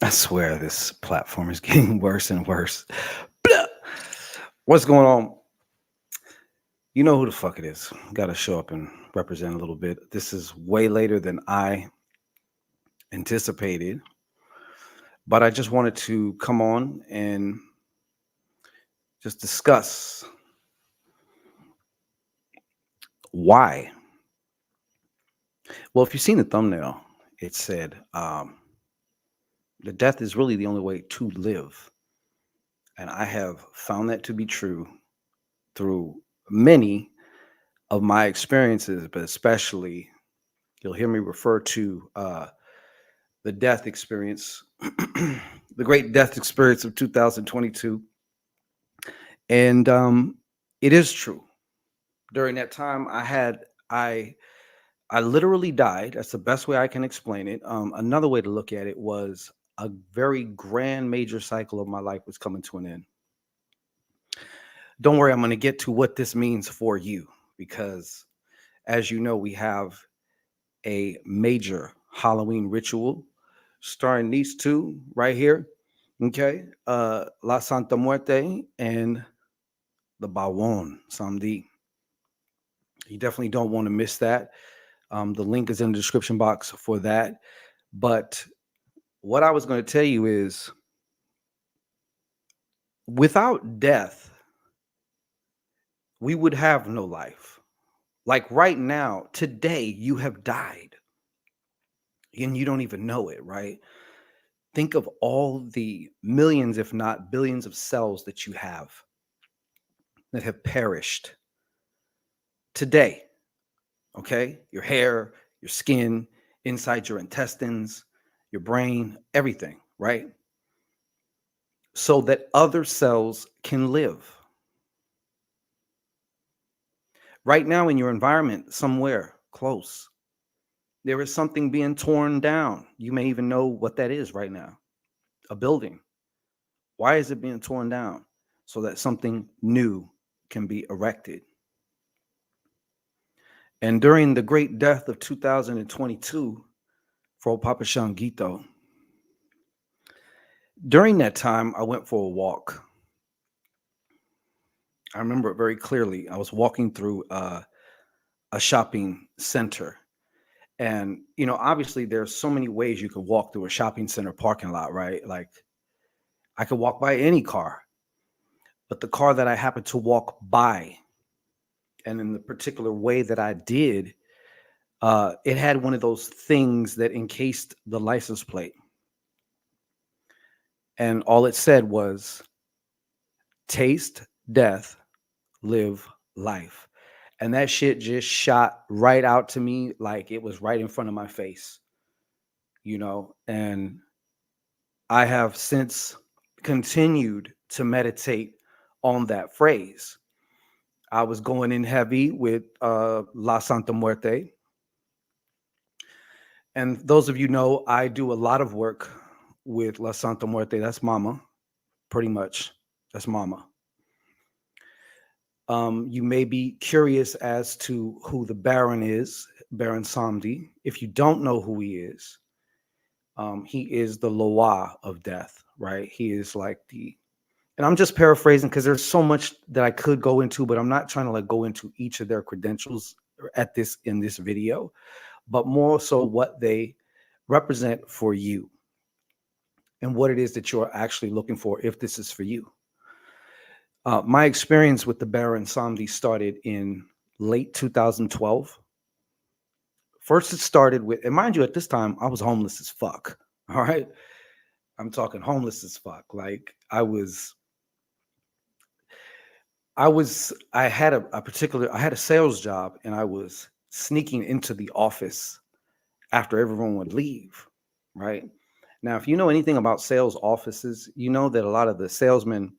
I swear this platform is getting worse and worse. Blah. What's going on? You know who the fuck it is. Got to show up and represent a little bit. This is way later than I anticipated, but I just wanted to come on and just discuss why. Well, if you've seen the thumbnail, it said the death is really the only way to live. And I have found that to be true through many of my experiences, but especially you'll hear me refer to the death experience, the great death experience of 2022. And it is true. During that time, I I literally died. That's the best way I can explain it. Another way to look at it was a very grand major cycle of my life was coming to an end. Don't worry, I'm going to get to what this means for you because, as you know, we have a major Halloween ritual starring these two right here. Okay. La Santa Muerte and the Bawon Samedi. You definitely don't want to miss that. The link is in the description box for that. But what I was going to tell you is without death, we would have no life. Like right now, today, you have died and you don't even know it, right? Think of all the millions, if not billions, of cells that you have that have perished today. Okay. Your hair, your skin, inside your intestines, your brain, everything, right? So that other cells can live. Right now, in your environment, somewhere close, there is something being torn down. You may even know what that is right now, a building. Why is it being torn down? So that something new can be erected. And during the great death of 2022 for Papa Shanguito, during that time, I went for a walk. I remember it very clearly. I was walking through a shopping center. And, obviously, there's so many ways you could walk through a shopping center parking lot, right? Like, I could walk by any car, but the car that I happened to walk by, and in the particular way that I did, it had one of those things that encased the license plate. And all it said was, taste death, live life. And that shit just shot right out to me like it was right in front of my face, and I have since continued to meditate on that phrase. I was going in heavy with La Santa Muerte. And those of you know, I do a lot of work with La Santa Muerte. That's mama, pretty much. That's mama. You may be curious as to who the Baron is, Baron Samedi. If you don't know who he is the Loa of death, right? He is like and I'm just paraphrasing because there's so much that I could go into, but I'm not trying to like go into each of their credentials in this video, but more so what they represent for you and what it is that you're actually looking for if this is for you. My experience with the Baron Samedi started in late 2012. First, it started with, and mind you, at this time, I was homeless as fuck. All right. I'm talking homeless as fuck. Like I had I had a sales job and I was sneaking into the office after everyone would leave. Right. Now, if you know anything about sales offices, you know that a lot of the salesmen,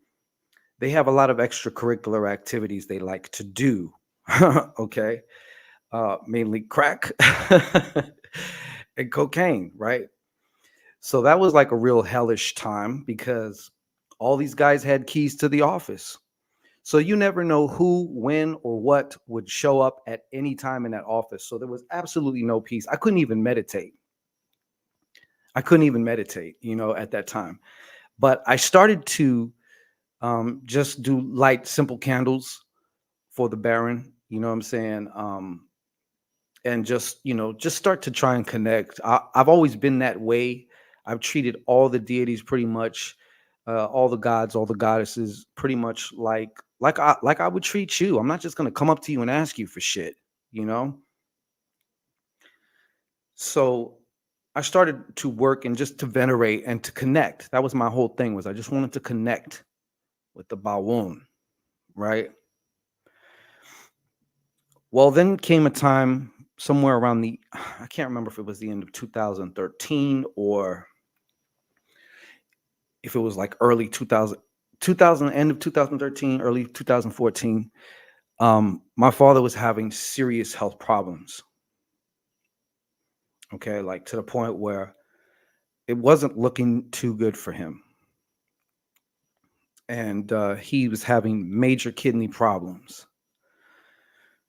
they have a lot of extracurricular activities they like to do. Okay. Mainly crack and cocaine, right? So that was like a real hellish time because all these guys had keys to the office. So you never know who, when, or what would show up at any time in that office. So there was absolutely no peace. I couldn't even meditate. I couldn't even meditate, at that time. But I started to just do light, simple candles for the Baron. You know what I'm saying? And just start to try and connect. I've always been that way. I've treated all the deities pretty much, all the gods, all the goddesses, pretty much like I would treat you. I'm not just gonna come up to you and ask you for shit, you know. So I started to work and just to venerate and to connect. That was my whole thing. Was I just wanted to connect with the Bawun, right? Well, then came a time somewhere around I can't remember if it was the end of 2013 or if it was like early 2000, end of 2013, early 2014. My father was having serious health problems. Okay, like to the point where it wasn't looking too good for him. And he was having major kidney problems.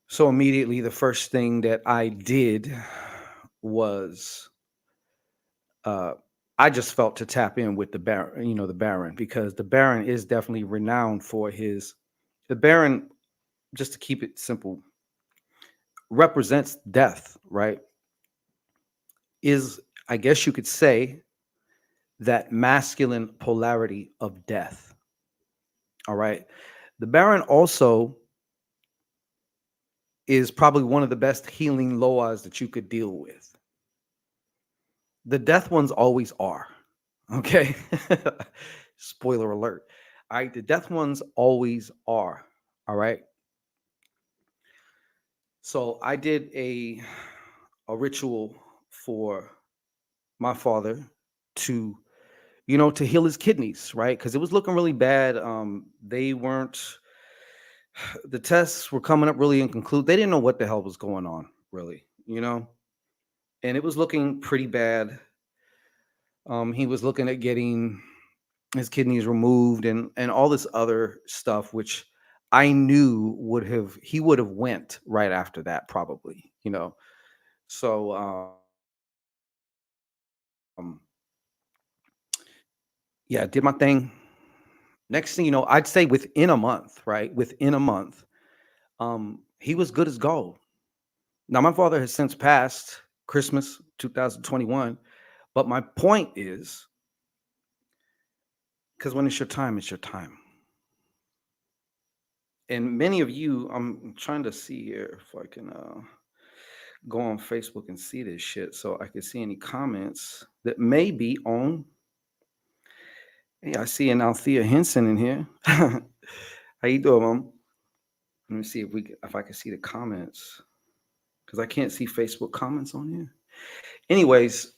So immediately, the first thing that I did was uh, I just felt to tap in with the Baron, the Baron, because the Baron is definitely renowned for the Baron, just to keep it simple, represents death, right? Is, I guess you could say, that masculine polarity of death. All right. The Baron also is probably one of the best healing loas that you could deal with. The death ones always are. Okay. Spoiler alert. All right. The death ones always are. All right. So I did a ritual for my father to to heal his kidneys, right? Because it was looking really bad. They weren't the tests were coming up really inconclusive. They didn't know what the hell was going on, really, and it was looking pretty bad. He was looking at getting his kidneys removed and all this other stuff, which I knew he would have went right after that, probably. So yeah, did my thing. Next thing you know, I'd say within a month, right? Within a month, he was good as gold. Now, my father has since passed Christmas 2021, but my point is, because when it's your time, it's your time. And many of you, I'm trying to see here if I can go on Facebook and see this shit so I can see any comments that may be on. Hey, I see an Althea Henson in here. How you doing, Mom? Let me see if I can see the comments because I can't see Facebook comments on here. Anyways,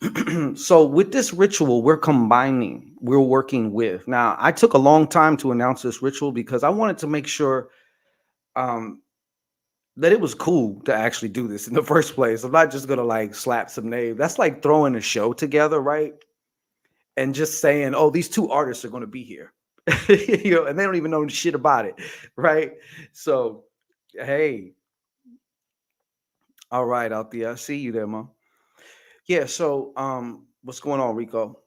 so with this ritual, we're working with. Now, I took a long time to announce this ritual because I wanted to make sure um, that it was cool to actually do this in the first place. I'm not just gonna like slap some names. That's like throwing a show together, right? And just saying, "Oh, these two artists are gonna be here," and they don't even know shit about it, right? So, hey, all right, out there, I see you there, Mom. Yeah. So, what's going on, Rico?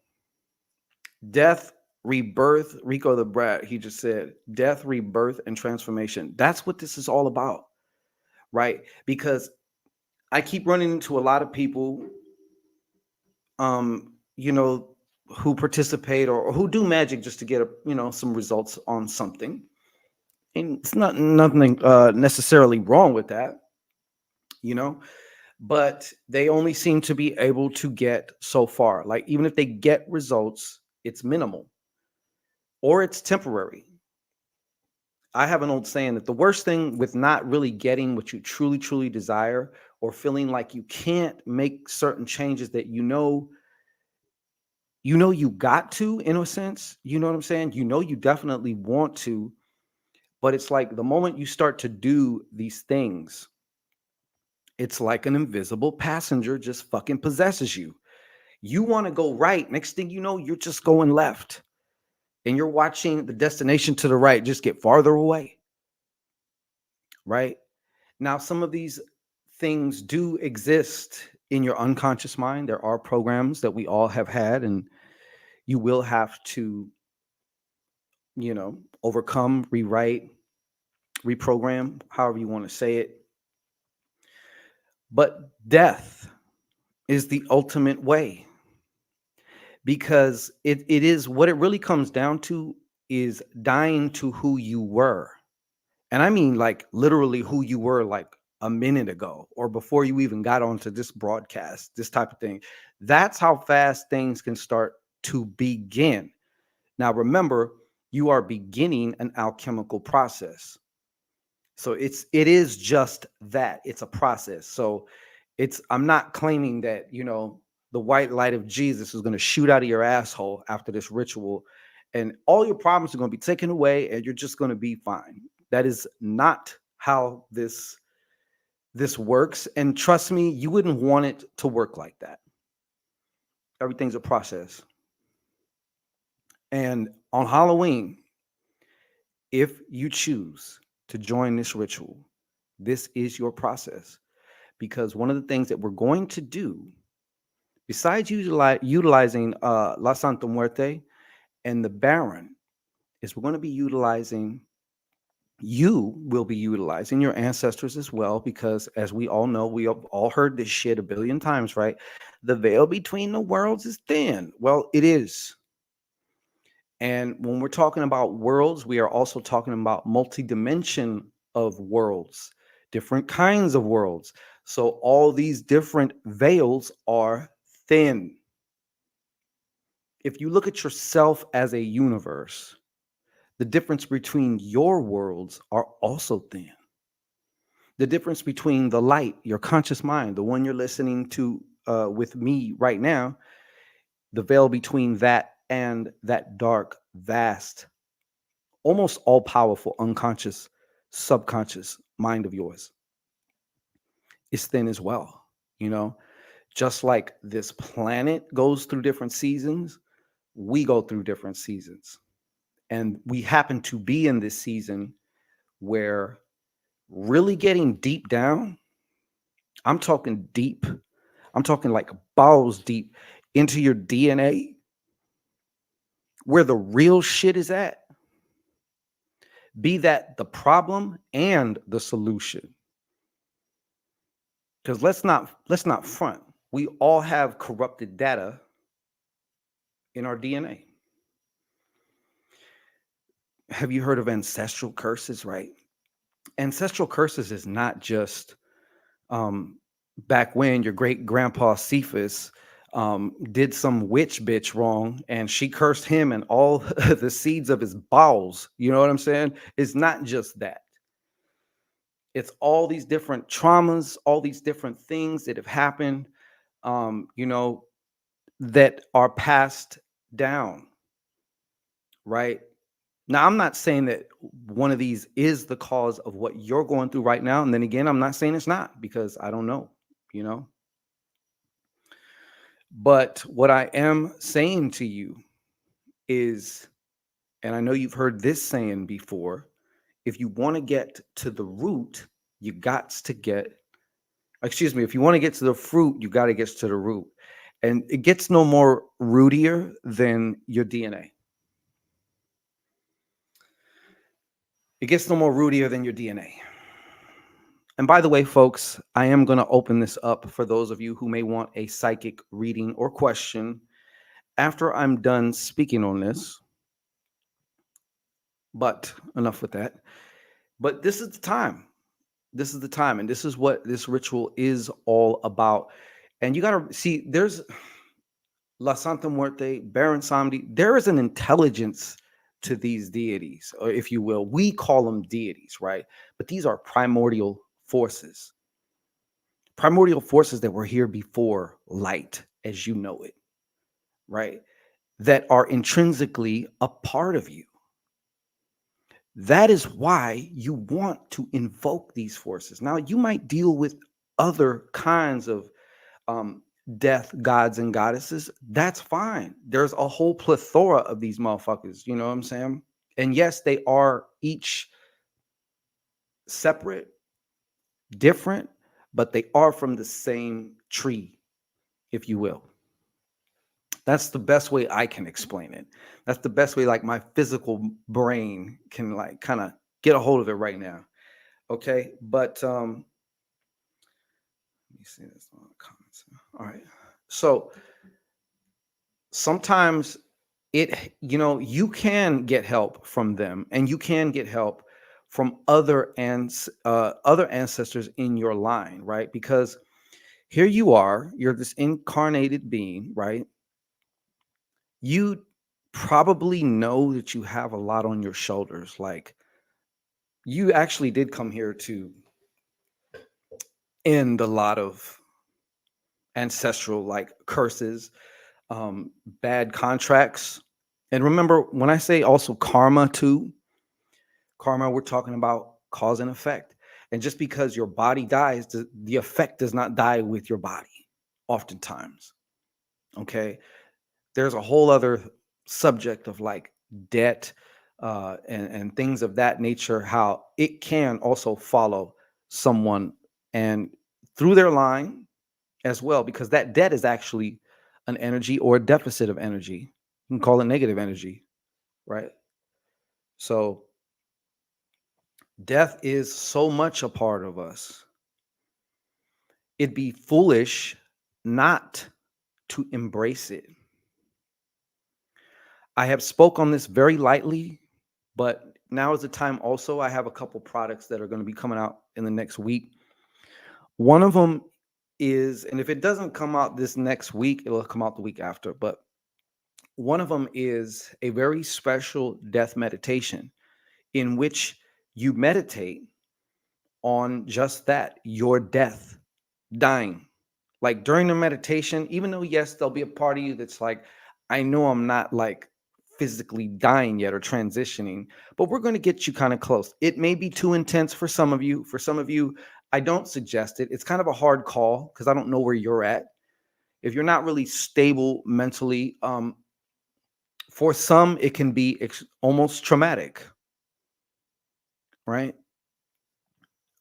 Death, rebirth, Rico the Brat, he just said death, rebirth, and transformation. That's what this is all about, right? Because I keep running into a lot of people, um, you know, who participate or who do magic just to get some results on something. And it's not nothing necessarily wrong with that, you know, but they only seem to be able to get so far. Like even if they get results, it's minimal or it's temporary. I have an old saying that the worst thing with not really getting what you truly, truly desire or feeling like you can't make certain changes that you got to, in a sense, you know what I'm saying? You definitely want to, but it's like the moment you start to do these things, it's like an invisible passenger just fucking possesses you. You want to go right. Next thing you know, you're just going left and you're watching the destination to the right just get farther away, right? Now, some of these things do exist in your unconscious mind, there are programs that we all have had, and you will have to, overcome, rewrite, reprogram, however you want to say it. But death is the ultimate way, because it is what it really comes down to is dying to who you were. And I mean, like, literally who you were like a minute ago or before you even got onto this broadcast, this type of thing. That's how fast things can start to begin. Now, remember, you are beginning an alchemical process. So it is just that. It's a process. So I'm not claiming that, the white light of Jesus is going to shoot out of your asshole after this ritual and all your problems are going to be taken away and you're just going to be fine. That is not how this works. And trust me, you wouldn't want it to work like that. Everything's a process. And on Halloween, if you choose to join this ritual, this is your process. Because one of the things that we're going to do, besides utilizing La Santa Muerte and the Baron, is we're going to be utilizing, you will be utilizing your ancestors as well, because as we all know, we have all heard this shit a billion times, right? The veil between the worlds is thin. Well, it is. And when we're talking about worlds, we are also talking about multi-dimension of worlds, different kinds of worlds. So all these different veils are thin. If you look at yourself as a universe, the difference between your worlds are also thin. The difference between the light, your conscious mind, the one you're listening to with me right now, the veil between that and that dark, vast, almost all powerful, unconscious, subconscious mind of yours is thin as well. Just like this planet goes through different seasons, we go through different seasons. And we happen to be in this season where really getting deep down, I'm talking deep, I'm talking like balls deep into your DNA, where the real shit is at. Be that the problem and the solution. Because let's not front. We all have corrupted data in our DNA. Have you heard of ancestral curses, right? Ancestral curses is not just back when your great grandpa Cephas did some witch bitch wrong and she cursed him and all the seeds of his bowels. You know what I'm saying? It's not just that. It's all these different traumas, all these different things that have happened, that are passed down, right? Now, I'm not saying that one of these is the cause of what you're going through right now. And then again, I'm not saying it's not, because I don't know, you know. But what I am saying to you is, and I know you've heard this saying before, if you want to get to the root, you got to get, excuse me, if you want to get to the fruit, you got to get to the root. And it gets no more rootier than your DNA. It gets no more rootier than your DNA. And by the way, folks, I am going to open this up for those of you who may want a psychic reading or question after I'm done speaking on this. But enough with that. But this is the time. This is the time. And this is what this ritual is all about. And you got to see, there's La Santa Muerte, Baron Samedi. There is an intelligence to these deities, or if you will. We call them deities, right? But these are primordial forces. Primordial forces that were here before light, as you know it, right? That are intrinsically a part of you. That is why you want to invoke these forces. Now, you might deal with other kinds of death gods and goddesses. That's fine. There's a whole plethora of these motherfuckers. You know what I'm saying? And yes, they are each separate, different, but they are from the same tree. if you will. That's the best way I can explain it. That's the best way like my physical brain can like kind of get a hold of it right now. Okay? But let me see this on the comments. All right. So sometimes you can get help from them, and you can get help from other ancestors in your line, right? Because here you are, you're this incarnated being, right? You probably know that you have a lot on your shoulders. Like, you actually did come here to end a lot of ancestral like curses, bad contracts. And remember, when I say also karma too, karma, we're talking about cause and effect. And just because your body dies, the effect does not die with your body, oftentimes. Okay. There's a whole other subject of like debt, and things of that nature, how it can also follow someone and through their line as well, because that debt is actually an energy or a deficit of energy. You can call it negative energy, right? So death is so much a part of us. It'd be foolish not to embrace it. I have spoke on this very lightly, but now is the time also. I have a couple products that are going to be coming out in the next week. One of them is, and if it doesn't come out this next week, it'll come out the week after, but one of them is a very special death meditation in which you meditate on just that, your death, dying. Like during the meditation, even though, yes, there'll be a part of you that's like, I know I'm not like physically dying yet or transitioning, but we're going to get you kind of close. It may be too intense for some of you. For some of you, I don't suggest it. It's kind of a hard call because I don't know where you're at. If you're not really stable mentally, for some, it can be almost traumatic, right?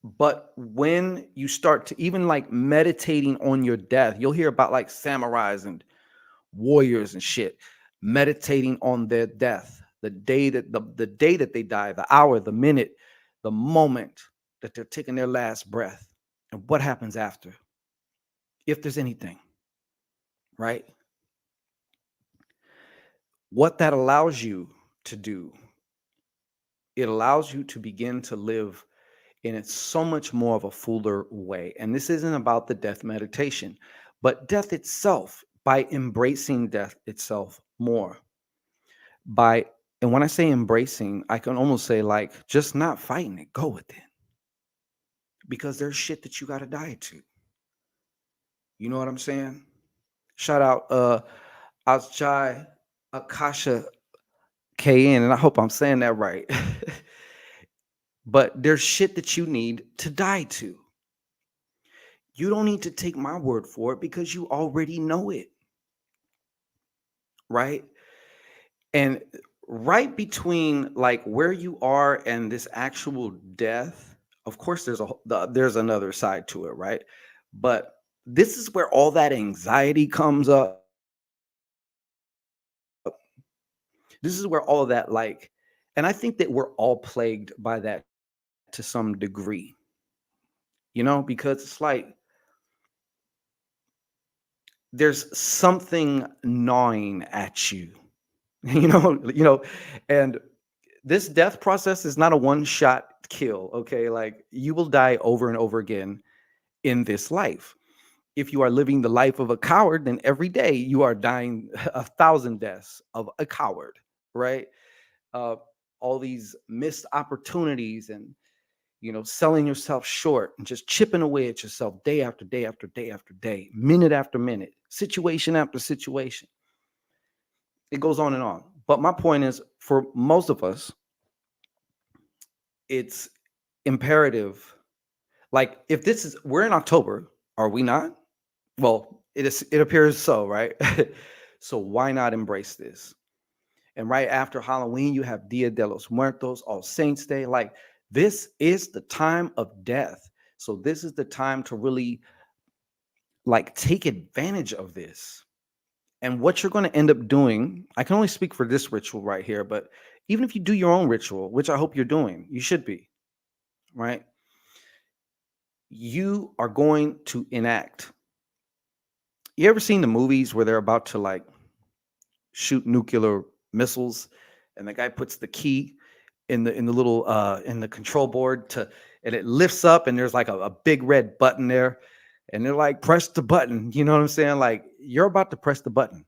But when you start to even like meditating on your death, you'll hear about like samurais and warriors and shit meditating on their death, the day that they die, the hour, the minute, the moment that they're taking their last breath, and what happens after, if there's anything, right? What that allows you to do, it allows you to begin to live in it's so much more of a fuller way. And this isn't about the death meditation, but death itself, by embracing death itself more. By and when I say embracing, I can almost say like just not fighting it, go with it. Because there's shit that you gotta die to. You know what I'm saying? Shout out Azjai Akasha KN, and I hope I'm saying that right. But there's shit that you need to die to. You don't need to take my word for it because you already know it, right? And right between like where you are and this actual death, of course, there's another side to it, right? But this is where all that anxiety comes up. This is where all of that like, and I think that we're all plagued by that to some degree, because it's like there's something gnawing at you, and this death process is not a one shot kill. Okay. Like you will die over and over again in this life. If you are living the life of a coward, then every day you are dying 1,000 deaths of a coward, right? Uh, all these missed opportunities and, selling yourself short and just chipping away at yourself day after day after day after day, minute after minute, situation after situation. It goes on and on. But my point is, for most of us, it's imperative. Like if this is we're in October, are we not? Well, it appears so, right? So why not embrace this? And right after Halloween, you have Dia de los Muertos, All Saints Day. Like this is the time of death. So this is the time to really like take advantage of this. And what you're going to end up doing, I can only speak for this ritual right here, but even if you do your own ritual, which I hope you're doing, you should be, right? You are going to enact. You ever seen the movies where they're about to like shoot nuclear missiles and the guy puts the key in the little in the control board to and it lifts up and there's like a big red button there and they're like press the button, you know what I'm saying? Like you're about to press the button.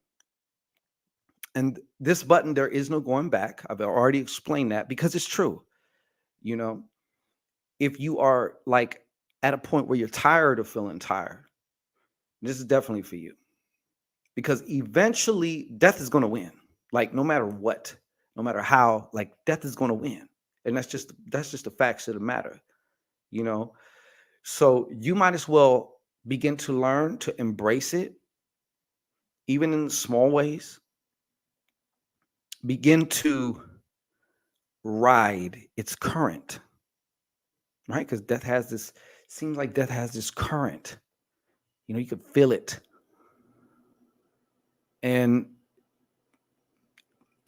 And this button, there is no going back. I've already explained that because it's true. You know, if you are like at a point where you're tired of feeling tired, this is definitely for you because eventually death is going to win. Like no matter what, no matter how, like death is going to win. And that's just the facts of the matter, you know. So you might as well begin to learn to embrace it, even in small ways. Begin to ride its current, right? Because death has this, seems like death has this current. You know, you could feel it. And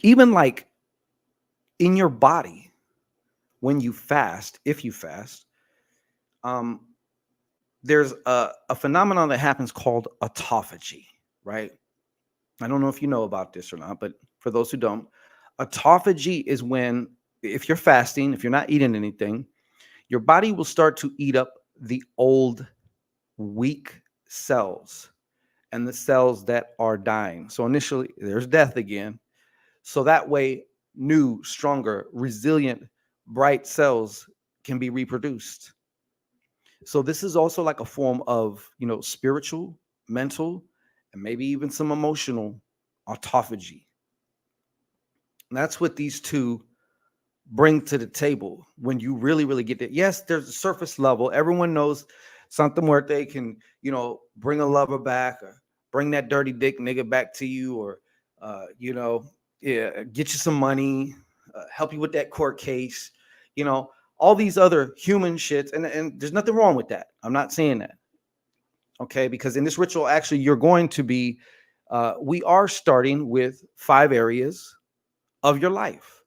even like in your body, when you fast, if you fast, um, there's a phenomenon that happens called autophagy, right? I don't know if you know about this or not, but for those who don't, autophagy is when, if you're fasting, if you're not eating anything, your body will start to eat up the old, weak cells and the cells that are dying. So initially, there's death again. So that way, new, stronger, resilient, bright cells can be reproduced. So this is also like a form of, you know, spiritual, mental, and maybe even some emotional autophagy. And that's what these two bring to the table when you really, really get it. Yes, there's a surface level. Everyone knows Santa Muerte can, you know, bring a lover back or bring that dirty dick nigga back to you or, you know, yeah, get you some money, help you with that court case, you know, all these other human shits. And there's nothing wrong with that. I'm not saying that. Okay. Because in this ritual, actually, you're going to be, we are starting with 5 areas of your life.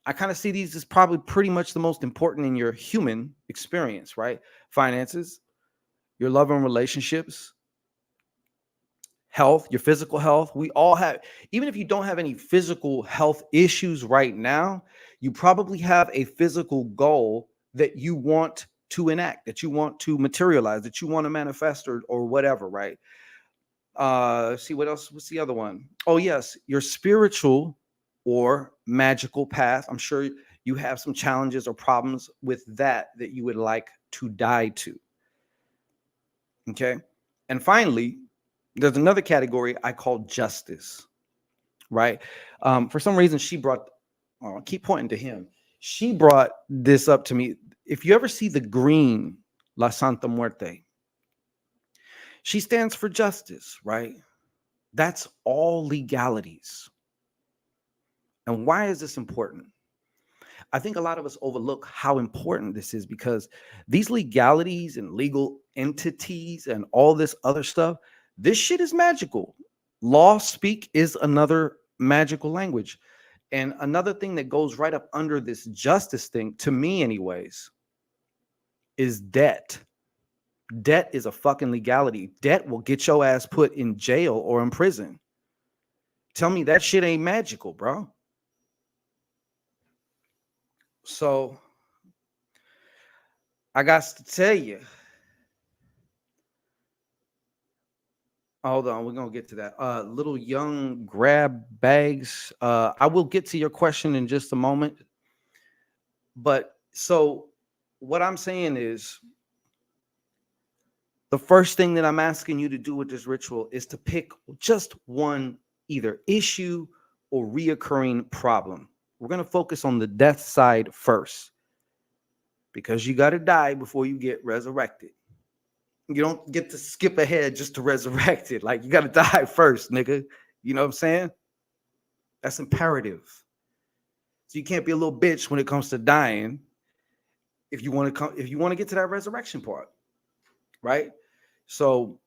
I kind of see these as probably pretty much the most important in your human experience, right? Finances, your love and relationships, health, your physical health. We all have, even if you don't have any physical health issues right now, you probably have a physical goal that you want to enact, that you want to materialize, that you want to manifest or whatever, right? See what else? What's the other one? Oh, yes, your spiritual or magical path. I'm sure you have some challenges or problems with that you would like to die to. Okay. And finally, there's another category I call justice, right? For some reason, she brought, oh, I keep pointing to him. She brought this up to me. If you ever see the green La Santa Muerte, she stands for justice, right? That's all legalities. And why is this important? I think a lot of us overlook how important this is because these legalities and legal entities and all this other stuff, this shit is magical. Law speak is another magical language. And another thing that goes right up under this justice thing, to me, anyways, is debt. Debt is a fucking legality. Debt will get your ass put in jail or in prison. Tell me that shit ain't magical, bro. So I got to tell you, hold on, we're gonna get to that. Little young grab bags. I will get to your question in just a moment. But so what I'm saying is the first thing that I'm asking you to do with this ritual is to pick just one either issue or reoccurring problem. We're gonna focus on the death side first because you gotta die before you get resurrected. You don't get to skip ahead just to resurrect it. Like you got to die first, nigga. You know what I'm saying? That's imperative. So you can't be a little bitch when it comes to dying if you want to come if you want to get to that resurrection part, right? So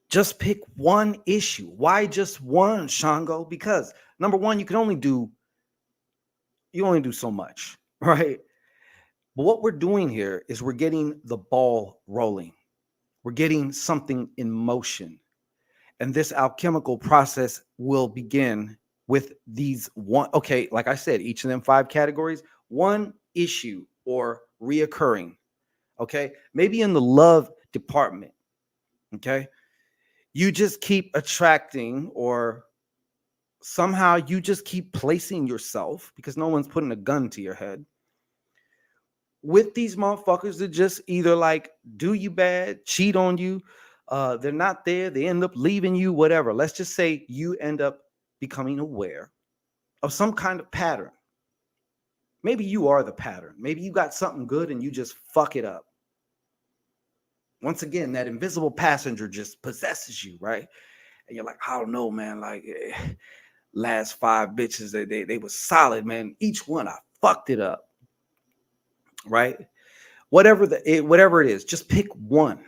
just pick one issue. Why just one, Shango? Because number one, you only do so much, right? But what we're doing here is we're getting the ball rolling. We're getting something in motion. And this alchemical process will begin with these one, okay, like I said, each of them 5 categories, one issue or reoccurring. Okay. Maybe in the love department. Okay. You just keep attracting, or somehow you just keep placing yourself, because no one's putting a gun to your head, with these motherfuckers that just either like do you bad, cheat on you, they're not there, they end up leaving you, whatever. Let's just say you end up becoming aware of some kind of pattern. Maybe you are the pattern. Maybe you got something good and you just fuck it up. Once again, that invisible passenger just possesses you, right? And you're like, I don't know, man. Like, last 5 bitches, they were solid, man. Each one, I fucked it up, right? Whatever it is, just pick one.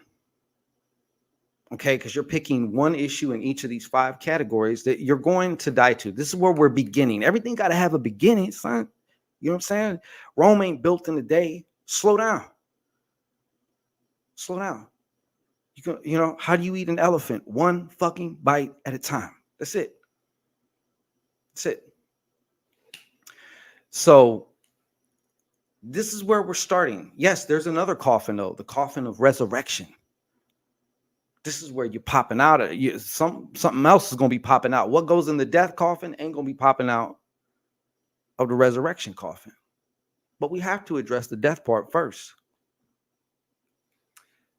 Okay, because you're picking one issue in each of these 5 categories that you're going to die to. This is where we're beginning. Everything got to have a beginning, son. You know what I'm saying? Rome ain't built in a day. Slow down. Slow down. How do you eat an elephant? One fucking bite at a time. That's it. That's it. So this is where we're starting. Yes, there's another coffin, though, the coffin of resurrection. This is where you're popping out. Something else is going to be popping out. What goes in the death coffin ain't going to be popping out of the resurrection coffin. But we have to address the death part first.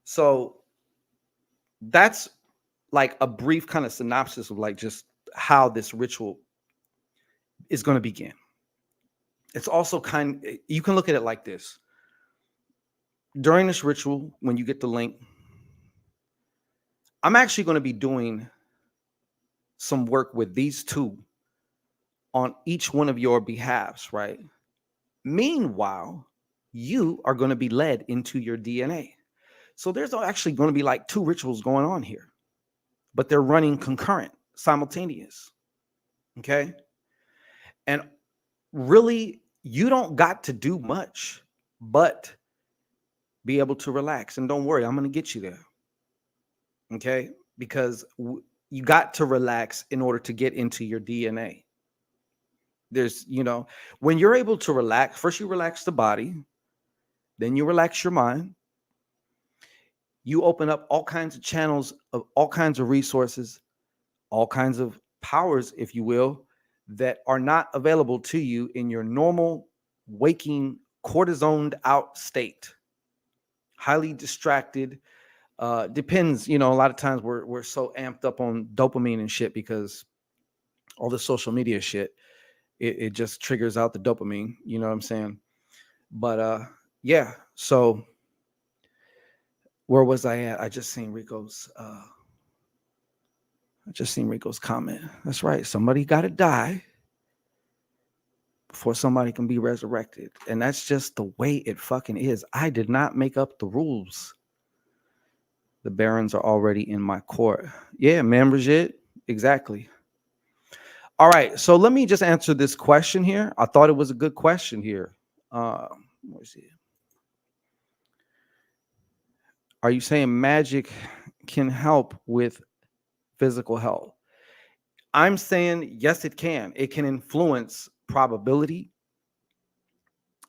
So that's like a brief kind of synopsis of like just how this ritual is going to begin. It's also you can look at it like this. During this ritual, when you get the link, I'm actually going to be doing some work with these two on each one of your behalves, right? Meanwhile, you are going to be led into your DNA. So there's actually going to be like 2 rituals going on here, but they're running concurrent, simultaneous. Okay. And really, you don't got to do much, but be able to relax. And don't worry, I'm going to get you there. Okay. Because you got to relax in order to get into your DNA. There's, when you're able to relax, first you relax the body, then you relax your mind. You open up all kinds of channels of all kinds of resources, all kinds of powers, if you will, that are not available to you in your normal waking, cortisoned out state. Highly distracted. Depends, a lot of times we're so amped up on dopamine and shit because all the social media shit, it just triggers out the dopamine. You know what I'm saying? But yeah. So where was I at? I just seen Rico's comment. That's right. Somebody got to die before somebody can be resurrected. And that's just the way it fucking is. I did not make up the rules. The barons are already in my court. Yeah, man, Brigitte. Exactly. All right. So let me just answer this question here. I thought it was a good question here. Let me see. Are you saying magic can help with physical health? I'm saying yes, it can. It can influence probability.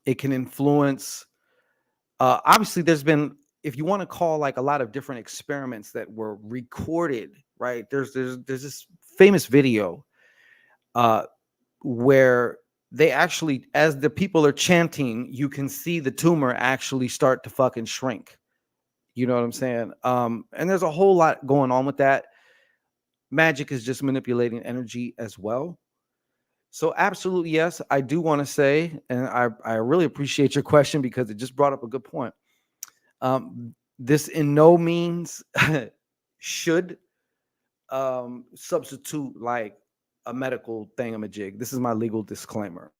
It can influence. Obviously, there's been, if you want to call like a lot of different experiments that were recorded, right? There's this famous video where they actually, as the people are chanting, you can see the tumor actually start to fucking shrink. You know what I'm saying? And there's a whole lot going on with that. Magic is just manipulating energy as well. So absolutely, yes, I do want to say, and I really appreciate your question because it just brought up a good point. This in no means should substitute like a medical thingamajig. This is my legal disclaimer,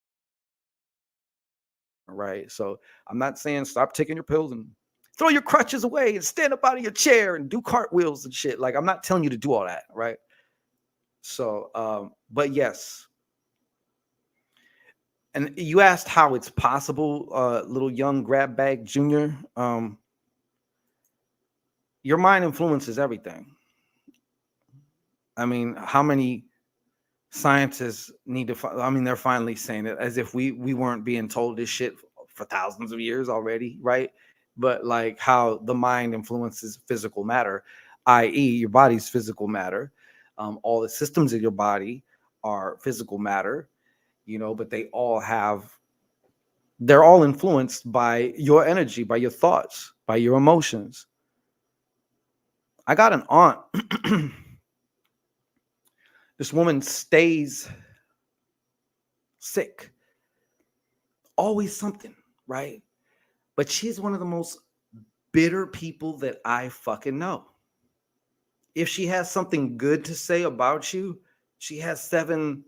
right? So I'm not saying stop taking your pills and throw your crutches away and stand up out of your chair and do cartwheels and shit. Like, I'm not telling you to do all that, right? So, but yes. And you asked how it's possible, little young grab bag junior. Your mind influences everything. I mean, how many scientists need to? I mean, they're finally saying it as if we weren't being told this shit for thousands of years already, right? But like how the mind influences physical matter, i.e., your body's physical matter. All the systems of your body are physical matter, but they're all influenced by your energy, by your thoughts, by your emotions. I got an aunt. This woman stays sick, always something, right? But she's one of the most bitter people that I fucking know. If she has something good to say about you, she has 7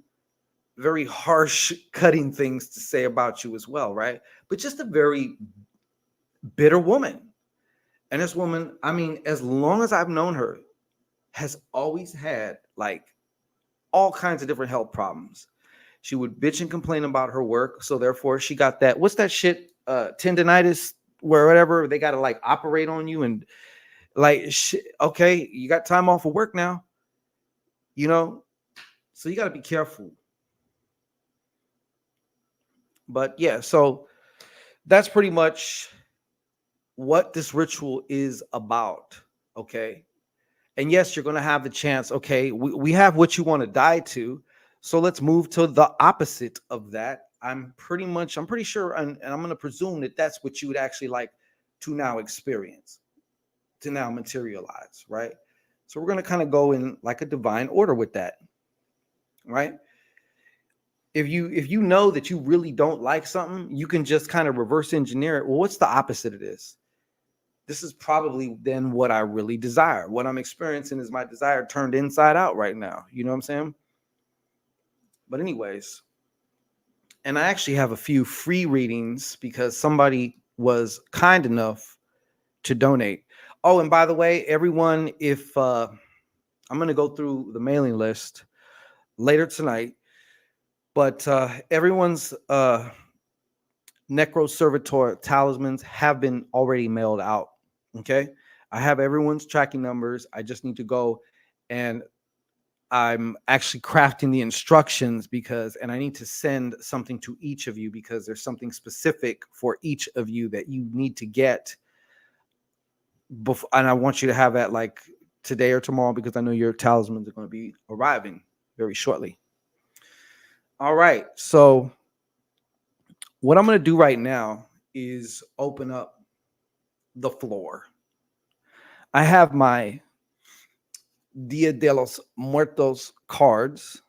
very harsh, cutting things to say about you as well, right? But just a very bitter woman. And this woman, I mean, as long as I've known her, has always had like all kinds of different health problems. She would bitch and complain about her work. So therefore she got that, what's that shit? Tendonitis, where whatever, they got to like operate on you and like, okay, you got time off of work now, so you got to be careful. But yeah, so that's pretty much what this ritual is about. Okay. And yes, you're going to have the chance. Okay. We have what you want to die to. So let's move to the opposite of that. I'm pretty sure, and I'm going to presume that that's what you would actually like to now experience, to now materialize, right? So we're going to kind of go in like a divine order with that, right? If you know that you really don't like something, you can just kind of reverse engineer it. Well, what's the opposite of this? This is probably then what I really desire. What I'm experiencing is my desire turned inside out right now. You know what I'm saying? But anyways, and I actually have a few free readings because somebody was kind enough to donate. Oh, and by the way, everyone, if I'm going to go through the mailing list later tonight, but everyone's Necroservitor talismans have been already mailed out. Okay. I have everyone's tracking numbers. I just need to go and I'm actually crafting the instructions and I need to send something to each of you because there's something specific for each of you that you need to get before. And I want you to have that like today or tomorrow because I know your talismans are going to be arriving very shortly. All right. So what I'm going to do right now is open up the floor. I have my Dia de los Muertos cards.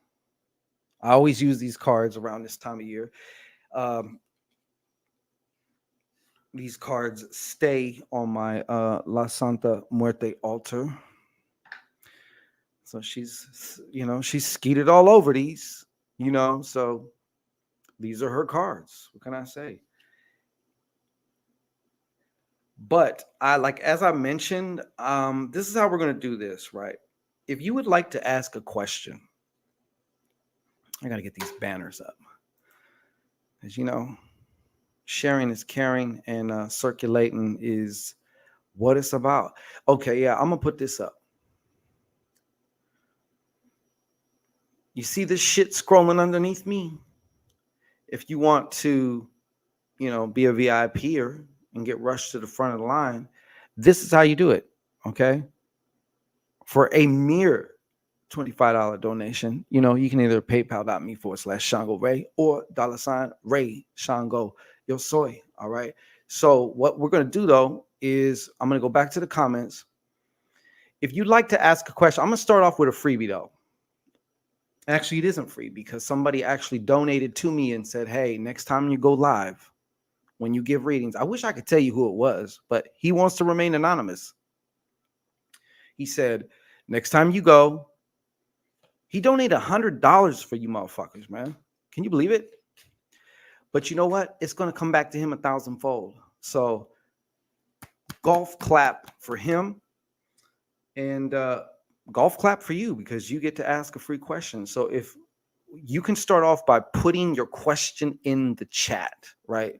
I always use these cards around this time of year. These cards stay on my La Santa Muerte altar. So she's skeeted all over these, so these are her cards. What can I say? But as I mentioned, this is how we're going to do this, right? If you would like to ask a question, I got to get these banners up. As you know, sharing is caring and circulating is what it's about. Okay, yeah, I'm going to put this up. You see this shit scrolling underneath me? If you want to, be a VIPer and get rushed to the front of the line, this is how you do it, okay? For a mere $25 donation, you can either paypal.me/Shango Ray or $Ray Shango Yo Soy, all right? So what we're going to do, though, is I'm going to go back to the comments. If you'd like to ask a question, I'm going to start off with a freebie, though. Actually, it isn't free because somebody actually donated to me and said, hey, next time you go live, when you give readings, I wish I could tell you who it was, but he wants to remain anonymous. He said, next time you go, he donated $100 for you motherfuckers, man. Can you believe it? But you know what? It's going to come back to him 1,000-fold. So golf clap for him, and golf clap for you because you get to ask a free question. So if you can start off by putting your question in the chat, right?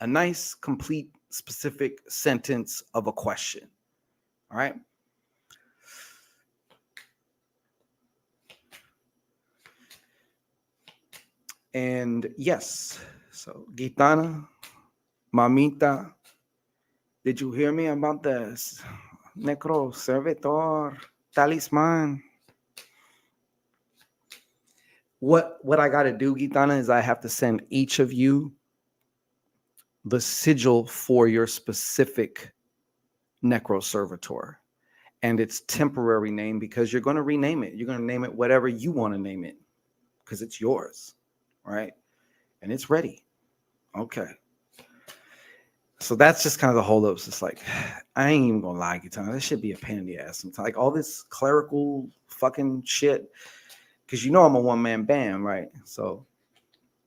A nice, complete, specific sentence of a question. All right. And yes, so Gitana, Mamita, did you hear me about this? Necro Servitor, Talisman. What I got to do, Gitana, is I have to send each of you the sigil for your specific Necro Servitor and its temporary name, because you're going to rename it. You're going to name it whatever you want to name it because it's yours, right? And it's ready. Okay. So that's just kind of the holdups. It's like, I ain't even gonna lie, Gitana. That should be a pain in the ass sometimes. Like all this clerical fucking shit. Because you know I'm a one-man band, right? So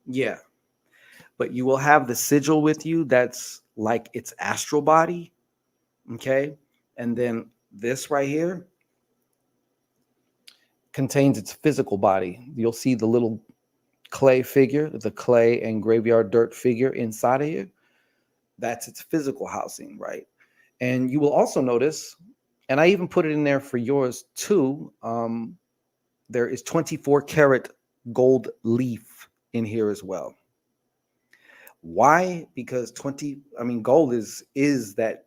yeah. But you will have the sigil with you that's like its astral body. Okay. And then this right here contains its physical body. You'll see the little clay figure, the clay and graveyard dirt figure inside of you. That's its physical housing, right? And you will also notice, and I even put it in there for yours too, there is 24 karat gold leaf in here as well. Why? Because gold is that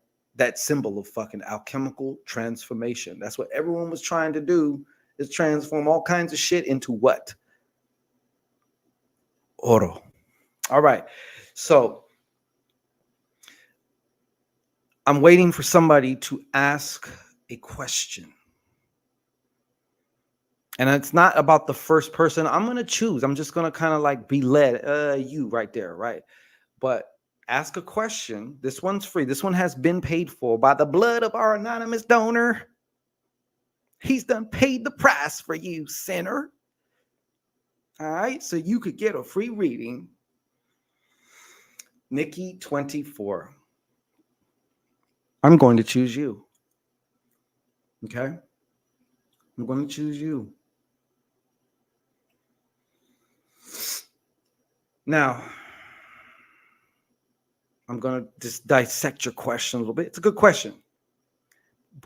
symbol of fucking alchemical transformation. That's what everyone was trying to do, is transform all kinds of shit into what? Oro. All right. So I'm waiting for somebody to ask a question. And it's not about the first person. I'm going to choose. I'm just going to kind of like be led. You right there, right? But ask a question. This one's free. This one has been paid for by the blood of our anonymous donor. He's done paid the price for you, sinner. All right. So you could get a free reading. Nikki 24. I'm going to choose you. Okay. I'm going to choose you. Now, I'm going to just dissect your question a little bit. It's a good question.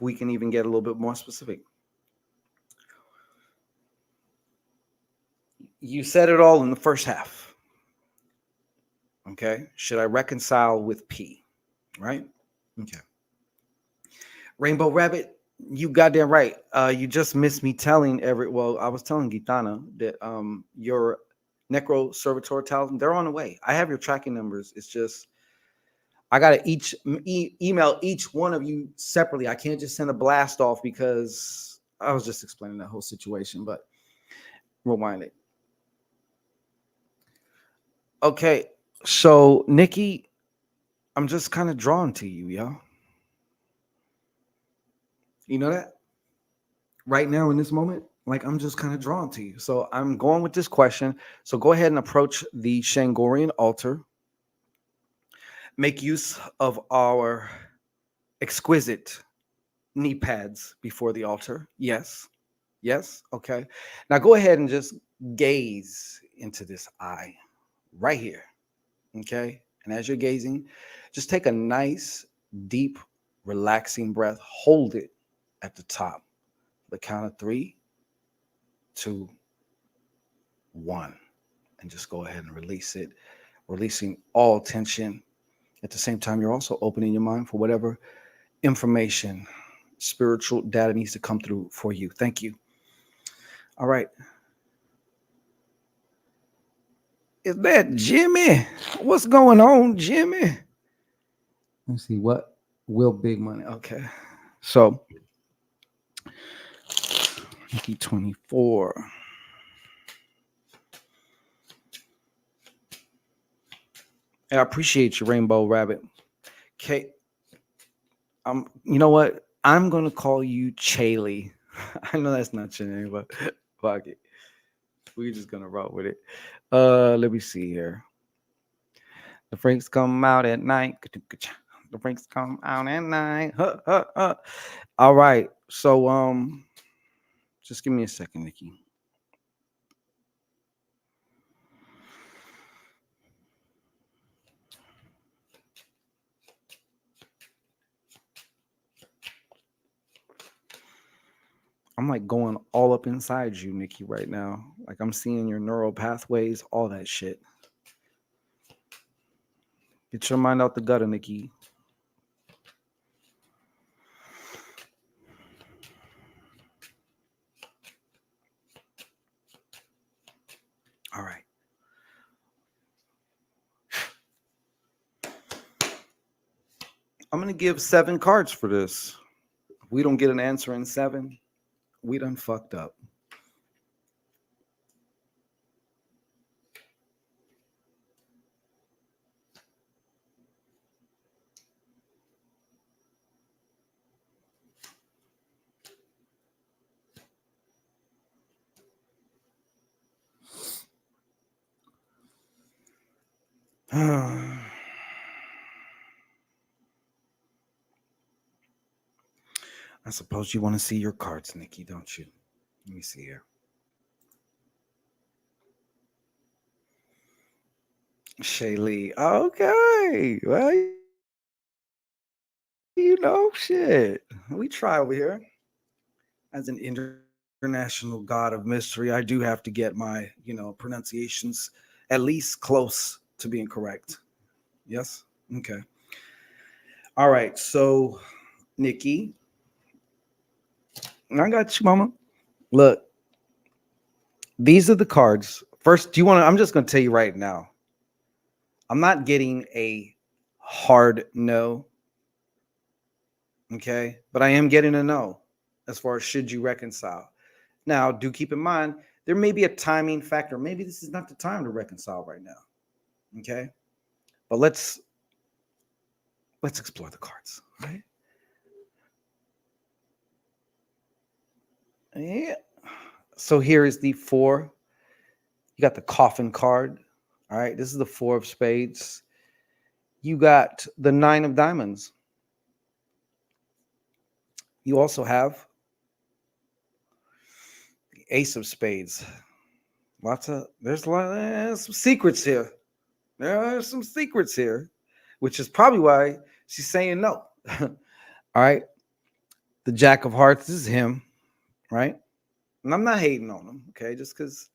We can even get a little bit more specific. You said it all in the first half. Okay. Should I reconcile with P? Right? Okay. Rainbow Rabbit, you goddamn right. You just missed me telling I was telling Gitana that your Necro Servitor talisman, they're on the way. I have your tracking numbers. It's just I gotta email each one of you separately. I can't just send a blast off because I was just explaining that whole situation, but rewind it. Okay, so Nikki, I'm just kind of drawn to you, yo. You know that? Right now in this moment, like I'm just kind of drawn to you. So I'm going with this question. So go ahead and approach the Shangorian altar. Make use of our exquisite knee pads before the altar. Yes. Yes. Okay. Now go ahead and just gaze into this eye right here. Okay. And as you're gazing, just take a nice, deep, relaxing breath. Hold it at the top. The count of 3, 2, 1. And just go ahead and release it, releasing all tension. At the same time, you're also opening your mind for whatever information, spiritual data needs to come through for you. Thank you. All right. Is that Jimmy? What's going on, Jimmy? Let's see. What will big money? Okay. So, 24. I appreciate you, Rainbow Rabbit. Okay. You know what? I'm gonna call you Chaley. I know that's not your name, but fuck it. We're just gonna roll with it. Let me see here. The freaks come out at night. The freaks come out at night. Huh, huh, huh. All right. So just give me a second, Nikki. I'm like going all up inside you, Nikki, right now. Like I'm seeing your neural pathways, all that shit. Get your mind out the gutter, Nikki. All right. I'm gonna give 7 cards for this. If we don't get an answer in 7, we done fucked up. I suppose you want to see your cards, Nikki, don't you? Let me see here. Shaylee. Okay. Well, shit. We try over here. As an international god of mystery, I do have to get my, pronunciations at least close to being correct. Yes? Okay. All right. So, Nikki, I got you, mama. Look, these are the cards. First, do you want to? I'm just going to tell you right now. I'm not getting a hard no. Okay. But I am getting a no as far as should you reconcile. Now, do keep in mind, there may be a timing factor. Maybe this is not the time to reconcile right now. Okay. But let's explore the cards. Right. Yeah. So here is the 4. You got the coffin card. All right. This is the 4 of spades. You got the 9 of diamonds. You also have the ace of spades. There's some secrets here. There are some secrets here, which is probably why she's saying no. All right. The jack of hearts, this is him, right? And I'm not hating on him, okay? Just because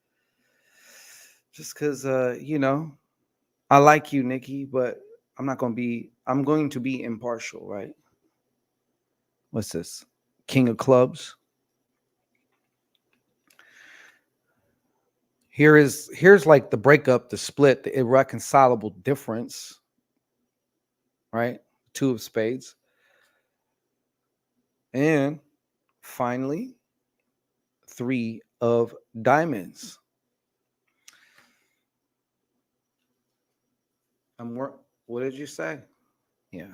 I like you, Nikki, but I'm going to be impartial, right? What's this? King of clubs. Here's like the breakup, the split, the irreconcilable difference, right? 2 of spades. And finally, 3 of diamonds. What did you say? Yeah.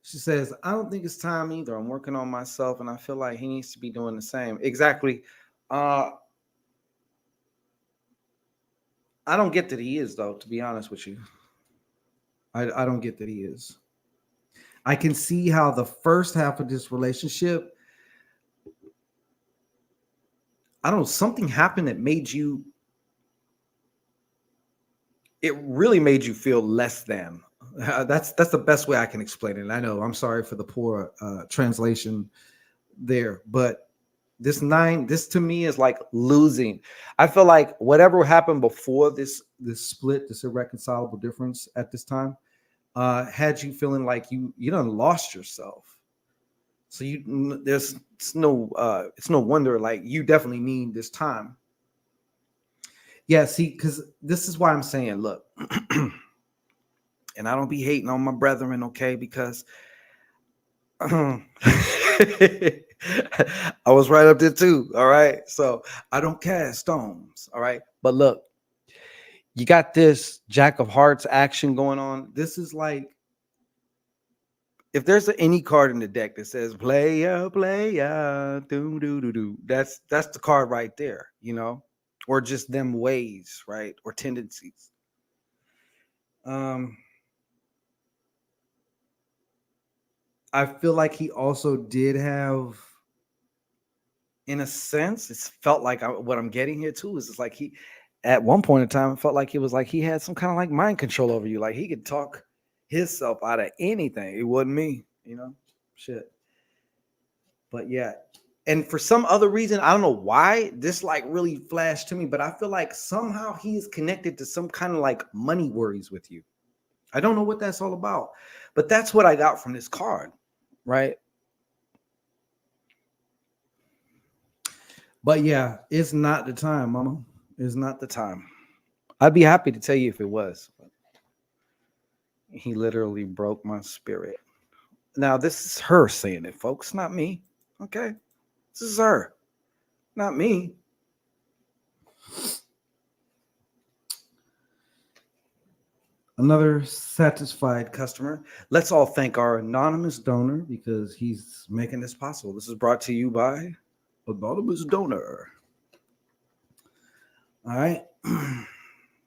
She says, I don't think it's time either. I'm working on myself and I feel like he needs to be doing the same. Exactly. I don't get that he is, though, to be honest with you. I don't get that he is. I can see how the first half of this relationship, I don't know, something happened that it really made you feel less than. That's the best way I can explain it. I know, I'm sorry for the poor translation there, but this to me is like losing. I feel like whatever happened before this split, this irreconcilable difference at this time, had you feeling like you done lost yourself. So it's no wonder like you definitely need this time. Yeah, see, because this is why I'm saying, look, and I don't be hating on my brethren, okay? Because I was right up there too. All right. So I don't cast stones. All right. But look, you got this Jack of Hearts action going on. This is like if there's any card in the deck that says playa, playa, do do do do, that's the card right there, or just them ways, right? Or tendencies. Um, I feel like he also did have, In a sense, it's felt like what I'm getting here too is it's like he, at one point in time, it felt like it was like he had some kind of like mind control over you. Like he could talk himself out of anything. It wasn't me, shit. But yeah, and for some other reason, I don't know why this like really flashed to me, but I feel like somehow he is connected to some kind of like money worries with you. I don't know what that's all about, but that's what I got from this card, right? but yeah, it's not the time, mama. It's not the time. I'd be happy to tell you if it was. But he literally broke my spirit. Now, this is her saying it, folks, not me. Okay? This is her, not me. Another satisfied customer. Let's all thank our anonymous donor because he's making this possible. This is brought to you by Anonymous Donor. All right.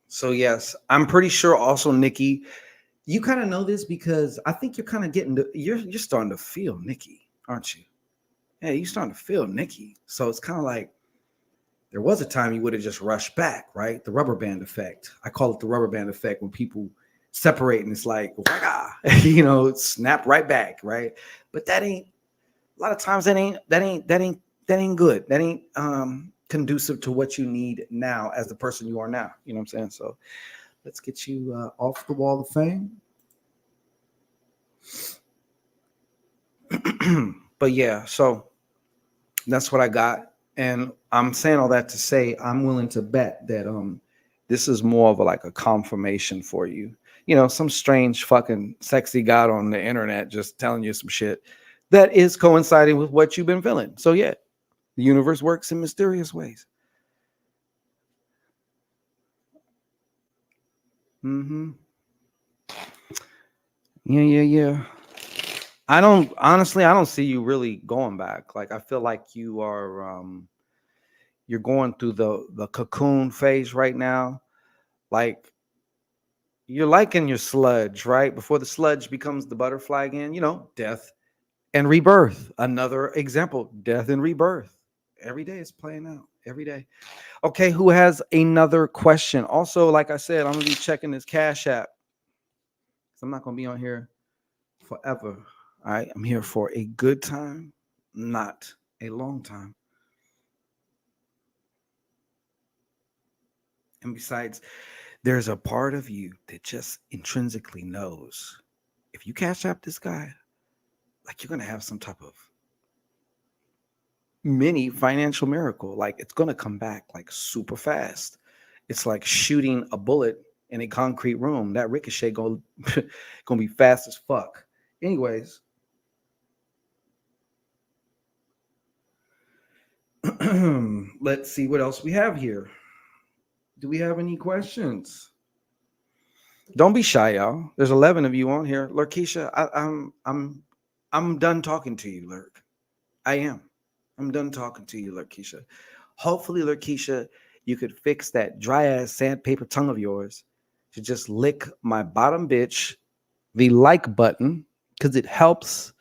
So, yes, I'm pretty sure also, Nikki, You kind of know this because I think you're kind of getting to, you're starting to feel Nikki, aren't you? Yeah, you're starting to feel Nikki. So it's kind of like there was a time you would have just rushed back, right? The rubber band effect. I call it the rubber band effect when people separate and it's like, waka, snap right back, right? But that ain't a lot of times that ain't good. That ain't conducive to what you need now as the person you are now. You know what I'm saying? So let's get you off the wall of fame. But yeah, so that's what I got. And I'm saying all that to say I'm willing to bet that this is more of like a confirmation for you. Some strange fucking sexy god on the internet just telling you some shit that is coinciding with what you've been feeling. So yeah, the universe works in mysterious ways. Mm-hmm. Yeah. I don't see you really going back. Like I feel like you're going through the cocoon phase right now. Like you're liking your sludge, right? Before the sludge becomes the butterfly again, death and rebirth. Another example, death and rebirth. Every day it's playing out. Every day. Okay, who has another question? Also, like I said, I'm gonna be checking this Cash App. I'm not gonna be on here forever. All right. I'm here for a good time, not a long time. And besides, there's a part of you that just intrinsically knows if you Cash App this guy, like you're gonna have some type of mini financial miracle. Like it's gonna come back like super fast. It's like shooting a bullet in a concrete room. That ricochet gonna be fast as fuck. Anyways, let's see what else we have here. Do we have any questions? Don't be shy, y'all. There's 11 of you on here. Lurkeisha, I'm done talking to you, Lurk. I am. I'm done talking to you, Lurkeisha. Hopefully, Lurkeisha, you could fix that dry ass sandpaper tongue of yours to just lick my bottom bitch, the like button, because it helps.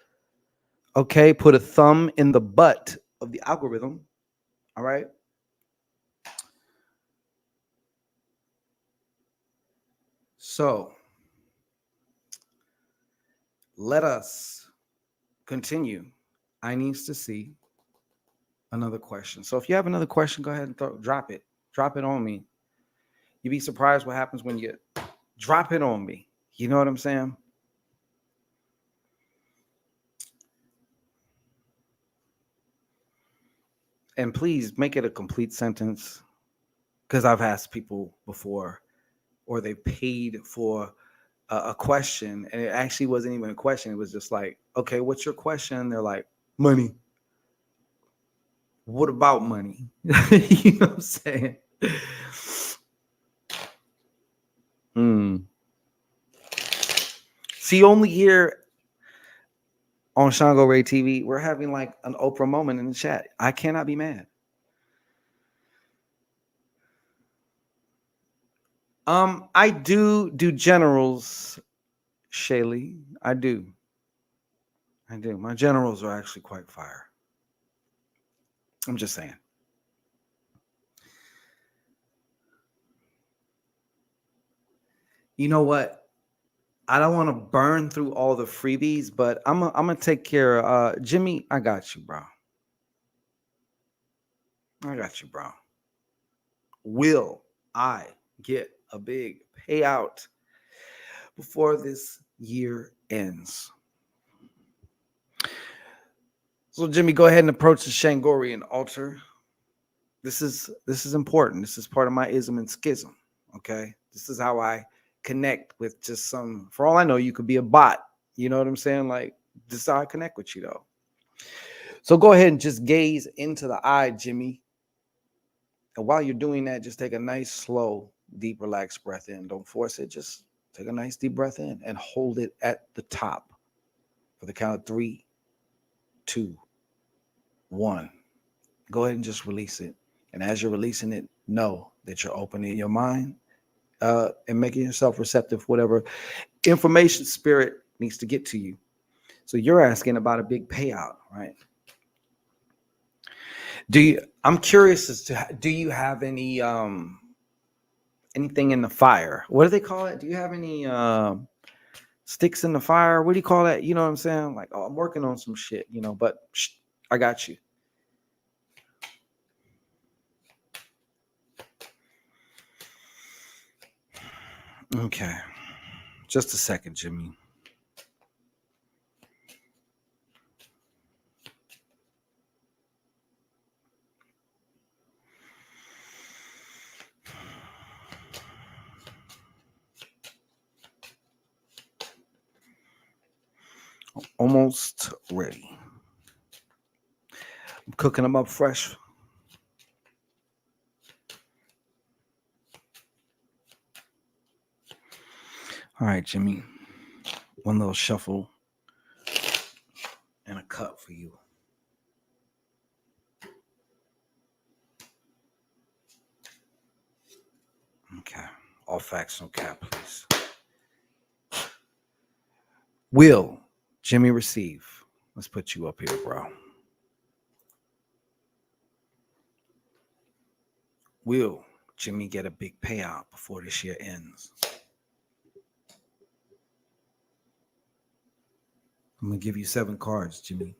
Okay, put a thumb in the butt of the algorithm. All right. So let us continue. I needs to see another question. So if you have another question, go ahead and drop it. Drop it on me. You'd be surprised what happens when you drop it on me. You know what I'm saying? And please make it a complete sentence because I've asked people before or they paid for a question and it actually wasn't even a question. It was just like, okay, what's your question? They're like, money. What about money? You know what I'm saying? Hmm. See, only here on Shango Ray TV, we're having like an Oprah moment in the chat. I cannot be mad. I do generals, Shaylee. I do. I do. My generals are actually quite fire. I'm just saying. You know what? I don't want to burn through all the freebies, but I'm gonna take care of Jimmy. I got you, bro. I got you, bro. Will I get a big payout before this year ends? So, Jimmy, go ahead and approach the Shangorian altar. This is important. This is part of my ism and schism. Okay, this is how I connect with just some. For all I know, you could be a bot. You know what I'm saying? Like, this is how I connect with you, though. So go ahead and just gaze into the eye, Jimmy. And while you're doing that, just take a nice, slow, deep, relaxed breath in. Don't force it. Just take a nice, deep breath in and hold it at the top for the count of 3, 2, 1. Go ahead and just release it. And as you're releasing it, know that you're opening your mind and making yourself receptive, whatever information spirit needs to get to you. So you're asking about a big payout, right? I'm curious as to do you have any anything in the fire? What do they call it? Do you have any sticks in the fire? What do you call that? You know what I'm saying? Like, oh, I'm working on some shit, but I got you. Okay. Just a second, Jimmy. Almost ready. I'm cooking them up fresh. All right, Jimmy. One little shuffle and a cup for you. Okay. All facts, no cap, please. Will Jimmy receive? Let's put you up here, bro. Will Jimmy get a big payout before this year ends? I'm going to give you 7 cards, Jimmy.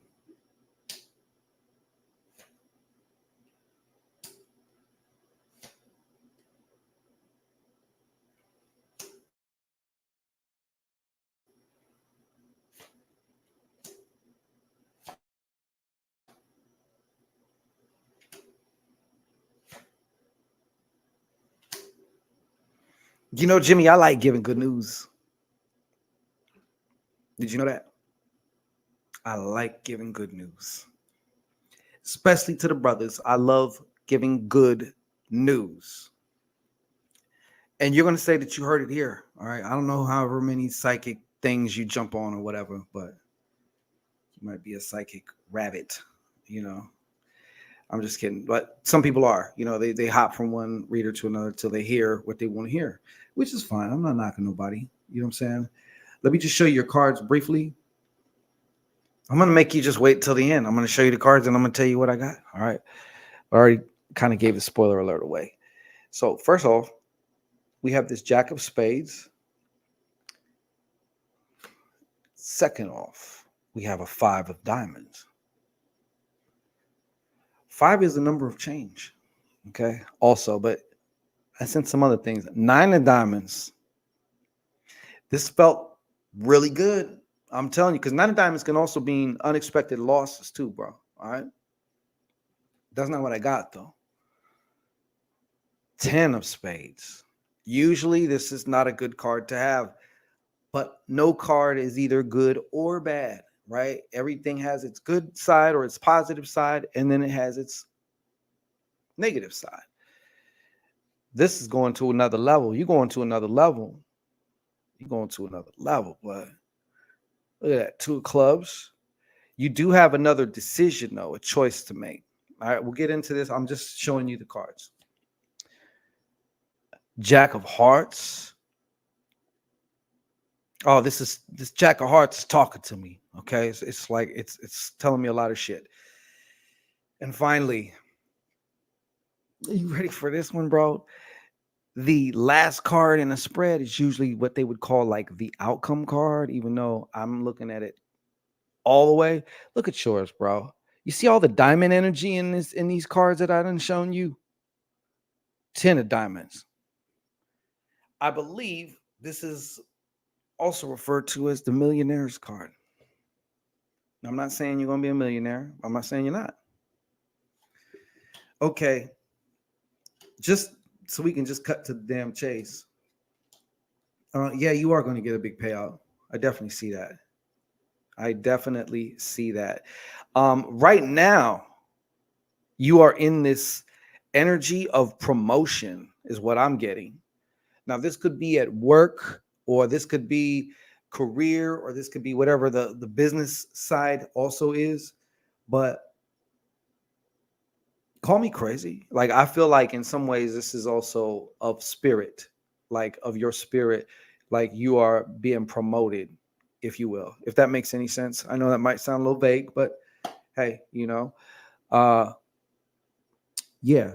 Jimmy, I like giving good news. Did you know that? I like giving good news, especially to the brothers. I love giving good news. And you're going to say that you heard it here. All right. I don't know however many psychic things you jump on or whatever, but you might be a psychic rabbit, you know. I'm just kidding. But some people are, they hop from one reader to another till they hear what they want to hear, which is fine. I'm not knocking nobody. You know what I'm saying? Let me just show you your cards briefly. I'm going to make you just wait till the end. I'm going to show you the cards and I'm going to tell you what I got. All right. I already kind of gave the spoiler alert away. So first off, we have this Jack of Spades. Second off, we have a 5 of diamonds. 5 is the number of change. Okay. Also, but I sent some other things. 9 of diamonds. This felt really good. I'm telling you, because 9 of diamonds can also mean unexpected losses too, bro. All right. That's not what I got though. 10 of spades. Usually this is not a good card to have, but no card is either good or bad, right? Everything has its good side or its positive side, and then it has its negative side. This is going to another level. You're going to another level. You're going to another level, but look at that. 2 of clubs. You do have another decision, though, a choice to make. All right, we'll get into this. I'm just showing you the cards. Jack of Hearts. Oh, this Jack of Hearts is talking to me. Okay, it's like it's telling me a lot of shit. And finally, are you ready for this one, bro? The last card in a spread is usually what they would call like the outcome card, even though I'm looking at it all the way. Look at yours, bro. You see all the diamond energy in these cards that I done shown you? 10 of diamonds. I believe this is also referred to as the millionaire's card. I'm not saying you're gonna be a millionaire. I'm not saying you're not. Okay, just so we can just cut to the damn chase. Yeah, you are going to get a big payout. I definitely see that. I definitely see that. Right now, you are in this energy of promotion, is what I'm getting. Now, this could be at work, or this could be career, or this could be whatever the business side also is. But call me crazy. Like, I feel like in some ways, this is also of spirit, like of your spirit, like you are being promoted, if you will, if that makes any sense. I know that might sound a little vague, but hey, uh, yeah.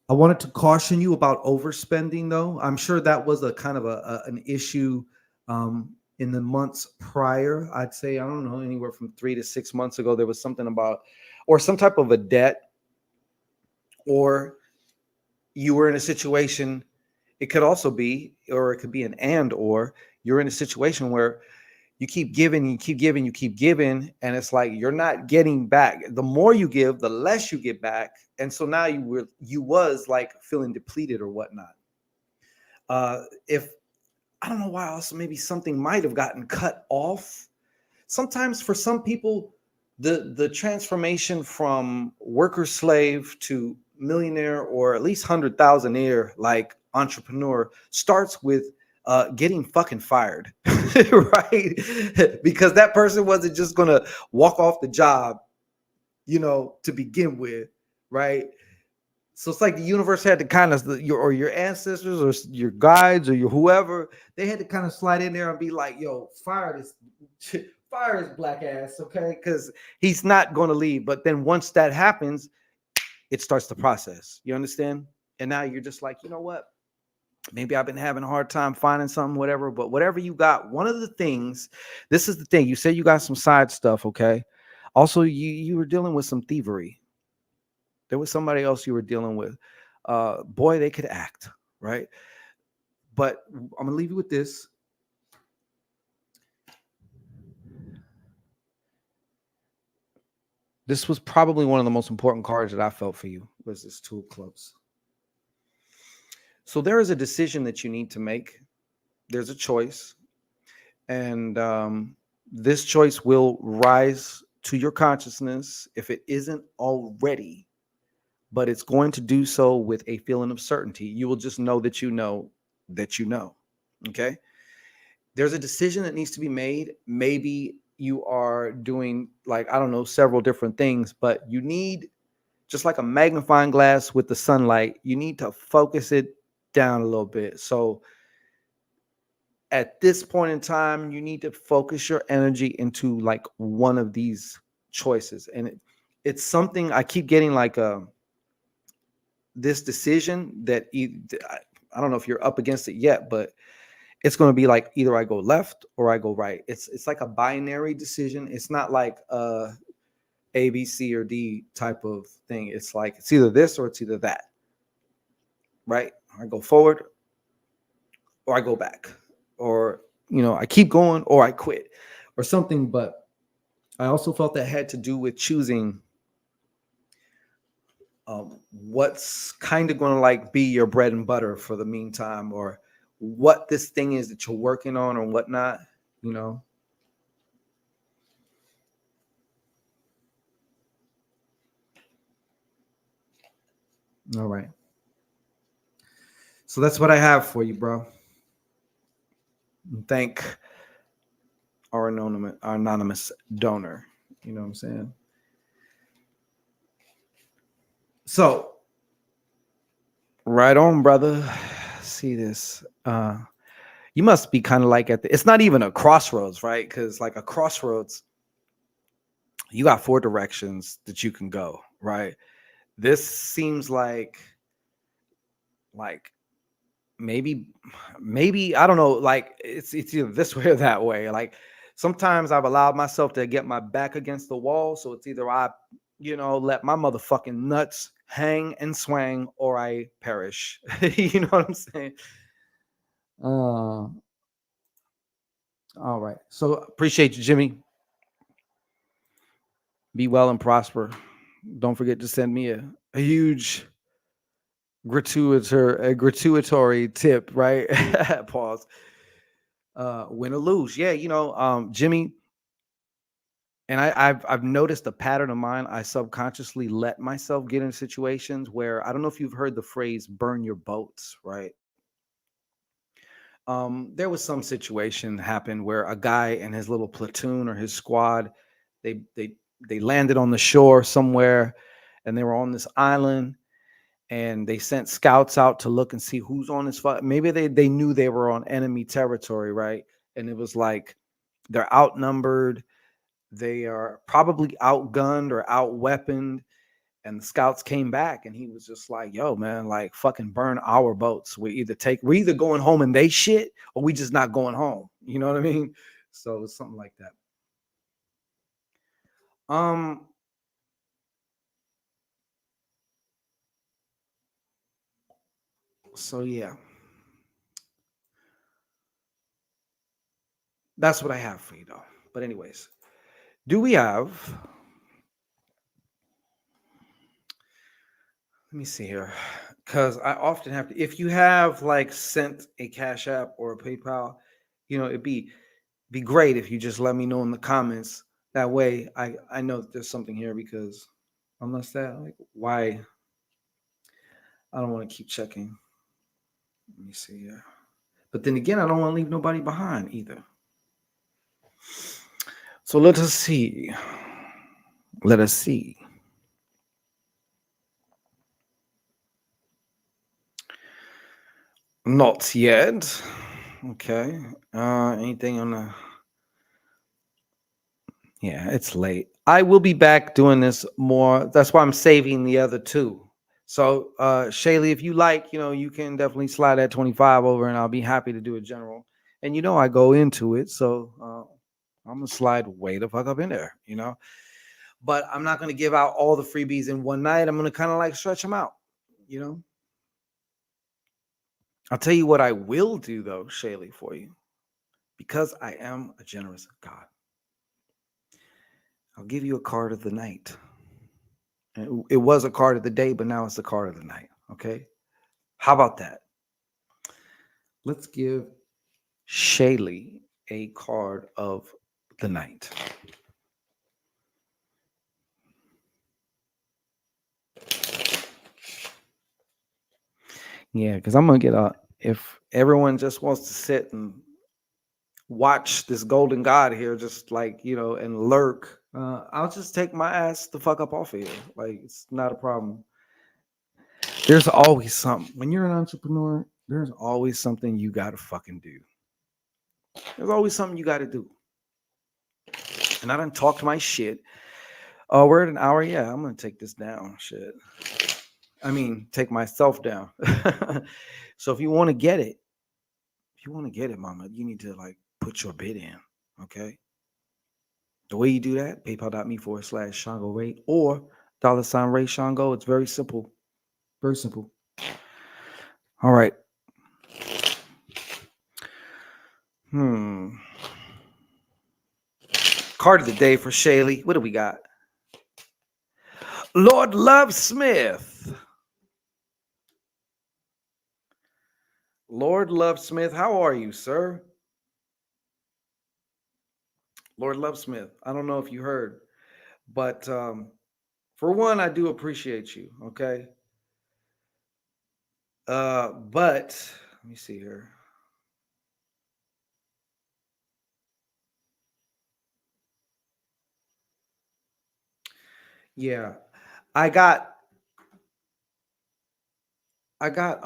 I wanted to caution you about overspending, though. I'm sure that was a kind of an issue in the months prior. I'd say, I don't know, anywhere from 3 to 6 months ago, there was something about, or some type of a debt, or you were in a situation. It could also be, or it could be an or you're in a situation where you keep giving, you keep giving, you keep giving, and it's like you're not getting back. The more you give, the less you get back, and so now you was like feeling depleted or whatnot. If I don't know why, also maybe something might have gotten cut off. Sometimes for some people, the transformation from worker slave to millionaire, or at least 100,000-aire like entrepreneur, starts with getting fucking fired, right? Because that person wasn't just gonna walk off the job, to begin with, right? So it's like the universe had to kind of your ancestors or your guides or your whoever, they had to kind of slide in there and be like, yo, fire this fire his black ass, okay? Because he's not going to leave. But then once that happens, it starts the process. You understand? And now you're just like, you know what? Maybe I've been having a hard time finding something, whatever. But whatever you got, one of the things, this is the thing. You said you got some side stuff, okay? Also, you were dealing with some thievery. There was somebody else you were dealing with. Boy, they could act, right? But I'm gonna leave you with this. This was probably one of the most important cards that I felt for you, was this Two of Clubs. So there is a decision that you need to make. There's a choice, and this choice will rise to your consciousness if it isn't already, but it's going to do so with a feeling of certainty. You will just know that you know that you know. Okay. There's a decision that needs to be made. Maybe you are doing, like, I don't know, several different things, but you need, just like a magnifying glass with the sunlight, you need to focus it down a little bit. So at this point in time, you need to focus your energy into like one of these choices. And it's something I keep getting, like this decision that I don't know if you're up against it yet, but it's going to be like either I go left or I go right. It's like a binary decision. It's not like A, B, C, or D type of thing. It's like it's either this or it's either that, right? I go forward or I go back, or I keep going or I quit or something. But I also felt that had to do with choosing what's kind of going to like be your bread and butter for the meantime, or what this thing is that you're working on or whatnot, you know. All right. So that's what I have for you, bro. And thank our anonymous donor. You know what I'm saying? So Right on, brother. See this. You must be kind of like it's not even a crossroads, right? Because like a crossroads, you got four directions that you can go, right? This seems like maybe I don't know, like it's either this way or that way. Like sometimes I've allowed myself to get my back against the wall, so it's either I, let my motherfucking nuts hang and swang, or I perish. You know what I'm saying? Uh, all right. So appreciate you, Jimmy. Be well and prosper. Don't forget to send me a huge gratuitory tip, right? Pause. Win or lose. Yeah, Jimmy, and I've noticed a pattern of mine. I subconsciously let myself get in situations where I don't know if you've heard the phrase burn your boats, right? There was some situation happened where a guy and his little platoon or his squad, they they they landed on the shore somewhere, and they were on this island, and they sent scouts out to look and see who's on this fight. Maybe they knew they were on enemy territory, right? And it was like they're outnumbered, they are probably outgunned or outweaponed. And the scouts came back, and he was just like, "Yo, man, like fucking burn our boats. We're either going home and they shit, or we just not going home." You know what I mean? So it's something like that. Um, so yeah, that's what I have for you though. But anyways, do we have let me see here. Because I often have to, if you have like sent a Cash App or a PayPal, it'd be great if you just let me know in the comments. That way I know that there's something here, because unless that, like, why, I don't want to keep checking. Let me see here. But then again, I don't want to leave nobody behind either. So let us see. Let us see. Not yet. Okay. Anything on the Yeah, it's late. I will be back doing this more. That's why I'm saving the other two. So, Shaylee, if you like, you can definitely slide that 25 over, and I'll be happy to do a general. And I go into it, so I'm gonna slide way the fuck up in there. But I'm not gonna give out all the freebies in one night. I'm gonna kind of like stretch them out. You know. I'll tell you what I will do though, Shaylee, for you, because I am a generous God. I'll give you a card of the night. It was a card of the day, but now it's the card of the night. Okay. How about that? Let's give Shaylee a card of the night. Yeah, because I'm going to get if everyone just wants to sit and watch this golden god here, just like, and lurk, I'll just take my ass the fuck up off of here. Like, it's not a problem. There's always something. When you're an entrepreneur, there's always something you got to fucking do. There's always something you got to do. And I done talked my shit. Oh, we're at an hour. Yeah, I'm gonna take this down. Shit. I mean, take myself down. So if you want to get it, mama, you need to like put your bid in. Okay. The way you do that, paypal.me/Shango Ray or $Ray Shango. It's very simple. Very simple. All right. Hmm. Card of the day for Shaylee. What do we got? Lord Love Smith. Lord Love Smith, how are you, sir? Lord Love Smith. I don't know if you heard, but for one, I do appreciate you. Okay. But let me see here. Yeah, I got I got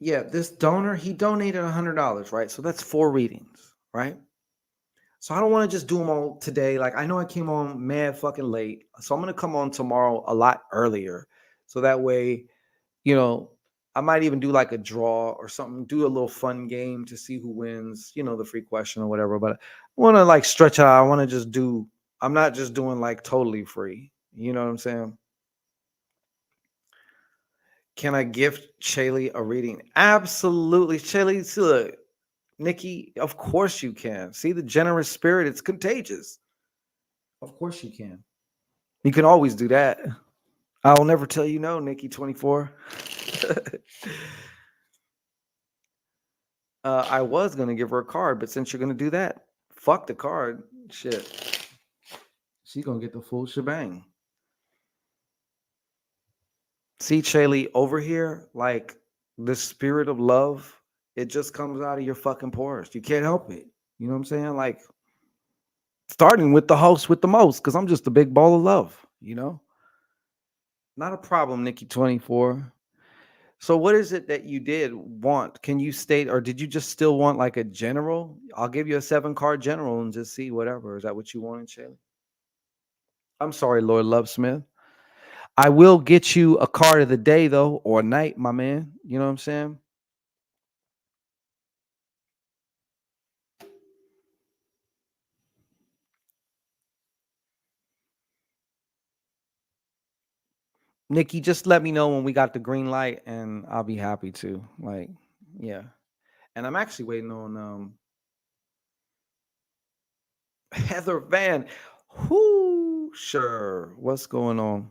yeah, this donor, he donated $100, right? So that's 4 readings, right? So I don't want to just do them all today. Like I know I came on mad fucking late. So I'm gonna come on tomorrow a lot earlier. So that way, you know, I might even do like a draw or something, do a little fun game to see who wins, the free question or whatever. But I want to like stretch out. I want to just do, I'm not just doing like totally free. You know what I'm saying? Can I gift Shaylee a reading? Absolutely. Shaylee, see, look, Nikki, of course you can. See the generous spirit, it's contagious. Of course you can. You can always do that. I'll never tell you no, Nikki 24. I was gonna give her a card, but since you're gonna do that, fuck the card. Shit. She's gonna get the full shebang. See, Shaylee, over here, like the spirit of love, it just comes out of your fucking pores. You can't help it. You know what I'm saying? Like starting with the host with the most, because I'm just a big ball of love. Not a problem, Nikki 24. So what is it that you did want? Can you state, or did you just still want like a general? I'll give you a 7 card general and just see whatever. Is that what you wanted, Shaylee? I'm sorry, Lord Lovesmith. I will get you a card of the day though, or night, my man. You know what I'm saying? Nikki, just let me know when we got the green light and I'll be happy to. Like, yeah. And I'm actually waiting on Heather Van. Whoo, sure. What's going on?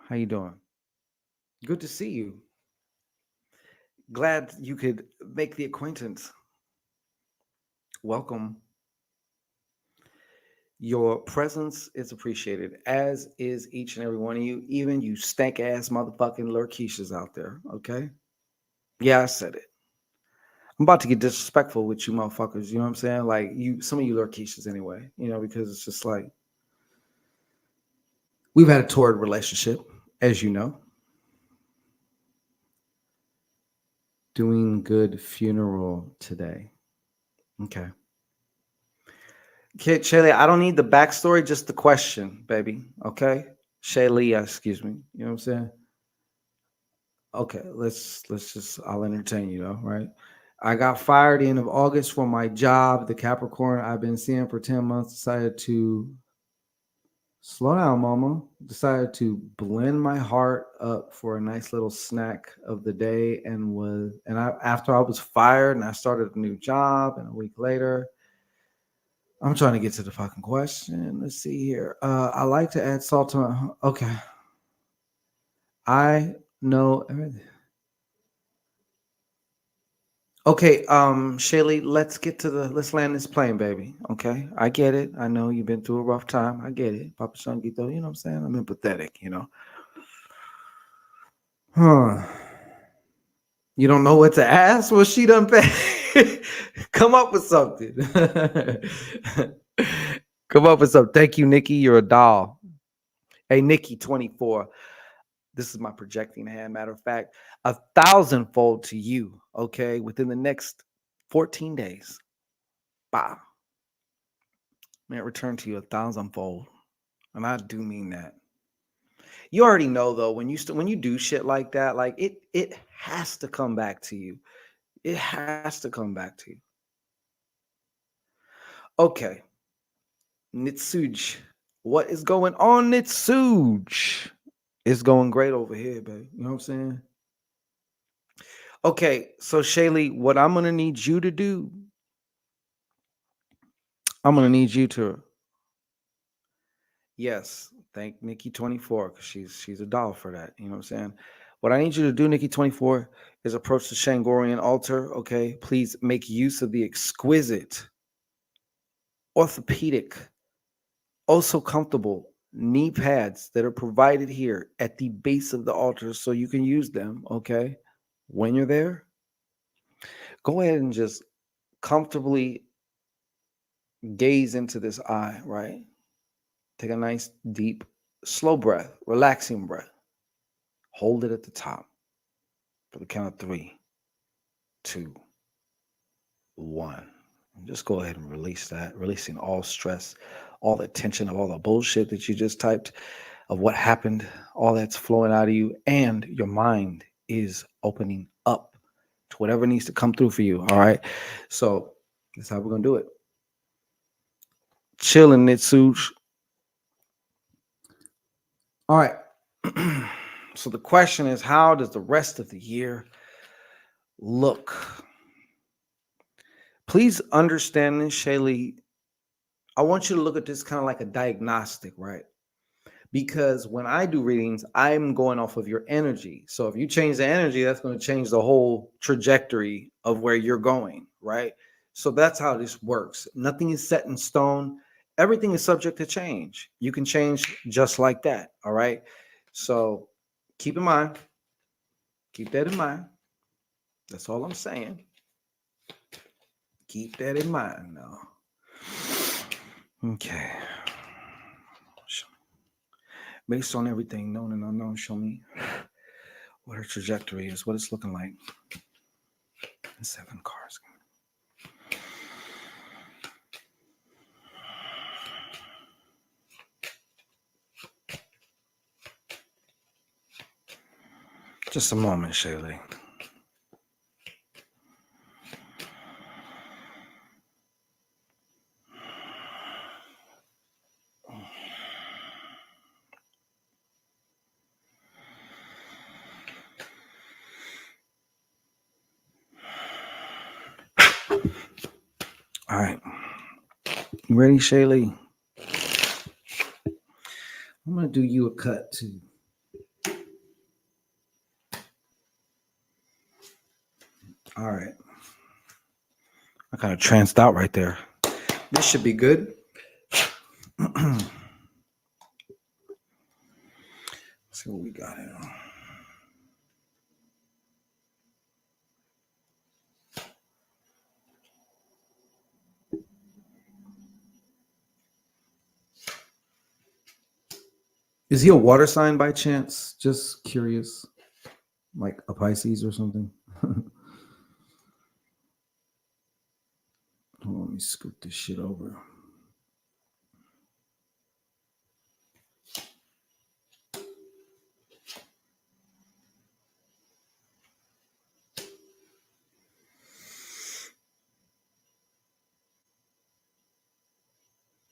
How you doing? Good to see you. Glad you could make the acquaintance. Welcome. Your presence is appreciated, as is each and every one of you, even you stank ass motherfucking lurkeishas out there. Okay? Yeah, I said it. I'm about to get disrespectful with you motherfuckers. You know what I'm saying? Like you, some of you lurkeishas anyway. Because it's just like we've had a torrid relationship, as you know. Doing good funeral today. Okay. Okay, Shaylee, I don't need the backstory, just the question, baby. Okay? Shaylee, excuse me. You know what I'm saying? Okay, let's just I'll entertain you though, right? I got fired the end of August from my job, the Capricorn I've been seeing for 10 months, decided to slow down, mama. Decided to blend my heart up for a nice little snack of the day after I was fired and I started a new job and a week later. I'm trying to get to the fucking question. Let's see here. I like to add salt to my okay. I know everything. Okay, Shaylee, let's land this plane, baby. Okay, I get it. I know you've been through a rough time. I get it, Papa Shangito. You know what I'm saying? I'm empathetic. Huh? You don't know what to ask? Well, she done pay. Come up with something. Come up with something. Thank you, Nikki. You're a doll. Hey, Nikki, 24. This is my projecting hand. Matter of fact, 1,000-fold to you. Okay, within the next 14 days. Bah. May it return to you 1,000-fold, and I do mean that. You already know though when you do shit like that, like it has to come back to you. It has to come back to you. Okay, Nitsuj, what is going on, Nitsuj? It's going great over here, baby. You know what I'm saying? Okay, so Shaylee, what I'm gonna need you to do, I'm gonna need you to yes, thank Nikki 24 because she's a doll for that. You know what I'm saying? What I need you to do, Nikki 24, is approach the Shangorian altar. Okay, please make use of the exquisite, orthopedic, also comfortable knee pads that are provided here at the base of the altar, so you can use them. Okay, when you're there, go ahead and just comfortably gaze into this eye. Right, take a nice deep, slow breath, relaxing breath. Hold it at the top. For the count of 3, 2, 1. And just go ahead and release that, releasing all stress, all the tension of all the bullshit that you just typed, of what happened, all that's flowing out of you, and your mind is opening up to whatever needs to come through for you. All right. So that's how we're gonna do it. Chilling, Nitsuj. All right. So the question is, how does the rest of the year look? Please understand this, Shaylee. I want you to look at this kind of like a diagnostic, right? Because when I do readings, I'm going off of your energy. So if you change the energy, that's going to change the whole trajectory of where you're going, right? So that's how this works. Nothing is set in stone. Everything is subject to change. You can change just like that, all right? So keep in mind, keep that in mind. That's all I'm saying. Keep that in mind now. Okay. Based on everything known and unknown, show me what her trajectory is, what it's looking like. 7 cars. Just a moment, Shaylee. All right. You ready, Shaylee? I'm going to do you a cut, too. All right. I kind of tranced out right there. This should be good. Let's see what we got here. Is he a water sign by chance? Just curious. Like a Pisces or something? Hold on, let me scoot this shit over.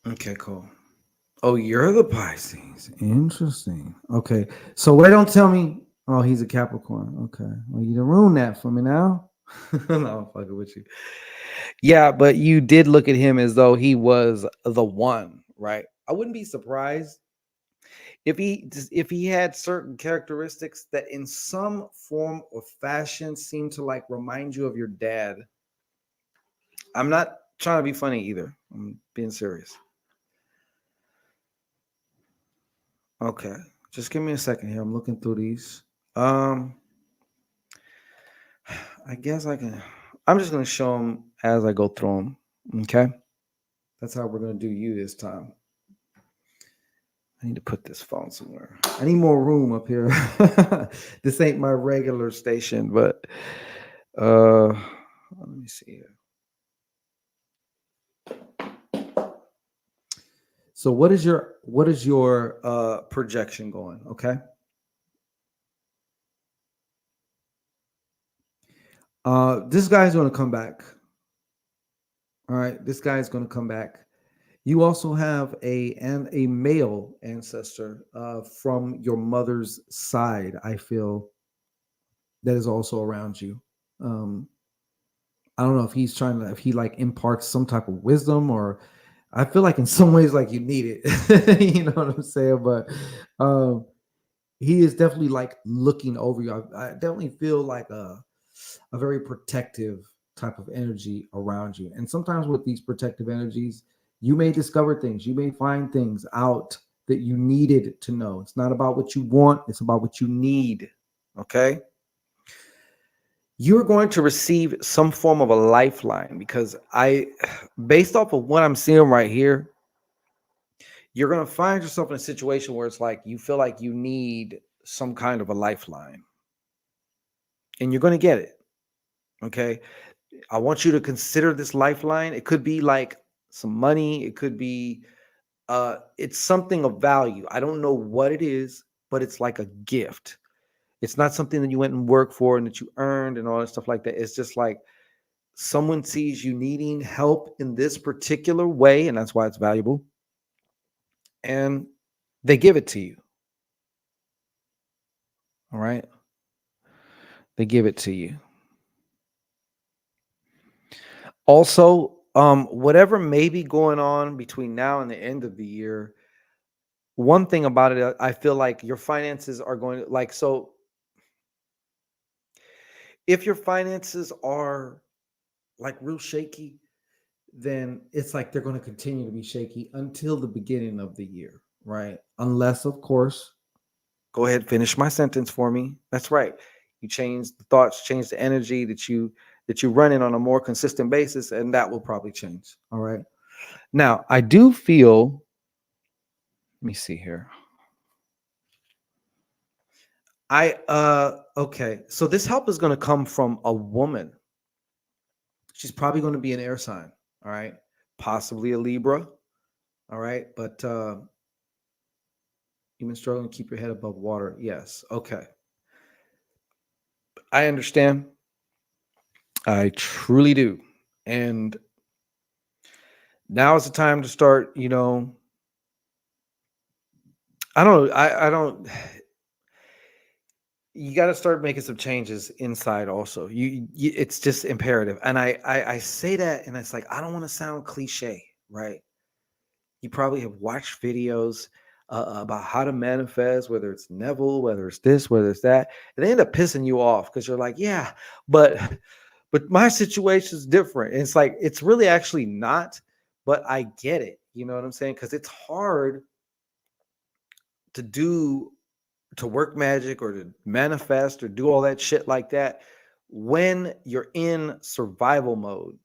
Okay, cool. Oh, you're the Pisces. Interesting. Okay. So wait, don't tell me. Oh, he's a Capricorn. Okay. Well, you done ruined that for me now. No, I'm fucking with you. Yeah, but you did look at him as though he was the one, right? I wouldn't be surprised if he had certain characteristics that in some form or fashion seem to like remind you of your dad. I'm not trying to be funny either. I'm being serious. Okay. Just give me a second here. I'm looking through these. I guess I can. I'm just going to show them as I go through them. Okay. That's how we're going to do you this time. I need to put this phone somewhere. I need more room up here. This ain't my regular station, but let me see here. So what is your projection going? Okay. This guy's going to come back. All right, this guy's going to come back. You also have a male ancestor from your mother's side. I feel that is also around you. I don't know if he like imparts some type of wisdom, or I feel like in some ways like you need it. You know what I'm saying? But he is definitely like looking over you. I definitely feel like a very protective type of energy around you. And sometimes with these protective energies, you may discover things, you may find things out that you needed to know. It's not about what you want, it's about what you need. Okay. You're going to receive some form of a lifeline because based off of what I'm seeing right here, you're going to find yourself in a situation where it's like you feel like you need some kind of a lifeline. and you're going to get it. Okay. I want you to consider this lifeline. It could be like some money, it could be it's something of value. I don't know what it is, but it's like a gift. It's not something that you went and worked for and that you earned and all that stuff like that. It's just like someone sees you needing help in this particular way, and that's why it's valuable. And they give it to you. All right. They give it to you. Also, whatever may be going on between now and the end of the year, one thing about it, I feel like your finances are going to like, so if your finances are like real shaky, then it's like they're going to continue to be shaky until the beginning of the year, right? Unless, of course, go ahead, finish my sentence for me. That's right. You change the thoughts, change the energy that you run in on a more consistent basis, and that will probably change. All right. Now, I do feel, let me see here. Okay. So this help is going to come from a woman. She's probably going to be an air sign. All right. Possibly a Libra. All right. But you've been struggling to keep your head above water. Yes. Okay. I understand. I truly do. And now is the time to start, I don't I don't you got to start making some changes inside also. It's just imperative. And I say that and it's like I don't want to sound cliche, right? You probably have watched videos about how to manifest, whether it's Neville, whether it's this, whether it's that, and they end up pissing you off because you're like, yeah, but but my situation is different. And it's like it's really actually not, but I get it. You know what I'm saying? Because it's hard to do to work magic or to manifest or do all that shit like that when you're in survival mode.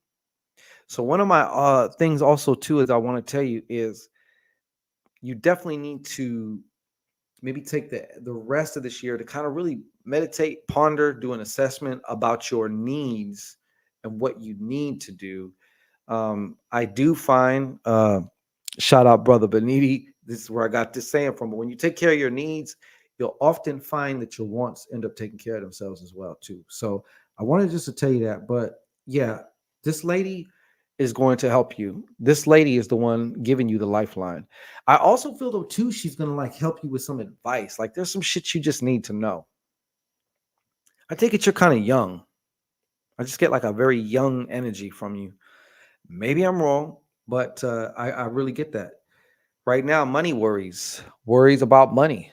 So one of my things also too is I want to tell you is you definitely need to maybe take the rest of this year to kind of really meditate, ponder, do an assessment about your needs and what you need to do. I do find shout out brother Beniti. This is where I got this saying from. But when you take care of your needs, you'll often find that your wants end up taking care of themselves as well too. So I wanted just to tell you that. But yeah, this lady is going to help you. This lady is the one giving you the lifeline. I also feel though too she's going to like help you with some advice. Like there's some shit you just need to know. I take it you're kind of young. I just get like a very young energy from you. Maybe I'm wrong, but I really get that. Right now, money worries about money.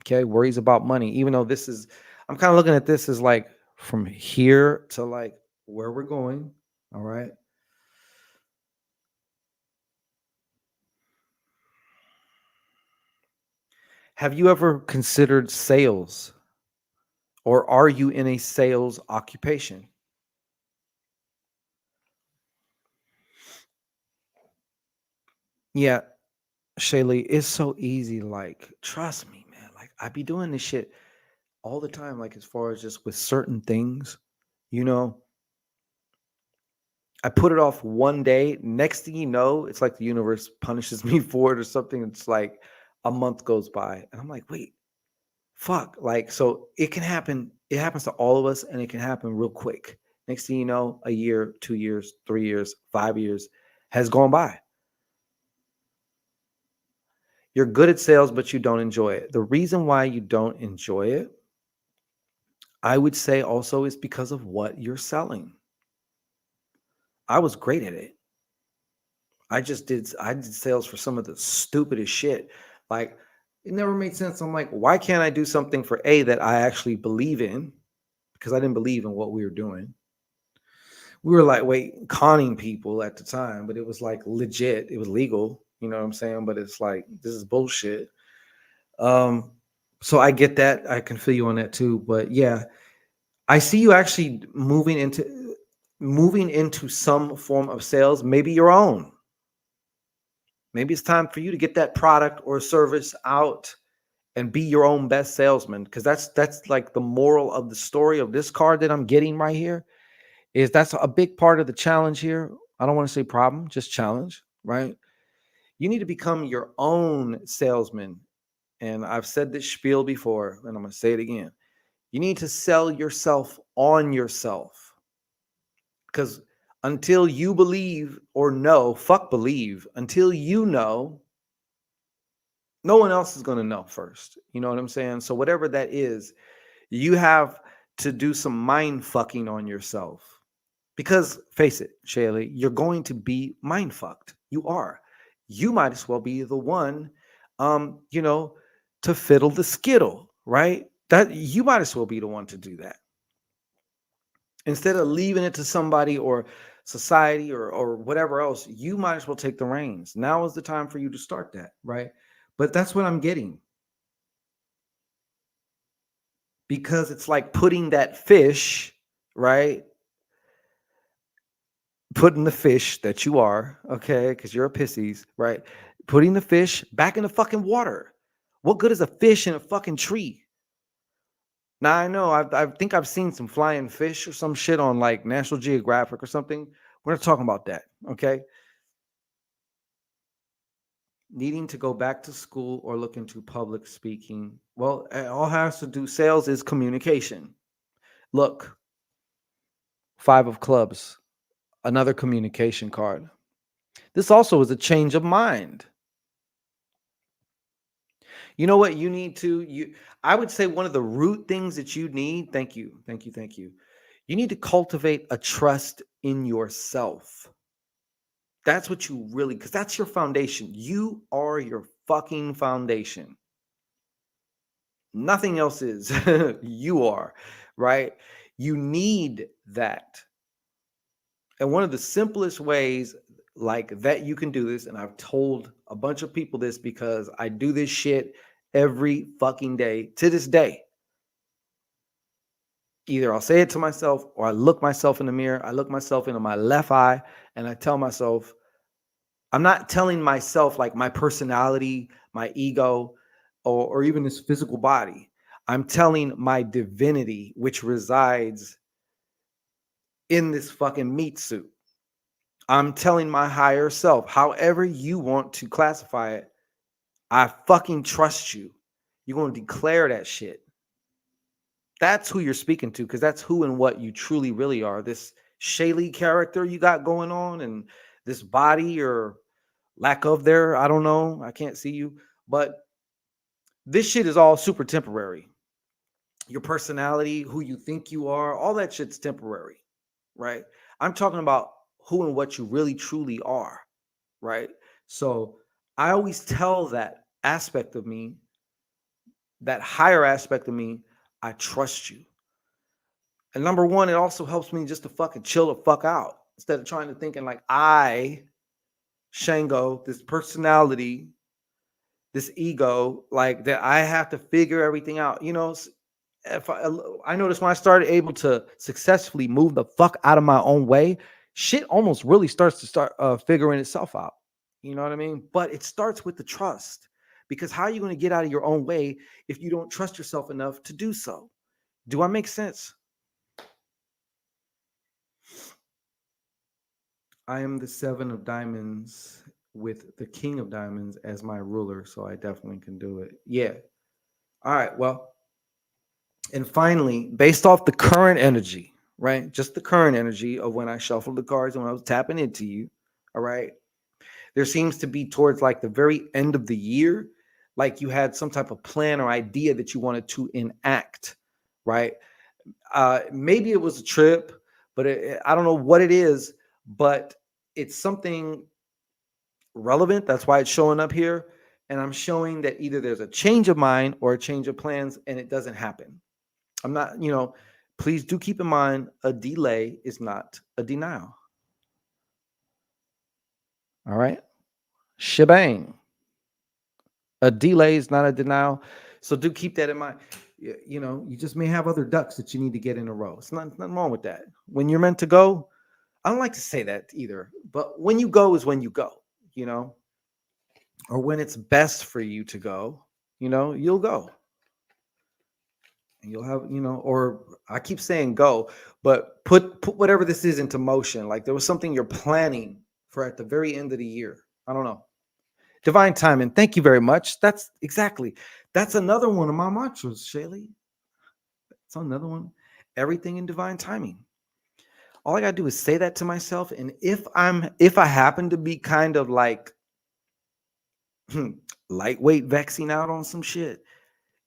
Okay, worries about money. Even though this is, I'm kind of looking at this as like from here to like where we're going. All right. Have you ever considered sales or are you in a sales occupation? Yeah, Shaylee, it's so easy. Like, trust me, man. Like, I be doing this shit all the time. Like, as far as just with certain things, you know, I put it off one day. Next thing you know, it's like the universe punishes me for it or something. It's like a month goes by, and I'm like, wait, fuck. Like, so it can happen. It happens to all of us, and it can happen real quick. Next thing you know, a year, 2 years, 3 years, 5 years has gone by. You're good at sales, but you don't enjoy it. The reason why you don't enjoy it, I would say also is because of what you're selling. I was great at it. I did sales for some of the stupidest shit. Like it never made sense. I'm like, why can't I do something for A that I actually believe in? Because I didn't believe in what we were doing. We were like, wait, conning people at the time, but it was like legit. It was legal. You know what I'm saying? But it's like this is bullshit. Um, so I get that. I can feel you on that too. But yeah, I see you actually moving into some form of sales, maybe your own. Maybe it's time for you to get that product or service out and be your own best salesman, because that's like the moral of the story of this card that I'm getting right here. Is that's a big part of the challenge here. I don't want to say problem, just challenge, right? You need to become your own salesman. And I've said this spiel before, and I'm going to say it again. You need to sell yourself on yourself. Because until you believe or know, fuck believe, until you know, no one else is going to know first. You know what I'm saying? So, whatever that is, you have to do some mind fucking on yourself. Because face it, Shaylee, you're going to be mind fucked. You are. You might as well be the one, you know, to fiddle the skittle, right? That you might as well be the one to do that. Instead of leaving it to somebody or society or whatever else, you might as well take the reins. Now is the time for you to start that, right? But that's what I'm getting. Because it's like putting that fish, right? Putting the fish that you are, okay, because you're a Pisces, right? Putting the fish back in the fucking water. What good is a fish in a fucking tree? Now I know I think I've seen some flying fish or some shit on like National Geographic or something. We're not talking about that, okay? Needing to go back to school or look into public speaking. Well, it all has to do. Sales is communication. Look, 5 of clubs, another communication card. This also is a change of mind. You know what you need to you I would say one of the root things that you need, thank you. Thank you. Thank you. You need to cultivate a trust in yourself. That's what you really, cuz that's your foundation. You are your fucking foundation. Nothing else is. You are, right? You need that. And one of the simplest ways like that you can do this, and I've told a bunch of people this because I do this shit every fucking day to this day. Either I'll say it to myself or I look myself in the mirror. I look myself into my left eye and I tell myself, I'm not telling myself like my personality, my ego, or even this physical body. I'm telling my divinity, which resides in this fucking meat suit. I'm telling my higher self, however you want to classify it, I fucking trust you. You're going to declare that shit. That's who you're speaking to, because that's who and what you truly really are. This Shaylee character you got going on and this body or lack of there, I don't know. I can't see you. But this shit is all super temporary. Your personality, who you think you are, all that shit's temporary, right? I'm talking about who and what you really truly are, right? So I always tell that aspect of me, that higher aspect of me, I trust you. And number one, it also helps me just to fucking chill the fuck out instead of trying to thinking like Shango, this personality, this ego, like that I have to figure everything out. You know, if I noticed when I started able to successfully move the fuck out of my own way, shit almost really starts to start figuring itself out. You know what I mean? But it starts with the trust, because how are you going to get out of your own way if you don't trust yourself enough to do so? Do I make sense? I am the 7 of diamonds with the king of diamonds as my ruler, so I definitely can do it. Yeah. All right. Well, and finally, based off the current energy, right? Just the current energy of when I shuffled the cards and when I was tapping into you, all right? There seems to be towards like the very end of the year, like you had some type of plan or idea that you wanted to enact, right? Maybe it was a trip, but I don't know what it is, but it's something relevant. That's why it's showing up here. And I'm showing that either there's a change of mind or a change of plans and it doesn't happen. I'm not, please do keep in mind a delay is not a denial. All right. Shebang. A delay is not a denial. So do keep that in mind. You just may have other ducks that you need to get in a row. It's nothing wrong with that. When you're meant to go, I don't like to say that either, but when you go is when you go, or when it's best for you to go, you'll go and you'll have, or I keep saying go, but put whatever this is into motion. Like there was something you're planning for at the very end of the year. I don't know. Divine timing. Thank you very much. That's another one of my mantras, Shaylee. It's another one. Everything in divine timing. All I gotta do is say that to myself. And if I happen to be kind of like lightweight vexing out on some shit,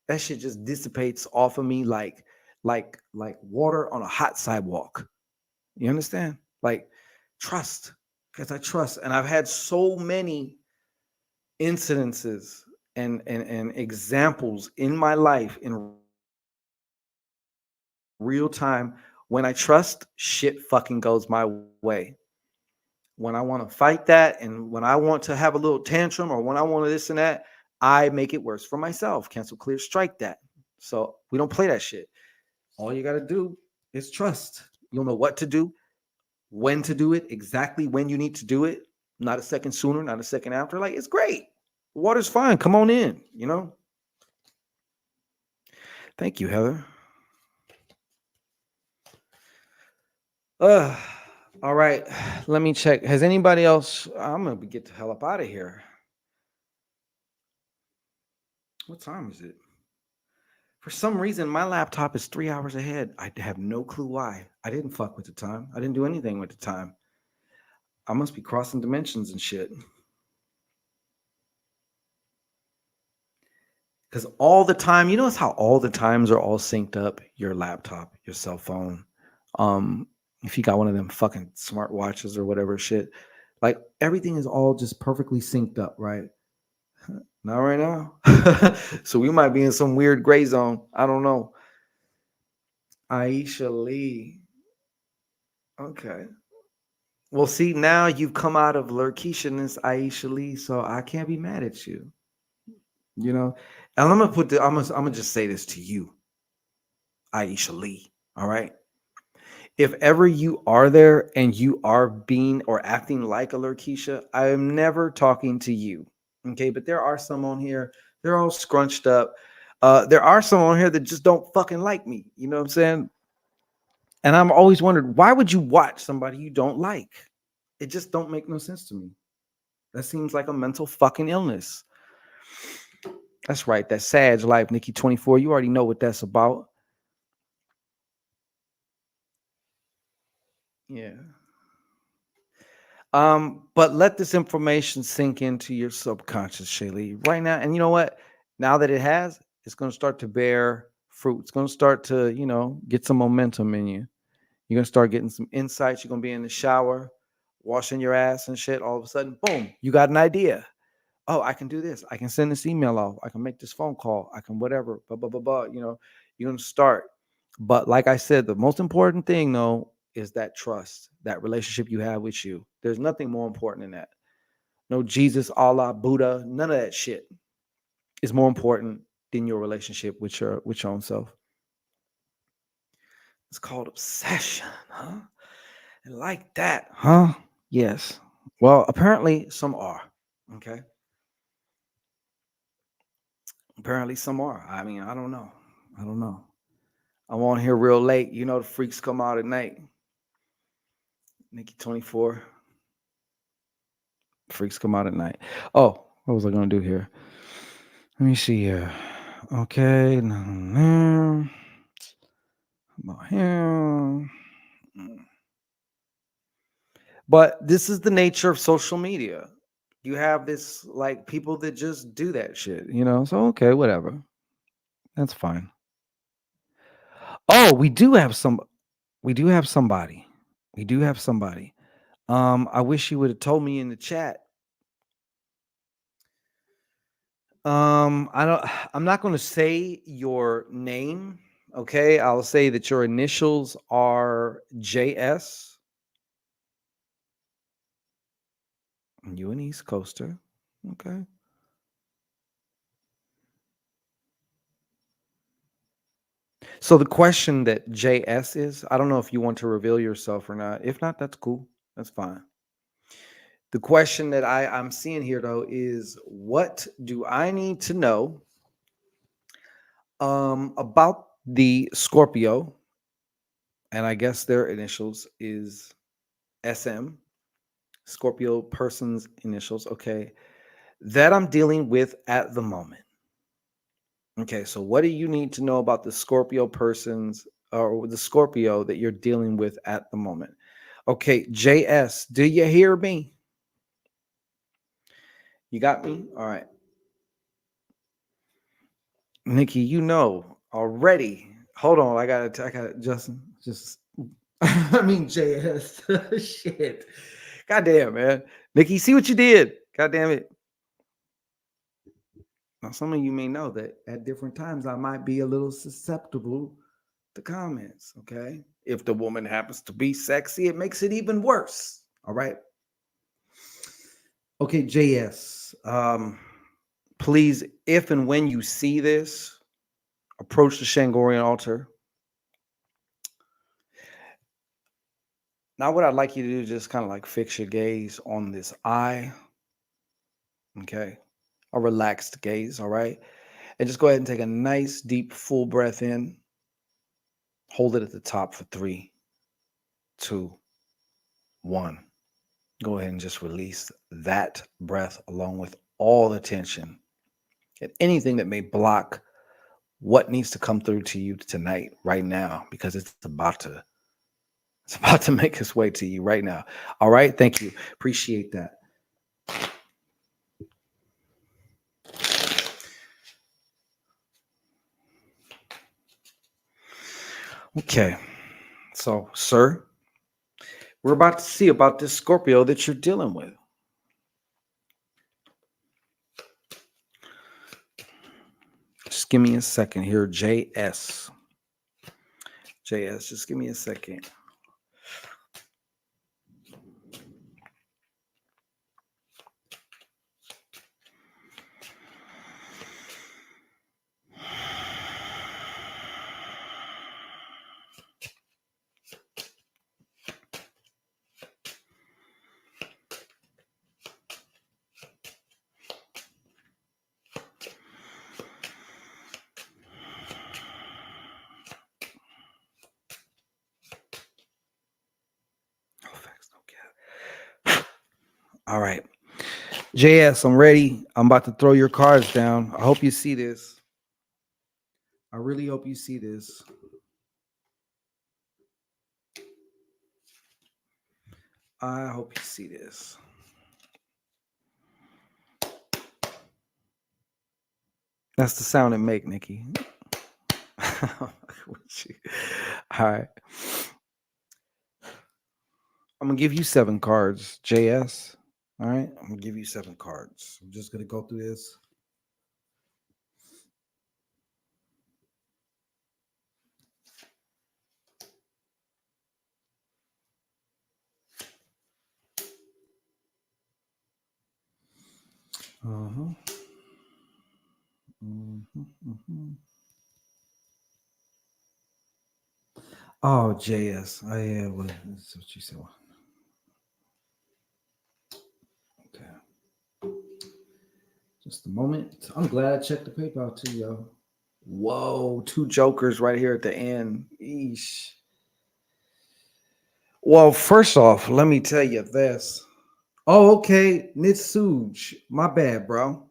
that shit just dissipates off of me like water on a hot sidewalk. You understand? Like trust. Because I trust. And I've had so many incidences and examples in my life in real time. When I trust, shit fucking goes my way. When I want to fight that and when I want to have a little tantrum or when I want to this and that, I make it worse for myself. Cancel, clear, strike that. So we don't play that shit. All you got to do is trust. You'll know what to do, when to do it, exactly when you need to do it. Not a second sooner, not a second after. Like, it's great. The water's fine. Come on in. Thank you, Heather. Uh, all right. Let me check. Has anybody else? I'm going to get the hell up out of here. What time is it? For some reason, my laptop is 3 hours ahead. I have no clue why. I didn't fuck with the time. I didn't do anything with the time. I must be crossing dimensions and shit. Because all the time, you notice how all the times are all synced up? Your laptop, your cell phone. If you got one of them fucking smart watches or whatever shit, like everything is all just perfectly synced up, right? Not right now. So we might be in some weird gray zone. I don't know. Aisha Lee. Okay. Well, see, now you've come out of Lurkeishness, Aisha Lee, so I can't be mad at you. And I'm gonna just say this to you, Aisha Lee. All right. If ever you are there and you are being or acting like a Lurkeisha, I am never talking to you. Okay, but there are some on here, they're all scrunched up. There are some on here that just don't fucking like me. You know what I'm saying? And I'm always wondered, why would you watch somebody you don't like? It just don't make no sense to me. That seems like a mental fucking illness. That's right. That Sag life, Nikki 24. You already know what that's about. Yeah. But let this information sink into your subconscious, Shaylee, right now. And you know what? Now that it has, it's going to start to bear fruit. It's going to start to, get some momentum in you. You're going to start getting some insights. You're going to be in the shower, washing your ass and shit. All of a sudden, boom, you got an idea. Oh, I can do this. I can send this email off. I can make this phone call. I can whatever, blah, blah, blah, blah. You're going to start. But like I said, the most important thing, though, is that trust, that relationship you have with you. There's nothing more important than that. No Jesus, Allah, Buddha, none of that shit is more important than your relationship with your own self. It's called obsession, huh? And like that, huh? Yes. Well, apparently some are. Okay. Apparently some are. I mean, I don't know. I'm on here real late. The freaks come out at night. Nikki 24. Freaks come out at night. Oh, what was I going to do here? Let me see here. Okay. About him. But this is the nature of social media. You have this like people that just do that shit, So okay, whatever. That's fine. Oh, we do have somebody. We do have somebody. I wish you would have told me in the chat. I'm not going to say your name. Okay. I'll say that your initials are JS. You an East Coaster. Okay. So the question that JS is, I don't know if you want to reveal yourself or not. If not, that's cool. That's fine. The question that I'm seeing here though is, what do I need to know About the Scorpio, and I guess their initials is SM, Scorpio person's initials. Okay. That I'm dealing with at the moment. Okay. So, what do you need to know about the Scorpio persons or the Scorpio that you're dealing with at the moment? Okay. JS, do you hear me? You got me? All right. Nikki, you know already. Hold on. I got it. Justin. Just, I mean, JS. Shit. Goddamn, man. Nikki, see what you did. God damn it. Now, some of you may know that at different times I might be a little susceptible to comments. Okay. If the woman happens to be sexy, it makes it even worse. All right. Okay, JS. Please, if and when you see this, approach the Shangorian altar. Now, what I'd like you to do is just kind of like fix your gaze on this eye. Okay. A relaxed gaze. All right. And just go ahead and take a nice, deep, full breath in. Hold it at the top for 3, 2, 1. Go ahead and just release that breath along with all the tension and anything that may block what needs to come through to you tonight, right now, because it's about to make its way to you right now. All right. Thank you. Appreciate that. Okay. So, sir, we're about to see about this Scorpio that you're dealing with. Just give me a second here, JS. JS, just give me a second. All right. JS, I'm ready. I'm about to throw your cards down. I hope you see this. I really hope you see this. I hope you see this. That's the sound it make, Nikki. All right. I'm gonna give you 7 cards, JS. All right. I'm gonna give you 7 cards. I'm just gonna go through this. Uh-huh. Mm-hmm. Oh, JS. Oh, yeah. Well, that's what you said. Okay. Just a moment. I'm glad I checked the paper out too, yo. Whoa, 2 jokers right here at the end. Eesh. Well, first off, let me tell you this. Oh, okay. Nitsuj. My bad, bro.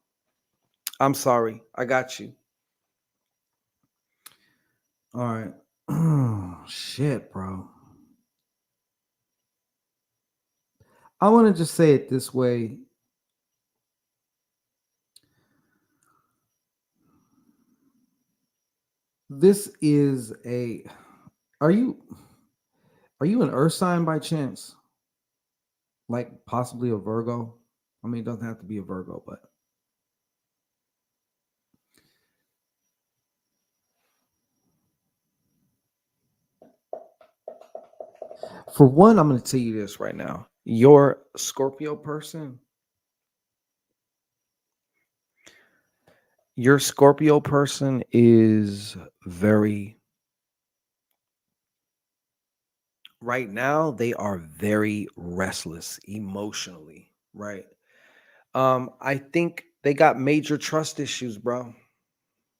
I'm sorry. I got you. All right. Oh, shit, bro. I want to just say it this way. This is a are you an earth sign by chance? Like possibly a Virgo? I mean, it doesn't have to be a Virgo, but for one, I'm going to tell you this right now. Your Scorpio person, your Scorpio person is very right now they are very restless emotionally, right? I think they got major trust issues, bro.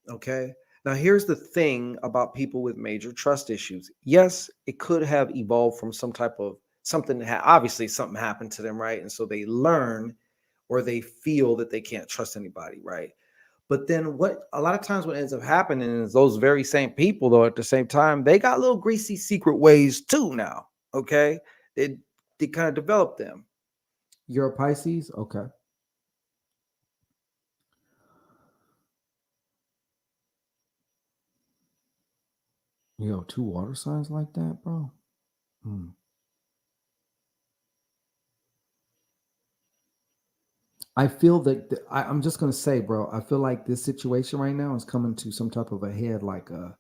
Okay? Now, here's the thing about people with major trust issues. Yes, it could have evolved from some type of something that obviously something happened to them, right? And so they learn or they feel that they can't trust anybody, right? But then what a lot of times what ends up happening is those very same people, though, at the same time, they got little greasy secret ways too now. Okay. They kind of develop them. You're a Pisces? Okay. You have two water signs like that, bro? Hmm. I feel that I'm just gonna say, bro. I feel like this situation right now is coming to some type of a head, like a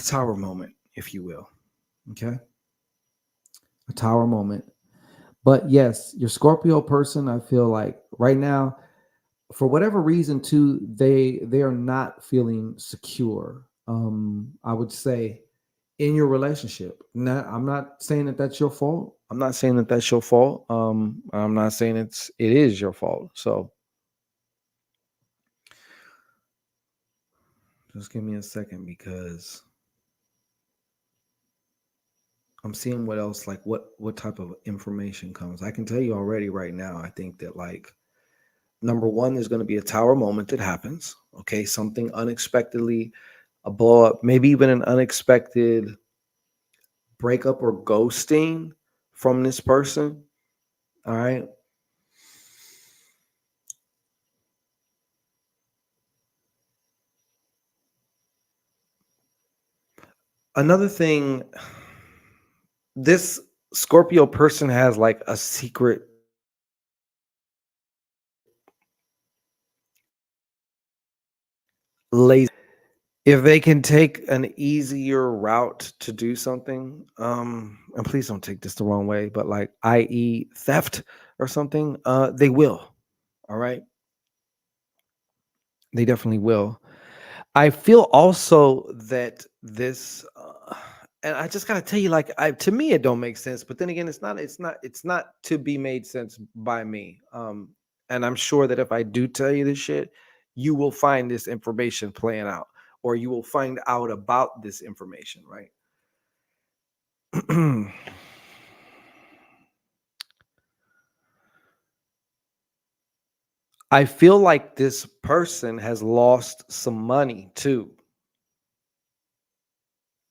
tower moment, if you will. Okay, a tower moment. But yes, your Scorpio person, I feel like right now, for whatever reason, too, they are not feeling secure. I would say in your relationship. Not, I'm not saying that that's your fault. I'm not saying that that's your fault. I'm not saying it is your fault. So just give me a second because I'm seeing what else, like what type of information comes. I can tell you already right now. I think that like number one, there's going to be a tower moment that happens. Okay, something unexpectedly, a blow up, maybe even an unexpected breakup or ghosting from this person. All right. Another thing, this Scorpio person has like a secret lazy. If they can take an easier route to do something, and please don't take this the wrong way, but like i.e. theft or something, they will. All right. They definitely will. I feel also that this, and I just gotta tell you, like, to me, it don't make sense. But then again, it's not to be made sense by me. And I'm sure that if I do tell you this shit, you will find this information playing out, or you will find out about this information, right? I feel like this person has lost some money too.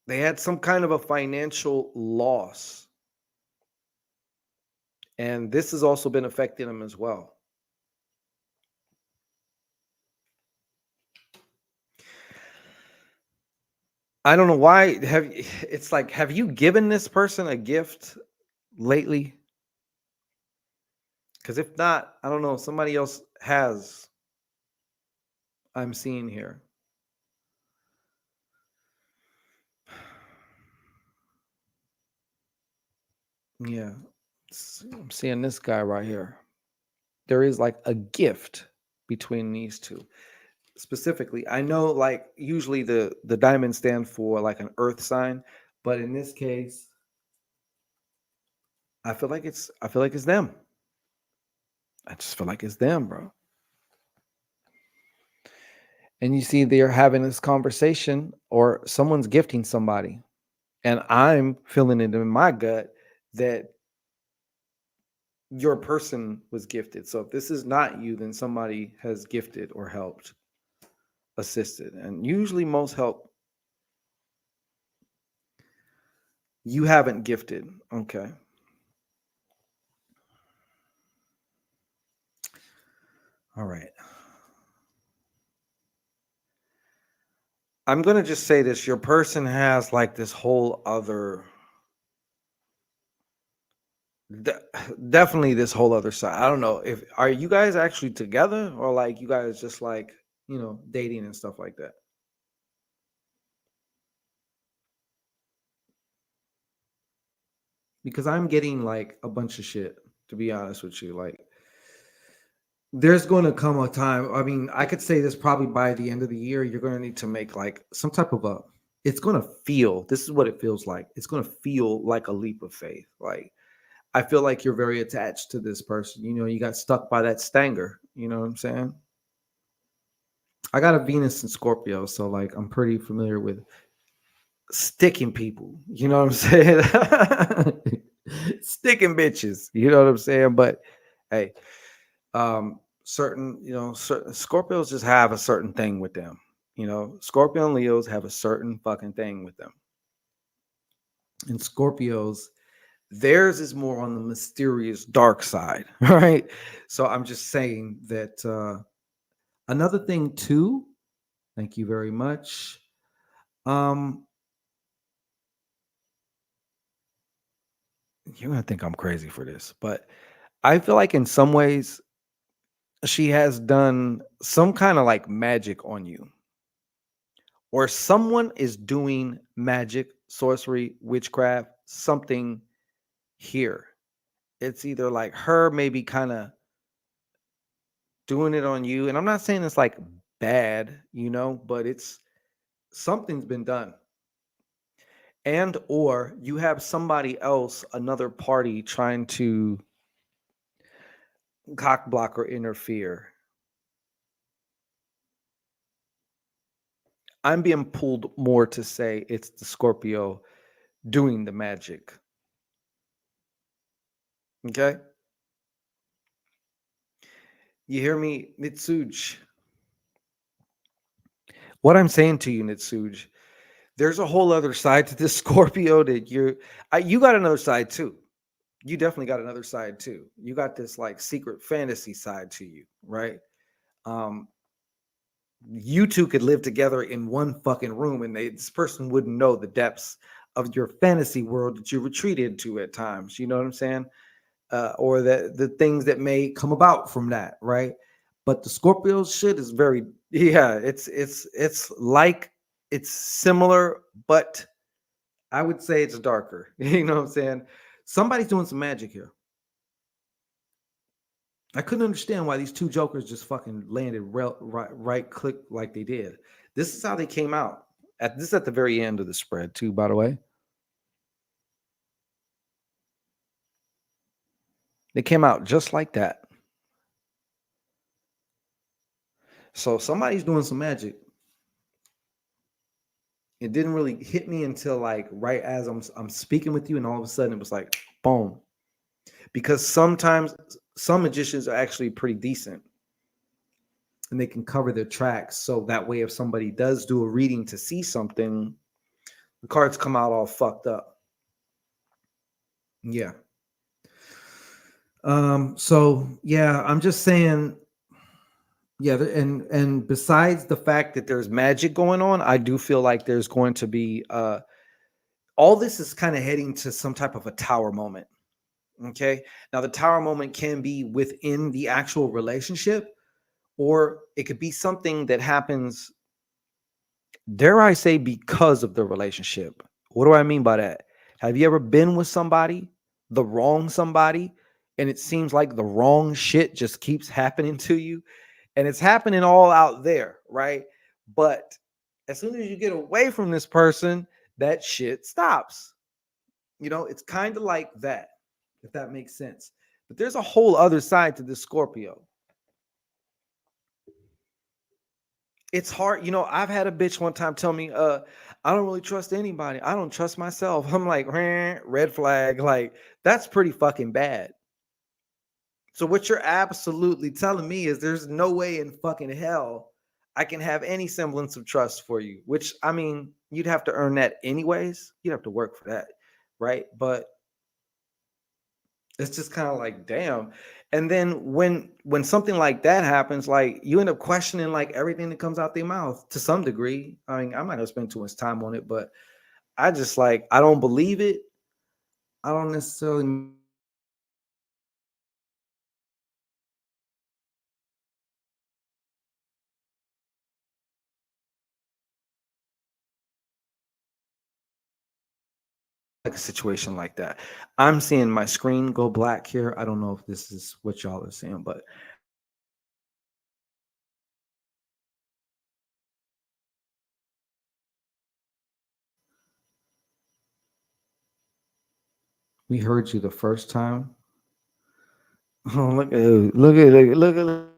They had some kind of a financial loss, and this has also been affecting them as well. I don't know why it's like, have you given this person a gift lately? Because if not, I don't know, somebody else has. I'm seeing here. Yeah. I'm seeing this guy right here. There is like a gift between these two. Specifically, I know like usually the diamond stand for like an earth sign, but in this case, I feel like it's them. I just feel like it's them, bro. And you see they're having this conversation or someone's gifting somebody, and I'm feeling it in my gut that your person was gifted. So if this is not you, then somebody has gifted or helped, assisted. And usually most help you haven't gifted. Okay. All right. I'm going to just say this, your person has like this whole other de- definitely this whole other side. I don't know if are you guys actually together or like you guys just like, dating and stuff like that. Because I'm getting like a bunch of shit, to be honest with you. Like, there's going to come a time. I mean, I could say this probably by the end of the year, you're going to need to make like some type of a. It's going to feel. This is what it feels like. It's going to feel like a leap of faith. Like I feel like you're very attached to this person. You got stuck by that stanger. You know what I'm saying? I got a Venus in Scorpio, so like I'm pretty familiar with sticking people. You know what I'm saying? Sticking bitches. You know what I'm saying? But hey, certain, certain Scorpios just have a certain thing with them. Scorpio and Leos have a certain fucking thing with them. And Scorpios, theirs is more on the mysterious dark side, right? So I'm just saying that another thing too, thank you very much. Um, you're gonna think I'm crazy for this, but I feel like in some ways she has done some kind of like magic on you, or someone is doing magic, sorcery, witchcraft, something here. It's either like her maybe kind of doing it on you. And I'm not saying it's like bad, but it's something's been done. And or you have somebody else, another party trying to cock block or interfere. I'm being pulled more to say it's the Scorpio doing the magic. Okay? You hear me, Nitsuj? What I'm saying to you, Nitsuj, there's a whole other side to this Scorpio that you got another side too. You definitely got another side too. You got this like secret fantasy side to you, right? Um, you two could live together in one fucking room, and this person wouldn't know the depths of your fantasy world that you retreat into at times. You know what I'm saying? Or the things that may come about from that, right? But the Scorpio shit is very, yeah, it's like it's similar, but I would say it's darker. You know what I'm saying? Somebody's doing some magic here. I couldn't understand why these two jokers just fucking landed right click like they did. This is how they came out. At the very end of the spread too, by the way. They came out just like that. So somebody's doing some magic. It didn't really hit me until like right as I'm speaking with you, and all of a sudden it was like boom. Because sometimes some magicians are actually pretty decent, and they can cover their tracks. So that way, if somebody does do a reading to see something, the cards come out all fucked up. Yeah. So yeah, I'm just saying, yeah, and besides the fact that there's magic going on, I do feel like there's going to be all this is kind of heading to some type of a tower moment. Okay. Now the tower moment can be within the actual relationship, or it could be something that happens, dare I say, because of the relationship. What do I mean by that? Have you ever been with somebody, the wrong somebody, and it seems like the wrong shit just keeps happening to you? And it's happening all out there, right? But as soon as you get away from this person, that shit stops. It's kind of like that, if that makes sense. But there's a whole other side to this Scorpio. It's hard. I've had a bitch one time tell me, I don't really trust anybody. I don't trust myself. I'm like, red flag. Like, that's pretty fucking bad. So what you're absolutely telling me is there's no way in fucking hell I can have any semblance of trust for you, which I mean, you'd have to earn that anyways. You'd have to work for that, right? But it's just kind of like, damn. And then when something like that happens, like you end up questioning like everything that comes out their mouth to some degree. I mean, I'm not gonna spend too much time on it, but I just like I don't believe it. I don't necessarily like a situation like that. I'm seeing my screen go black here. I don't know if this is what y'all are seeing, but we heard you the first time. Oh, look at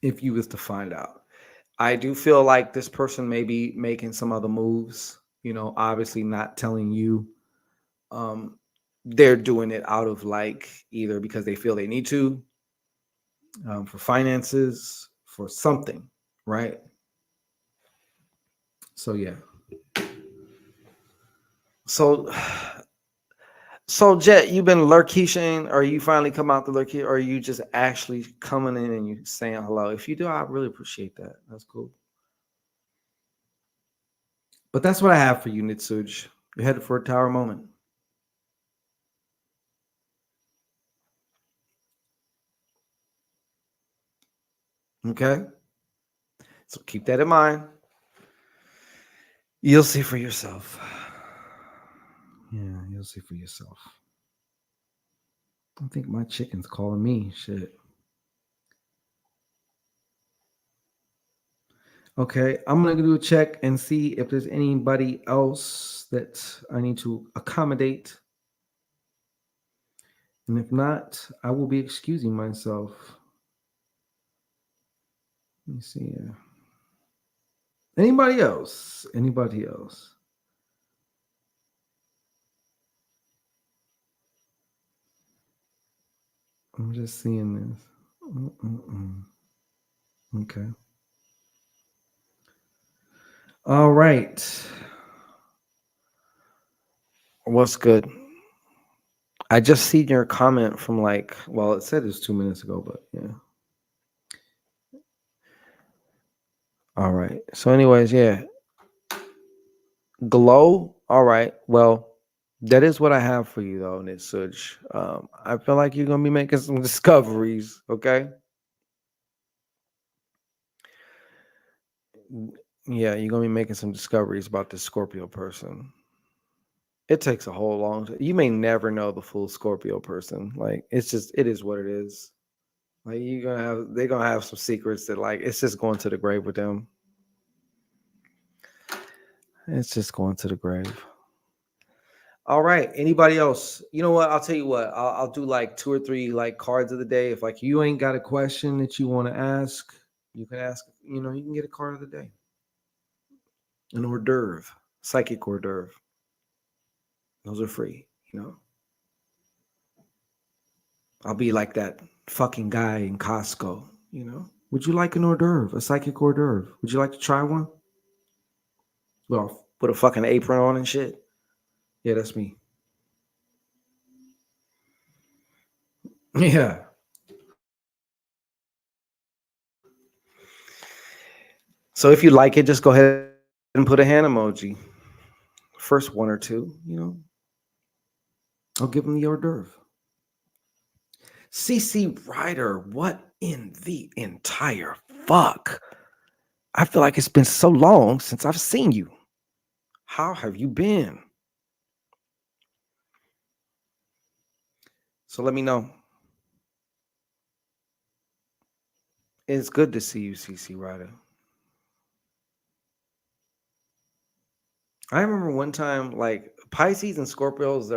if you was to find out. I do feel like this person may be making some other moves, obviously not telling you. Um, they're doing it out of like either because they feel they need to, for finances, for something, right? So yeah. So so Jet, you've been lurkishing, or you finally come out the lurkey, or are you just actually coming in and you saying hello? If you do, I really appreciate that. That's cool. But that's what I have for you, Nitsuj. You're headed for a tower moment. Okay? So keep that in mind. You'll see for yourself. Yeah, you'll see for yourself. I think my chicken's calling me. Shit. Okay, I'm gonna do a check and see if there's anybody else that I need to accommodate. And if not, I will be excusing myself. Let me see. Anybody else? Anybody else? I'm just seeing this. Mm-mm-mm. Okay. All right. What's good? I just seen your comment from like, well, it said it was 2 minutes ago, but yeah. All right. So, anyways, yeah. Glow. All right. Well, that is what I have for you, though, Nitsuj. I feel like you're gonna be making some discoveries. Okay. Yeah, you're gonna be making some discoveries about this Scorpio person. It takes a whole long time. You may never know the full Scorpio person. Like it's just it is what it is. Like they're gonna have some secrets that like it's just going to the grave with them. It's just going to the grave. All right. Anybody else? You know what? I'll tell you what. I'll do like 2 or 3 like cards of the day. If like you ain't got a question that you want to ask, you can ask. You can get a card of the day. An hors d'oeuvre, psychic hors d'oeuvre. Those are free. I'll be like that fucking guy in Costco. Would you like an hors d'oeuvre, a psychic hors d'oeuvre? Would you like to try one? Well, put a fucking apron on and shit. Yeah, that's me. Yeah. So if you like it, just go ahead and put a hand emoji. First one or two, I'll give them the hors d'oeuvre. CC Ryder, what in the entire fuck? I feel like it's been so long since I've seen you. How have you been? So let me know. It's good to see you, CC Ryder. I remember one time, like Pisces and Scorpios,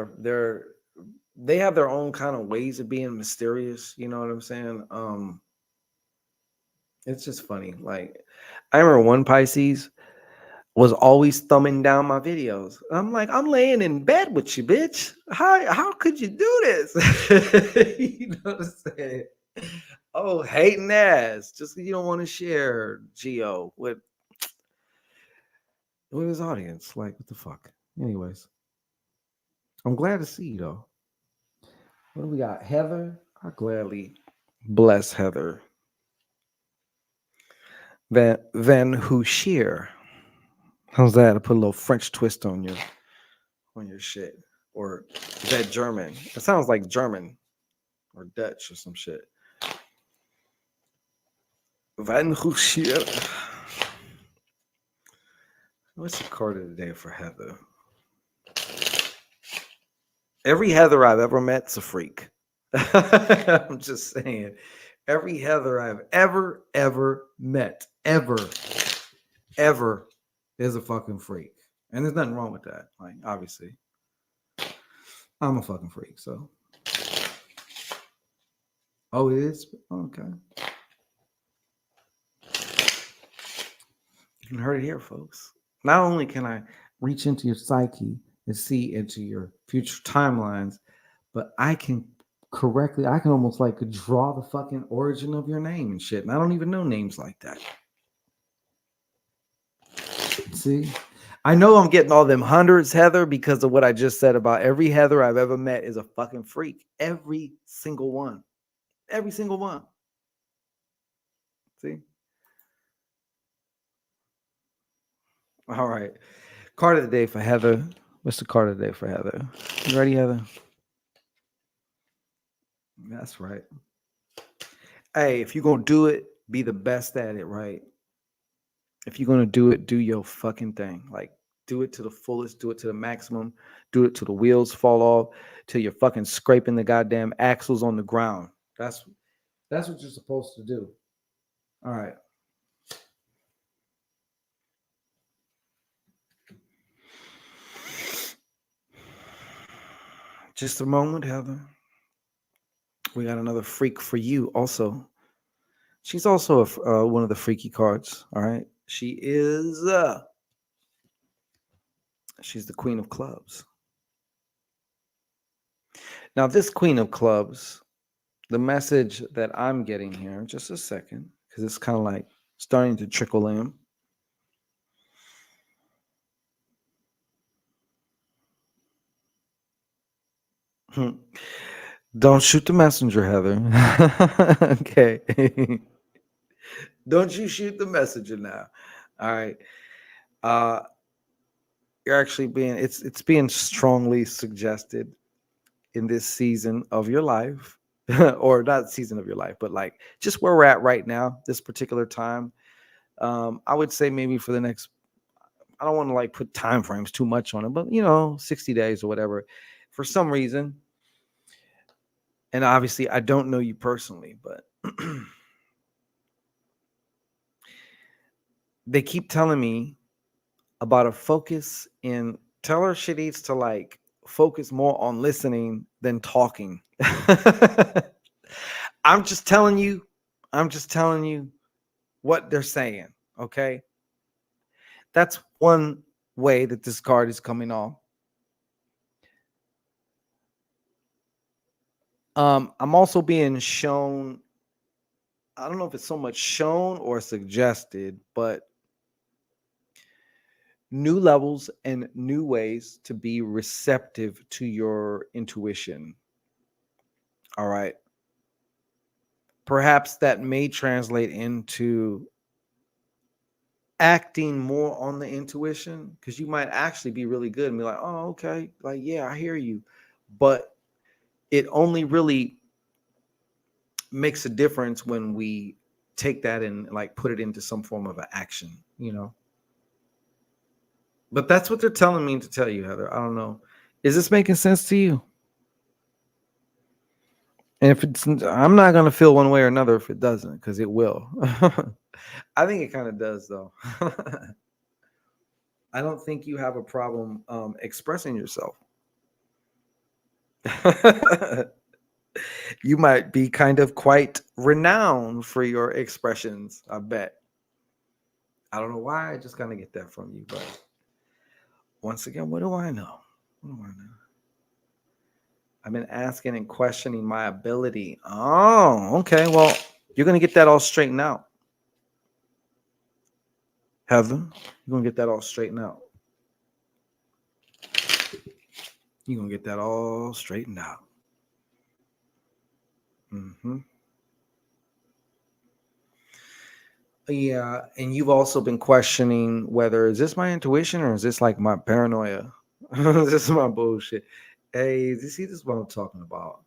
they have their own kind of ways of being mysterious. You know what I'm saying? It's just funny. Like I remember one Pisces was always thumbing down my videos. I'm like, I'm laying in bed with you, bitch. How could you do this? You know what I'm saying? Oh, hating ass. Just 'cause you don't want to share Geo with his audience. Like, what the fuck? Anyways, I'm glad to see you though. What do we got? Heather? I gladly bless Heather. Van Hoosier. How's that? I put a little French twist on your shit. Or is that German? It sounds like German or Dutch or some shit. Van Hoosier. What's the card of the day for Heather? Every Heather I've ever met's a freak. I'm just saying. Every Heather I've ever met, ever is a fucking freak. And there's nothing wrong with that. Like, obviously. I'm a fucking freak, so. Oh, it is? Okay. You heard it here, folks. Not only can I reach into your psyche and see into your future timelines, but I can almost like draw the fucking origin of your name and shit. And I don't even know names like that. See? I know I'm getting all them hundreds, Heather, because of what I just said about every Heather I've ever met is a fucking freak. Every single one. Every single one. See? All right. Card of the day for Heather. What's the card of the day for Heather? You ready, Heather? That's right. Hey, if you're going to do it, be the best at it, right? If you're going to do it, do your fucking thing. Like, do it to the fullest, do it to the maximum, do it till the wheels fall off, till you're fucking scraping the goddamn axles on the ground. That's what you're supposed to do. All right. Just a moment, Heather. We got another freak for you also. She's also one of the freaky cards. All right. She's the queen of clubs. Now, this queen of clubs, the message that I'm getting here, just a second, because it's kind of like starting to trickle in. Don't shoot the messenger, Heather. Okay. Don't you shoot the messenger now. All right. Uh you're actually being it's being strongly suggested in this season of your life. Or not season of your life, but like just where we're at right now, this particular time. I would say maybe for the next, I don't want to like put time frames too much on it, but 60 days or whatever. For some reason, and obviously I don't know you personally, but they keep telling me about a focus in, tell her she needs to like focus more on listening than talking. I'm just telling you, I'm just telling you what they're saying. Okay. That's one way that this card is coming off. I'm also being shown, I don't know if it's so much shown or suggested, but new levels and new ways to be receptive to your intuition. All right. Perhaps that may translate into acting more on the intuition, because you might actually be really good and be like, oh, okay. Like, yeah, I hear you. But it only really makes a difference when we take that and like put it into some form of an action. But that's what they're telling me to tell you, Heather. I don't know. Is this making sense to you? And if it's, I'm not going to feel one way or another if it doesn't, because it will. I think it kind of does, though. I don't think you have a problem expressing yourself. You might be kind of quite renowned for your expressions, I bet. I don't know why. I just kind of get that from you. But once again, what do I know? What do I know? I've been asking and questioning my ability. Oh, okay. Well, you're going to get that all straightened out. Heather, you're going to get that all straightened out. You're going to get that all straightened out. Mm-hmm. Yeah, and you've also been questioning whether is this my intuition or is this like my paranoia? This is my bullshit. Hey, you see, this is what I'm talking about.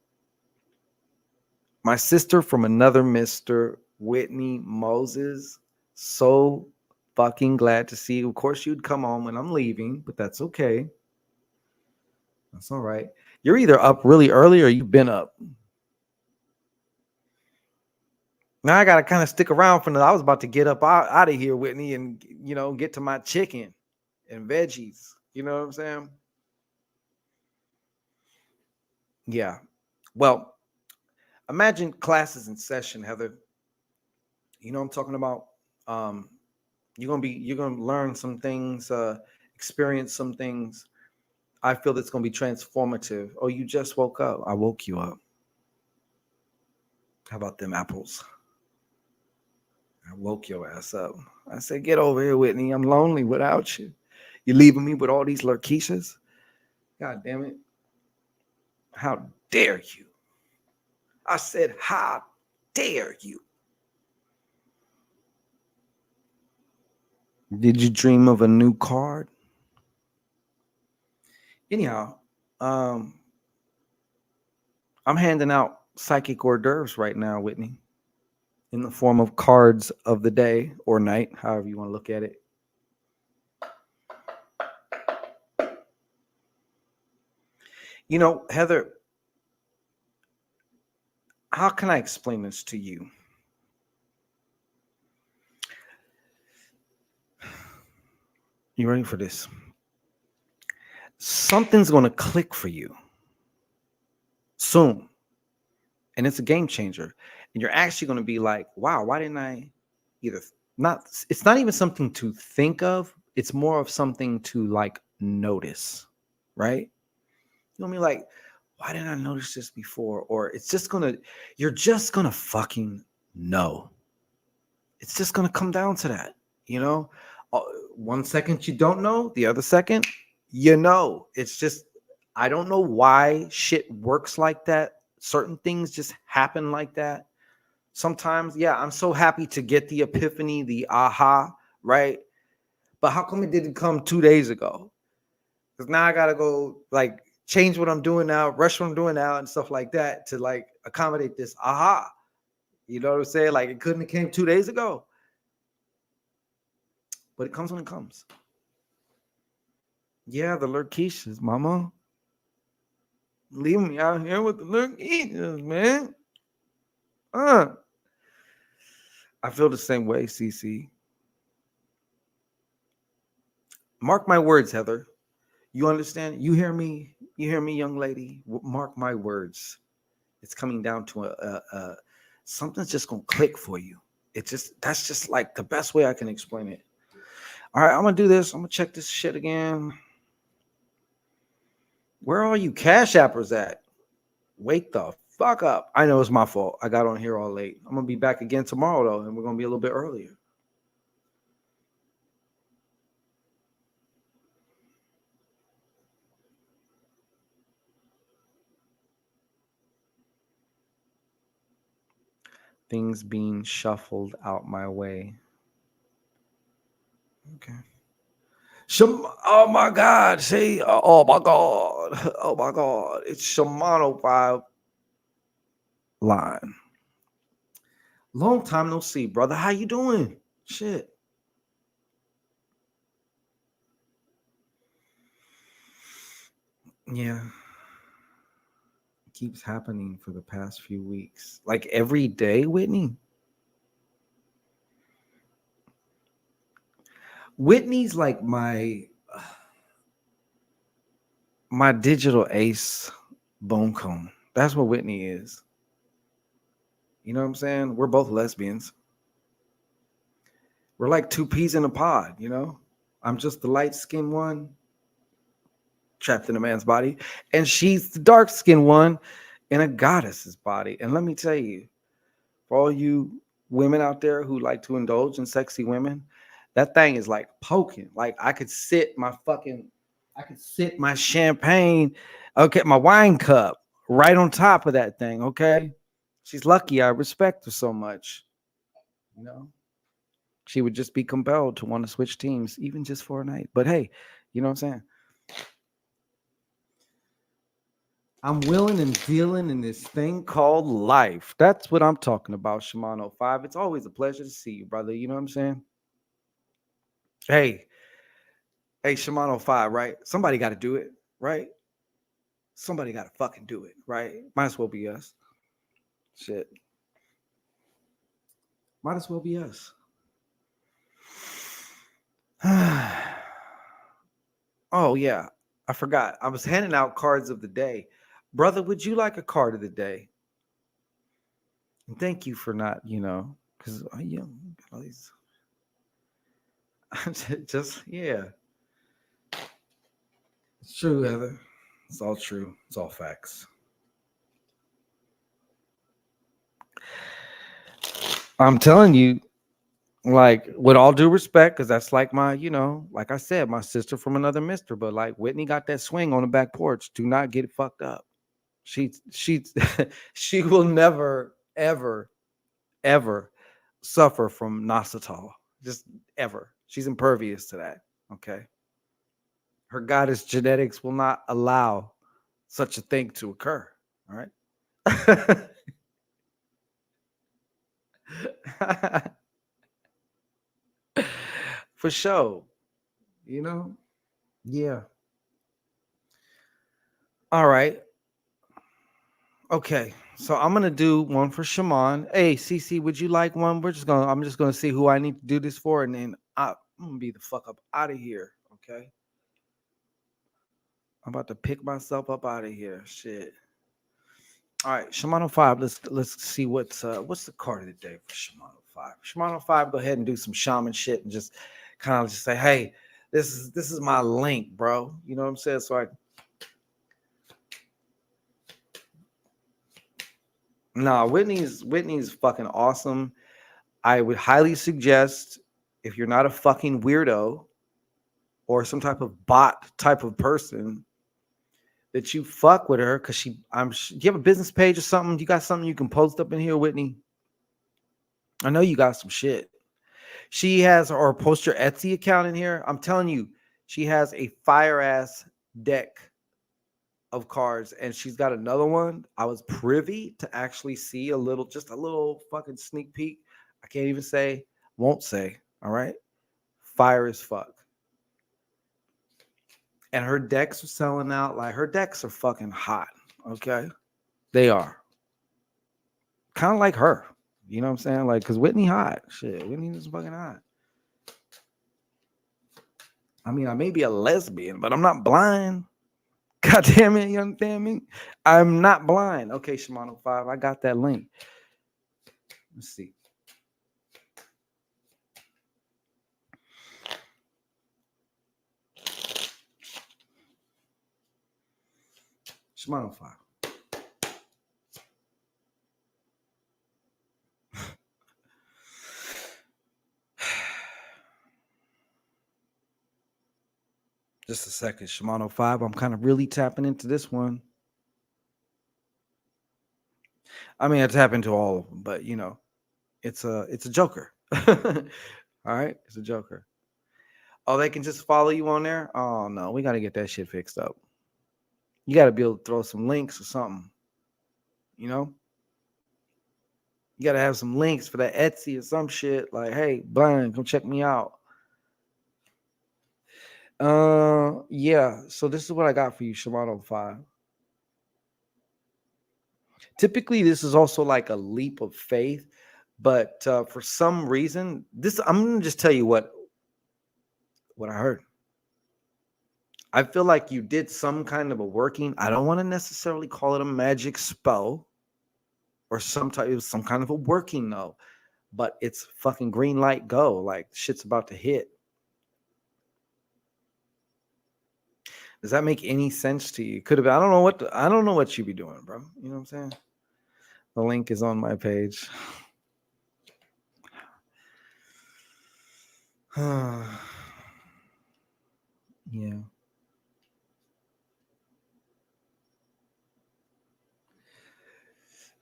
My sister from another Mr. Whitney Moses. So fucking glad to see you. Of course, you'd come on when I'm leaving, but that's okay. That's all right. You're either up really early or you've been up. Now I gotta kind of stick around for I was about to get up out of here, Whitney, and get to my chicken and veggies. You know what I'm saying? Yeah. Well, imagine classes in session, Heather. You know what I'm talking about? Um, you're gonna learn some things, experience some things. I feel that's gonna be transformative. Oh, you just woke up. I woke you up. How about them apples? I woke your ass up. I said, get over here, Whitney. I'm lonely without you. You're leaving me with all these Lurkeishas? God damn it. How dare you? I said, how dare you? Did you dream of a new card? Anyhow, um, I'm handing out psychic hors d'oeuvres right now, Whitney, in the form of cards of the day or night, however you want to look at it. You know, Heather, how can I explain this to you? You ready for this? Something's going to click for you soon, and it's a game changer. And you're actually going to be like, wow, why didn't I either? Not, it's not even something to think of, it's more of something to like notice, right? You know what I mean? Like, why didn't I notice this before? Or it's just gonna, you're just gonna fucking know. It's just gonna come down to that, you know? 1 second you don't know, the other second, you know. It's just, I don't know why shit works like that. Certain things just happen like that. Sometimes, yeah, I'm so happy to get the epiphany, the aha, right? But how come it didn't come 2 days ago? Because now I gotta go like change what I'm doing now, rush what I'm doing now, and stuff like that to like accommodate this aha. You know what I'm saying? Like it couldn't have came 2 days ago, but it comes when it comes. Yeah, the Lurkeishas, mama. Leave me out here with the Lurkeishas, man. I feel the same way, CC. Mark my words, Heather. You understand? You hear me? You hear me, young lady? Mark my words. It's coming down to a something's just gonna click for you. It just, that's just like the best way I can explain it. All right, I'm gonna do this. I'm gonna check this shit again. Where are you cash appers at? Wake the fuck up. I know it's my fault. I got on here all late. I'm gonna be back again tomorrow though, and we're gonna be a little bit earlier. Things being shuffled out my way. Okay. Oh my God. See, oh my God. Oh my God. It's Shimano 5 line. Long time no see, brother. How you doing? Shit. Yeah. It keeps happening for the past few weeks. Like every day, Whitney. Whitney's like my digital ace bone cone. That's what Whitney is. You know what I'm saying? We're both lesbians. We're like two peas in a pod, you know? I'm just the light skinned one trapped in a man's body, and she's the dark skinned one in a goddess's body. And let me tell you, for all you women out there who like to indulge in sexy women, that thing is like poking. Like I could sit my champagne, okay, my wine cup right on top of that thing, okay? She's lucky I respect her so much. You know, she would just be compelled to want to switch teams, even just for a night. But hey, you know what I'm saying? I'm willing and dealing in this thing called life. That's what I'm talking about, Shimano 5. It's always a pleasure to see you, brother. You know what I'm saying? Hey, hey, Shimano 5, right? Somebody got to do it, right? Somebody got to fucking do it, right? Might as well be us. Shit. Might as well be us. Oh, yeah. I forgot. I was handing out cards of the day. Brother, would you like a card of the day? And thank you for not, because all these. Just yeah. It's true, Heather. It's all true. It's all facts. I'm telling you, like, with all due respect, because that's like my, like I said, my sister from another mister. But like Whitney got that swing on the back porch. Do not get it fucked up. She she will never, ever, ever suffer from Nositol. Just ever. She's impervious to that. Okay. Her goddess genetics will not allow such a thing to occur. All right. For sure. You know? Yeah. All right. Okay. So I'm gonna do one for Shaman. Hey, CC, would you like one? I'm just gonna see who I need to do this for, and then I'm gonna be the fuck up out of here. Okay. I'm about to pick myself up out of here. Shit. All right, Shimano 5. Let's see what's the card of the day for Shimano 5. Shimano 5, go ahead and do some shaman shit and just kind of just say, hey, this is my link, bro. You know what I'm saying? So Whitney's fucking awesome. I would highly suggest, if you're not a fucking weirdo or some type of bot type of person, that you fuck with her, because you have a business page or something. You got something you can post up in here, Whitney? I know you got some shit. She has, or post your Etsy account in here. I'm telling you, she has a fire ass deck of cards, and she's got another one. I was privy to actually see just a little fucking sneak peek. I can't even say, won't say. All right. Fire as fuck. And her decks are selling out. Like, her decks are fucking hot. Okay. They are. Kind of like her. You know what I'm saying? Like, because Whitney hot. Shit. Whitney is fucking hot. I mean, I may be a lesbian, but I'm not blind. God damn it, you understand me? I'm not blind. Okay, Shimano 5, I got that link. Let's see. Shimano 5. Just a second, Shimano 5. I'm kind of really tapping into this one. I mean, I tap into all of them, but it's a joker. All right, it's a joker. Oh, they can just follow you on there? Oh no, we gotta get that shit fixed up. You gotta be able to throw some links or something. You know? You gotta have some links for that Etsy or some shit. Like, hey, blind, come check me out. Yeah. So this is what I got for you, Shimano 5. Typically, this is also like a leap of faith, but for some reason, I'm gonna just tell you what I heard. I feel like you did some kind of a working. I don't want to necessarily call it a magic spell or some kind of a working though, but it's fucking green light go. Like, shit's about to hit. Does that make any sense to you? Could have. I don't know what you be doing, bro. You know what I'm saying? The link is on my page. Yeah.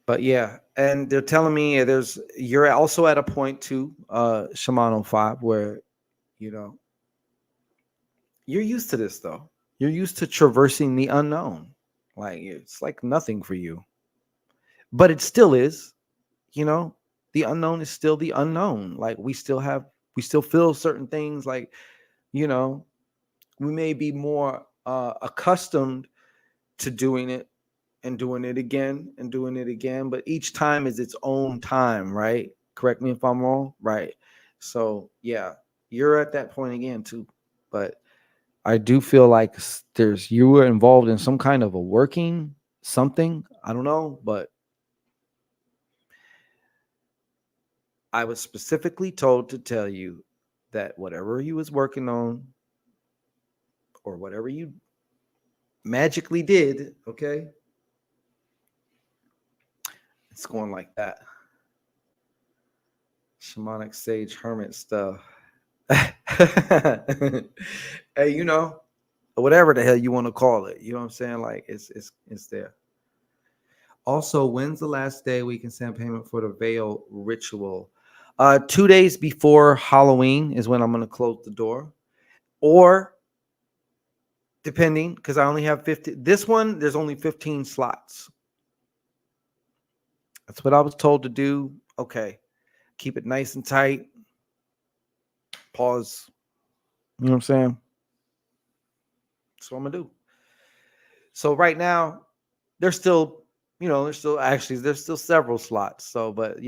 But yeah, and they're telling me you're also at a point too, Shimano 5, where you know you're used to this though. You're used to traversing the unknown. Like, it's like nothing for you. But it still is, you know, the unknown is still the unknown. Like, we still feel certain things, like, you know, we may be more accustomed to doing it and doing it again and doing it again, but each time is its own time, right? Correct me if I'm wrong, right? So yeah, you're at that point again too. But I do feel like you were involved in some kind of a working something. I don't know, but I was specifically told to tell you that whatever you was working on or whatever you magically did, okay, it's going like that. Shamanic sage hermit stuff. Hey, whatever the hell you want to call it, you know what I'm saying? Like it's there. Also, when's the last day we can send payment for the veil ritual? 2 days before Halloween is when I'm gonna close the door. Or depending, because I only have 50. This one, there's only 15 slots. That's what I was told to do. Okay. Keep it nice and tight. Pause. You know what I'm saying? That's what I'm gonna do. So right now, there's still, there's still several slots. So, but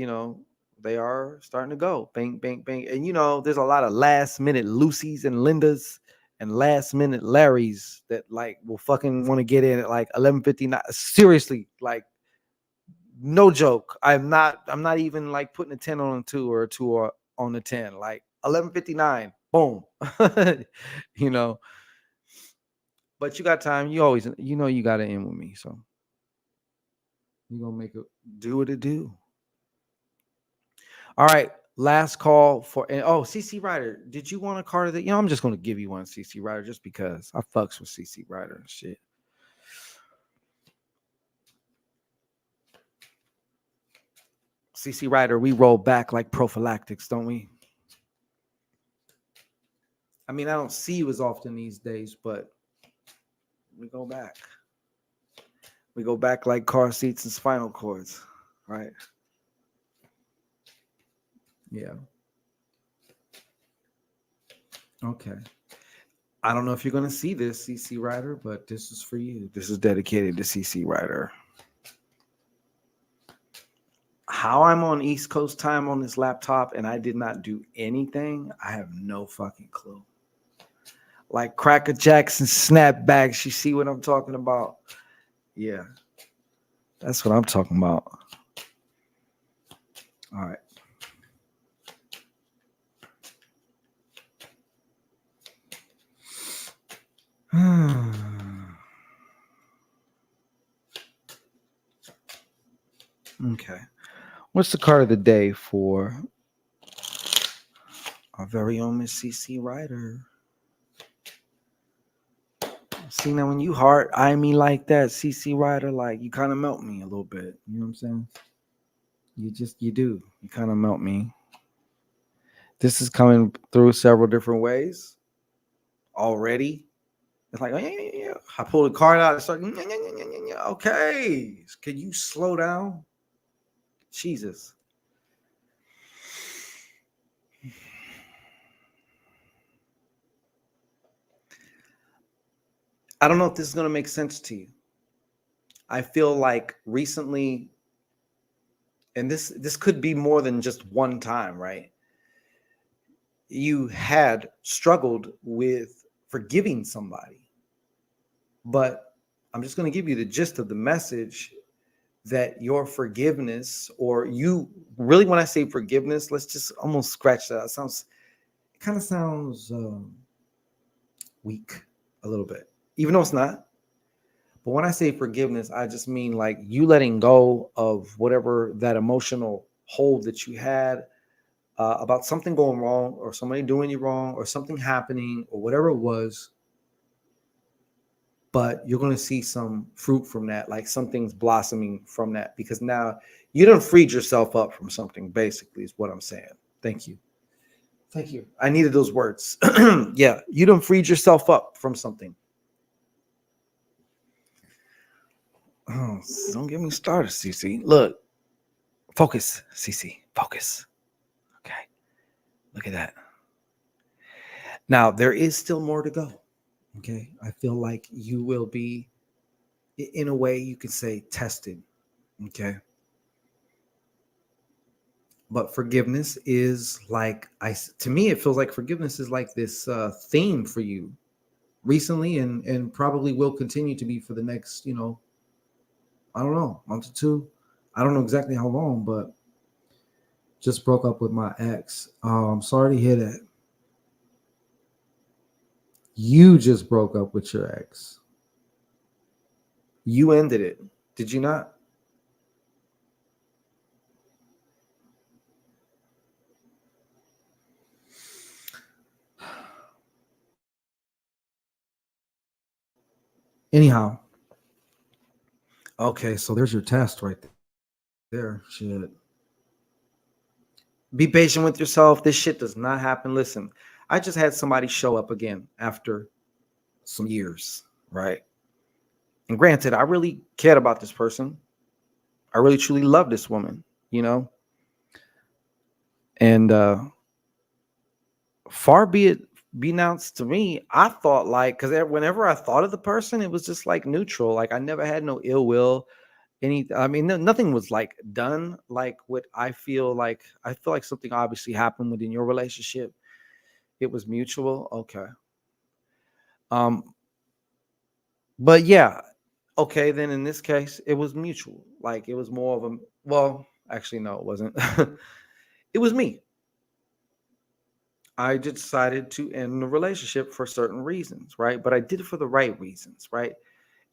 they are starting to go. Bang, bang, bang. And there's a lot of last minute Lucy's and Linda's and last minute Larry's that like will fucking want to get in at like 11:59. Seriously, like no joke. I'm not even like putting a 10 on a 2 or a 2 on the 10. Like 11:59. Boom. you know. But you got time. You always you got to end with me. So you're gonna make it do what it do. All right. Last call for CC Ryder. Did you want a card of the I'm just gonna give you one, CC Ryder, just because I fucks with CC Ryder and shit. CC Ryder, we roll back like prophylactics, don't we? I mean, I don't see you as often these days, but we go back. We go back like car seats and spinal cords, right? Yeah. Okay. I don't know if you're going to see this, CC Ryder, but this is for you. This is dedicated to CC Ryder. How I'm on East Coast time on this laptop and I did not do anything, I have no fucking clue. Like Cracker Jackson snapbacks, you see what I'm talking about? Yeah. That's what I'm talking about. All right. Okay. What's the card of the day for our very own Miss CC Ryder? See, now when you heart eye me like that, CC Ryder, like you kind of melt me a little bit. You know what I'm saying? You do. You kind of melt me. This is coming through several different ways already. It's like, oh, yeah. I pull the card out and start, okay. Can you slow down? Jesus. I don't know if this is going to make sense to you. I feel like recently, and this could be more than just one time, right? You had struggled with forgiving somebody. But I'm just going to give you the gist of the message that your forgiveness, or you really, when I say forgiveness, let's just almost scratch that. It kind of sounds weak a little bit, even though it's not. But when I say forgiveness, I just mean like you letting go of whatever that emotional hold that you had about something going wrong or somebody doing you wrong or something happening or whatever it was. But you're going to see some fruit from that, like something's blossoming from that, because now you done freed yourself up from something, basically, is what I'm saying. Thank you. Thank you. I needed those words. Yeah, you done freed yourself up from something. Oh, don't get me started, CC. Look, focus, CC, focus. Okay, look at that. Now, there is still more to go. Okay, I feel like you will be, in a way, you could say, tested. Okay. But forgiveness is like, to me, it feels like forgiveness is like this theme for you recently, and probably will continue to be for the next, I don't know, month or two. I don't know exactly how long, but just broke up with my ex. Sorry to hear that. You just broke up with your ex. You ended it. Did you not? Anyhow, okay, so there's your test right there. Shit. Be patient with yourself. This shit does not happen. Listen, I just had somebody show up again after some years, right? And granted, I really cared about this person. I really truly love this woman, you know? And far be it be announced to me, I thought like, because whenever I thought of the person, it was just like neutral. Like I never had no ill will. I mean, nothing was like done like what I feel like something obviously happened within your relationship. It was mutual. Okay. Um, but yeah, okay, then in this case, it was mutual. Like it was more of a well, actually, no, it wasn't. It was me. I just decided to end the relationship for certain reasons, right? But I did it for the right reasons, right?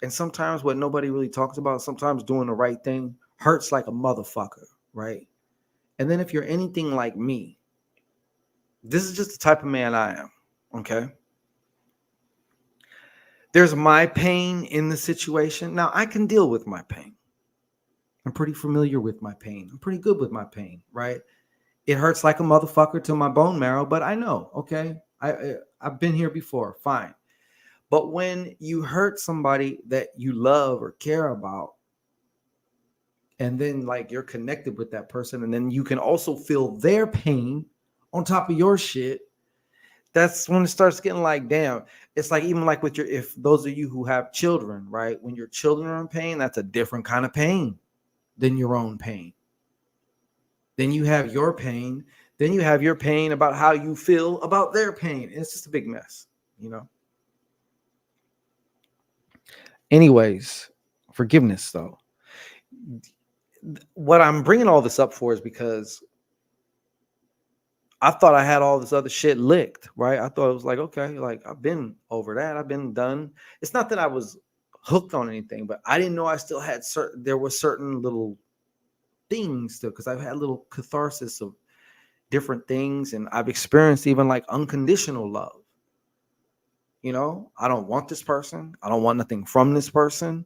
And sometimes what nobody really talks about, sometimes doing the right thing hurts like a motherfucker, right? And then if you're anything like me, this is just the type of man I am, okay? There's my pain in the situation. Now I can deal with my pain. I'm pretty familiar with my pain. I'm pretty good with my pain, right? It hurts like a motherfucker to my bone marrow, but I know, okay? I've been here before, fine. But when you hurt somebody that you love or care about, and then like you're connected with that person, and then you can also feel their pain on top of your shit, that's when it starts getting like, damn. It's like even like with your if those of you who have children, right? When your children are in pain, that's a different kind of pain than your own pain. Then you have your pain. Then you have your pain about how you feel about their pain. It's just a big mess, you know. Anyways, forgiveness though. What I'm bringing all this up for is because I thought I had all this other shit licked, right? I thought it was like, okay, like I've been over that. I've been done. It's not that I was hooked on anything, but I didn't know I still had there were certain little things still because I've had little catharsis of different things and I've experienced even like unconditional love. You know, I don't want this person. I don't want nothing from this person.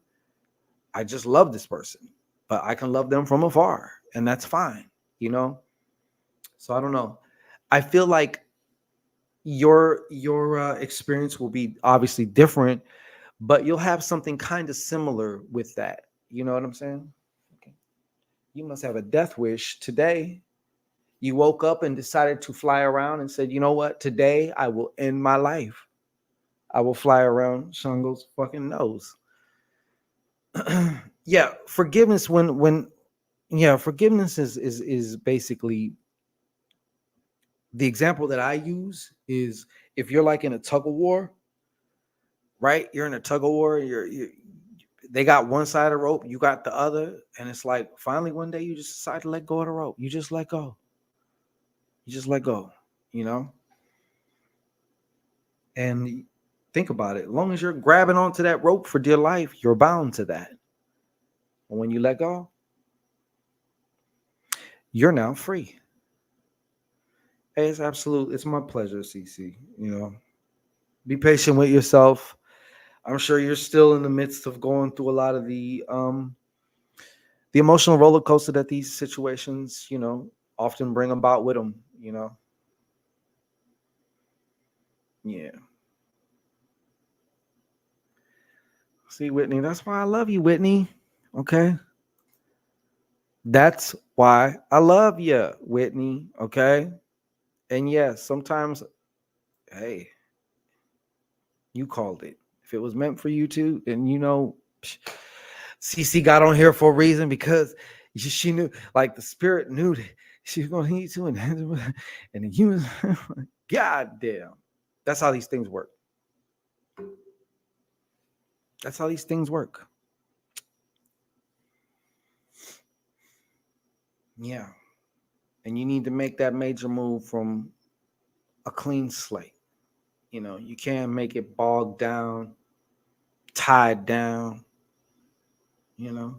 I just love this person, but I can love them from afar and that's fine, you know? So I don't know. I feel like your experience will be obviously different, but you'll have something kind of similar with that. You know what I'm saying? Okay. You must have a death wish today. You woke up and decided to fly around and said, you know what? Today I will end my life. I will fly around Shango's fucking nose. Yeah, forgiveness when yeah, forgiveness is basically the example that I use is if you're like in a tug of war, right? You're in a tug of war, you they got one side of the rope, you got the other, and it's like finally one day you just decide to let go of the rope. You just let go. You just let go, you know? And think about it. As long as you're grabbing onto that rope for dear life, you're bound to that. And when you let go, you're now free. Hey, it's absolute. It's my pleasure, CC. You know, be patient with yourself. I'm sure you're still in the midst of going through a lot of the emotional roller coaster that these situations, you know, often bring about with them. You know, yeah. See, Whitney, that's why I love you, Whitney. Okay, that's why I love you, Whitney. Okay, and yes, sometimes, hey, you called it. If it was meant for you to, then you know, CC got on here for a reason because she knew, like the spirit knew that she was going to need to, and the humans, God damn, that's how these things work. That's how these things work. Yeah, and you need to make that major move from a clean slate. You can't make it bogged down, tied down, you know.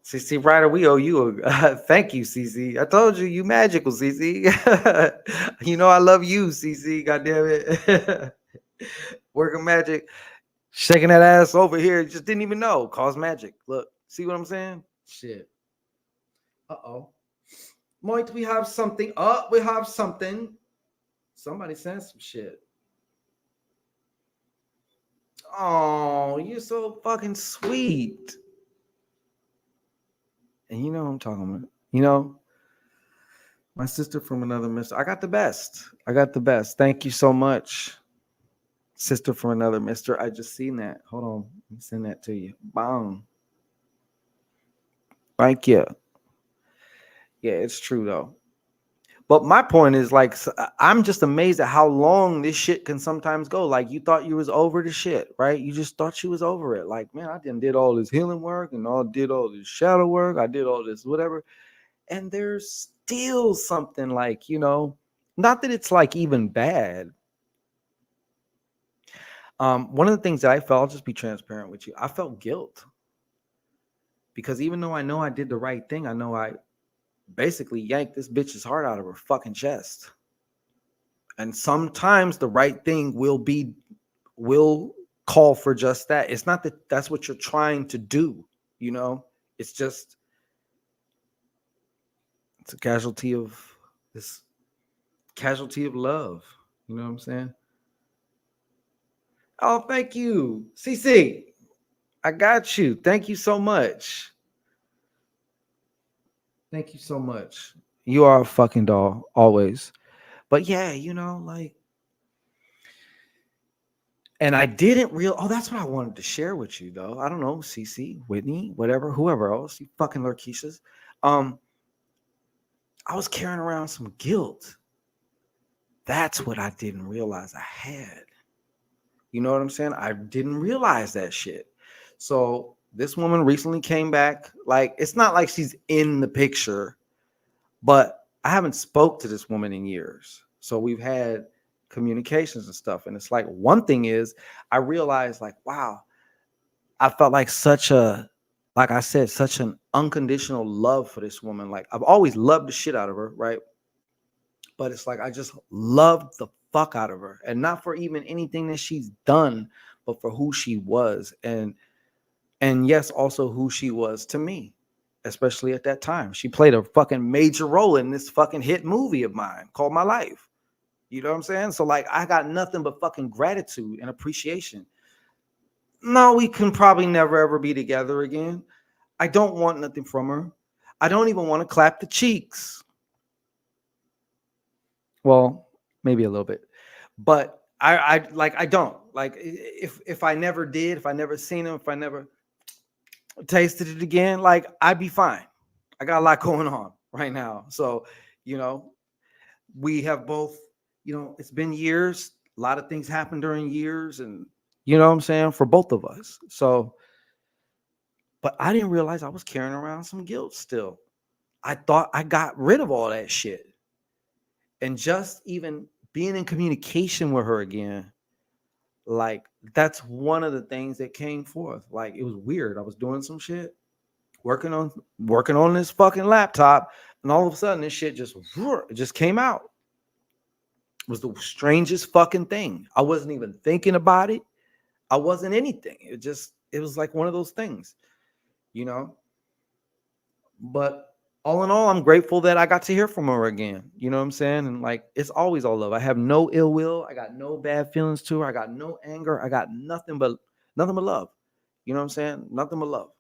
CC Ryder, we owe you a thank you, CC. I told you, you magical, CC. I love you, CC. God damn it. Working magic, shaking that ass over here. Just didn't even know. Cause magic. Look, see what I'm saying? Shit. Uh-oh. Might we have something? We have something. Somebody sent some shit. Oh, you're so fucking sweet. And you know what I'm talking about. My sister from another mister. I got the best. I got the best. Thank you so much. Sister from another mister. I just seen that. Hold on. Let me send that to you. Bang. Thank you. Yeah, it's true though. But my point is like I'm just amazed at how long this shit can sometimes go. Like you thought you was over the shit, right? You just thought you was over it. Like, man, I did all this healing work and did all this shadow work. I did all this whatever. And there's still something like, not that it's like even bad. One of the things that I felt, I'll just be transparent with you. I felt guilt because even though I know I did the right thing, I know I basically yanked this bitch's heart out of her fucking chest. And sometimes the right thing will call for just that. It's not that that's what you're trying to do, it's just, it's a casualty of love. You know what I'm saying? Oh, thank you. CC, I got you. Thank you so much. Thank you so much. You are a fucking doll, always. But yeah, like, and I didn't that's what I wanted to share with you, though. I don't know, CC, Whitney, whatever, whoever else, you fucking Lurkeishas. I was carrying around some guilt. That's what I didn't realize I had. You know what I'm saying? I didn't realize that shit. So this woman recently came back. Like, it's not like she's in the picture, but I haven't spoke to this woman in years. So we've had communications and stuff. And it's like, one thing is I realized like, wow, I felt like like I said, such an unconditional love for this woman. Like I've always loved the shit out of her. Right. But it's like, I just loved the fuck out of her, and not for even anything that she's done, but for who she was. And yes, also who she was to me, especially at that time. She played a fucking major role in this fucking hit movie of mine called My Life. You know what I'm saying? So like, I got nothing but fucking gratitude and appreciation. No, we can probably never ever be together again. I don't want nothing from her. I don't even want to clap the cheeks. Well, maybe a little bit, but I don't like, if I never did, if I never seen him, if I never tasted it again, like I'd be fine. I got a lot going on right now. So, we have both, it's been years. A lot of things happened during years, and you know what I'm saying, for both of us. So, but I didn't realize I was carrying around some guilt still. I thought I got rid of all that shit. And just even being in communication with her again, like that's one of the things that came forth. Like it was weird. I was doing some shit, working on this fucking laptop, and all of a sudden this shit just came out. It was the strangest fucking thing. I wasn't even thinking about it. I wasn't anything. It was like one of those things, But all in all, I'm grateful that I got to hear from her again. You know what I'm saying? And like, it's always all love. I have no ill will. I got no bad feelings to her. I got no anger. I got nothing but love. You know what I'm saying? Nothing but love.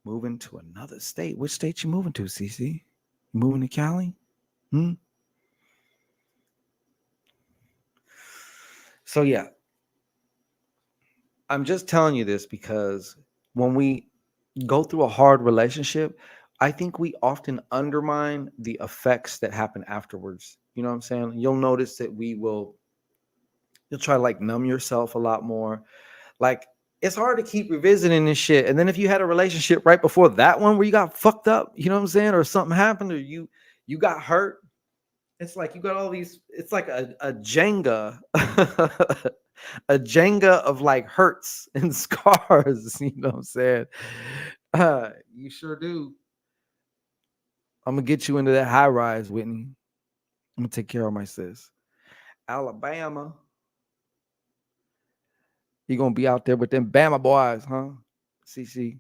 Moving to another state. Which state you moving to, CC? You moving to Cali? So yeah, I'm just telling you this because when we go through a hard relationship, I think we often undermine the effects that happen afterwards. You know what I'm saying? You'll notice that you'll try to like numb yourself a lot more. Like it's hard to keep revisiting this shit. And then if you had a relationship right before that one where you got fucked up, you know what I'm saying? Or something happened, or you got hurt, It's like you got all these, it's like a Jenga, a Jenga of like hurts and scars. You know what I'm saying? You sure do. I'm gonna get you into that high rise, Whitney. I'm gonna take care of my sis. Alabama. You gonna be out there with them Bama boys, huh? CC.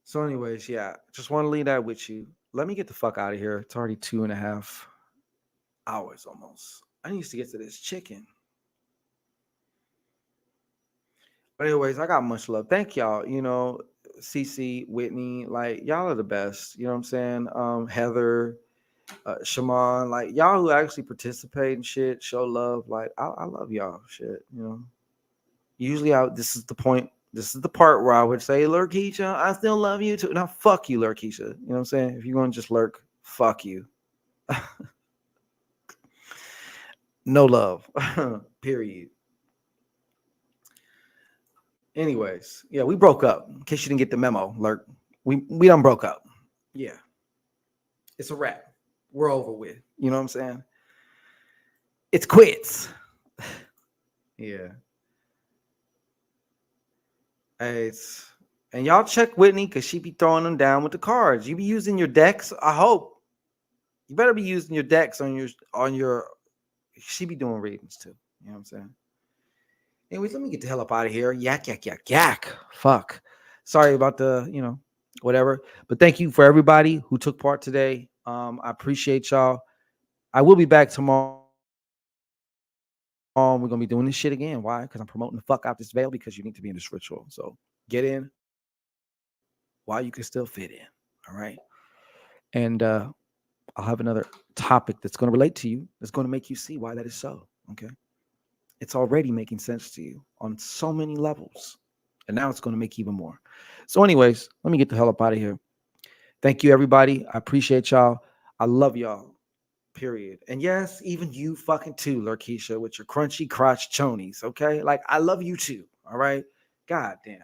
So, anyways, yeah, just want to leave that with you. Let me get the fuck out of here. It's already 2.5 hours almost. I need to get to this chicken. But anyways, I got much love. Thank y'all. CC, Whitney, like y'all are the best. You know what I'm saying? Heather, Shaman, like y'all who actually participate and shit, show love. Like I love y'all. Shit, Usually, this is the point. This is the part where I would say, Lurkeisha, I still love you too. Now, fuck you, Lurkeisha. You know what I'm saying? If you're gonna just lurk, fuck you. No love. Period. Anyways, yeah, we broke up. In case you didn't get the memo, Lurk. We done broke up. Yeah. It's a wrap. We're over with. You know what I'm saying? It's quits. Yeah. Hey, and y'all check Whitney because she be throwing them down with the cards. You be using your decks. I hope you better be using your decks on your. She be doing readings too. You know what I'm saying? Anyways, let me get the hell up out of here. Yak yak yak yak. Fuck. Sorry about the whatever. But thank you for everybody who took part today. I appreciate y'all. I will be back tomorrow. We're gonna be doing this shit again. Why? Because I'm promoting the fuck out this veil because you need to be in this ritual. So get in while you can still fit in. All right. And I'll have another topic that's going to relate to you. That's going to make you see why that is so. Okay. It's already making sense to you on so many levels. And now it's going to make even more. So, anyways, let me get the hell up out of here. Thank you, everybody. I appreciate y'all. I love y'all. Period. And yes, even you fucking too, Lurkeisha, with your crunchy crotch chonies. Okay. Like, I love you too. All right. God damn.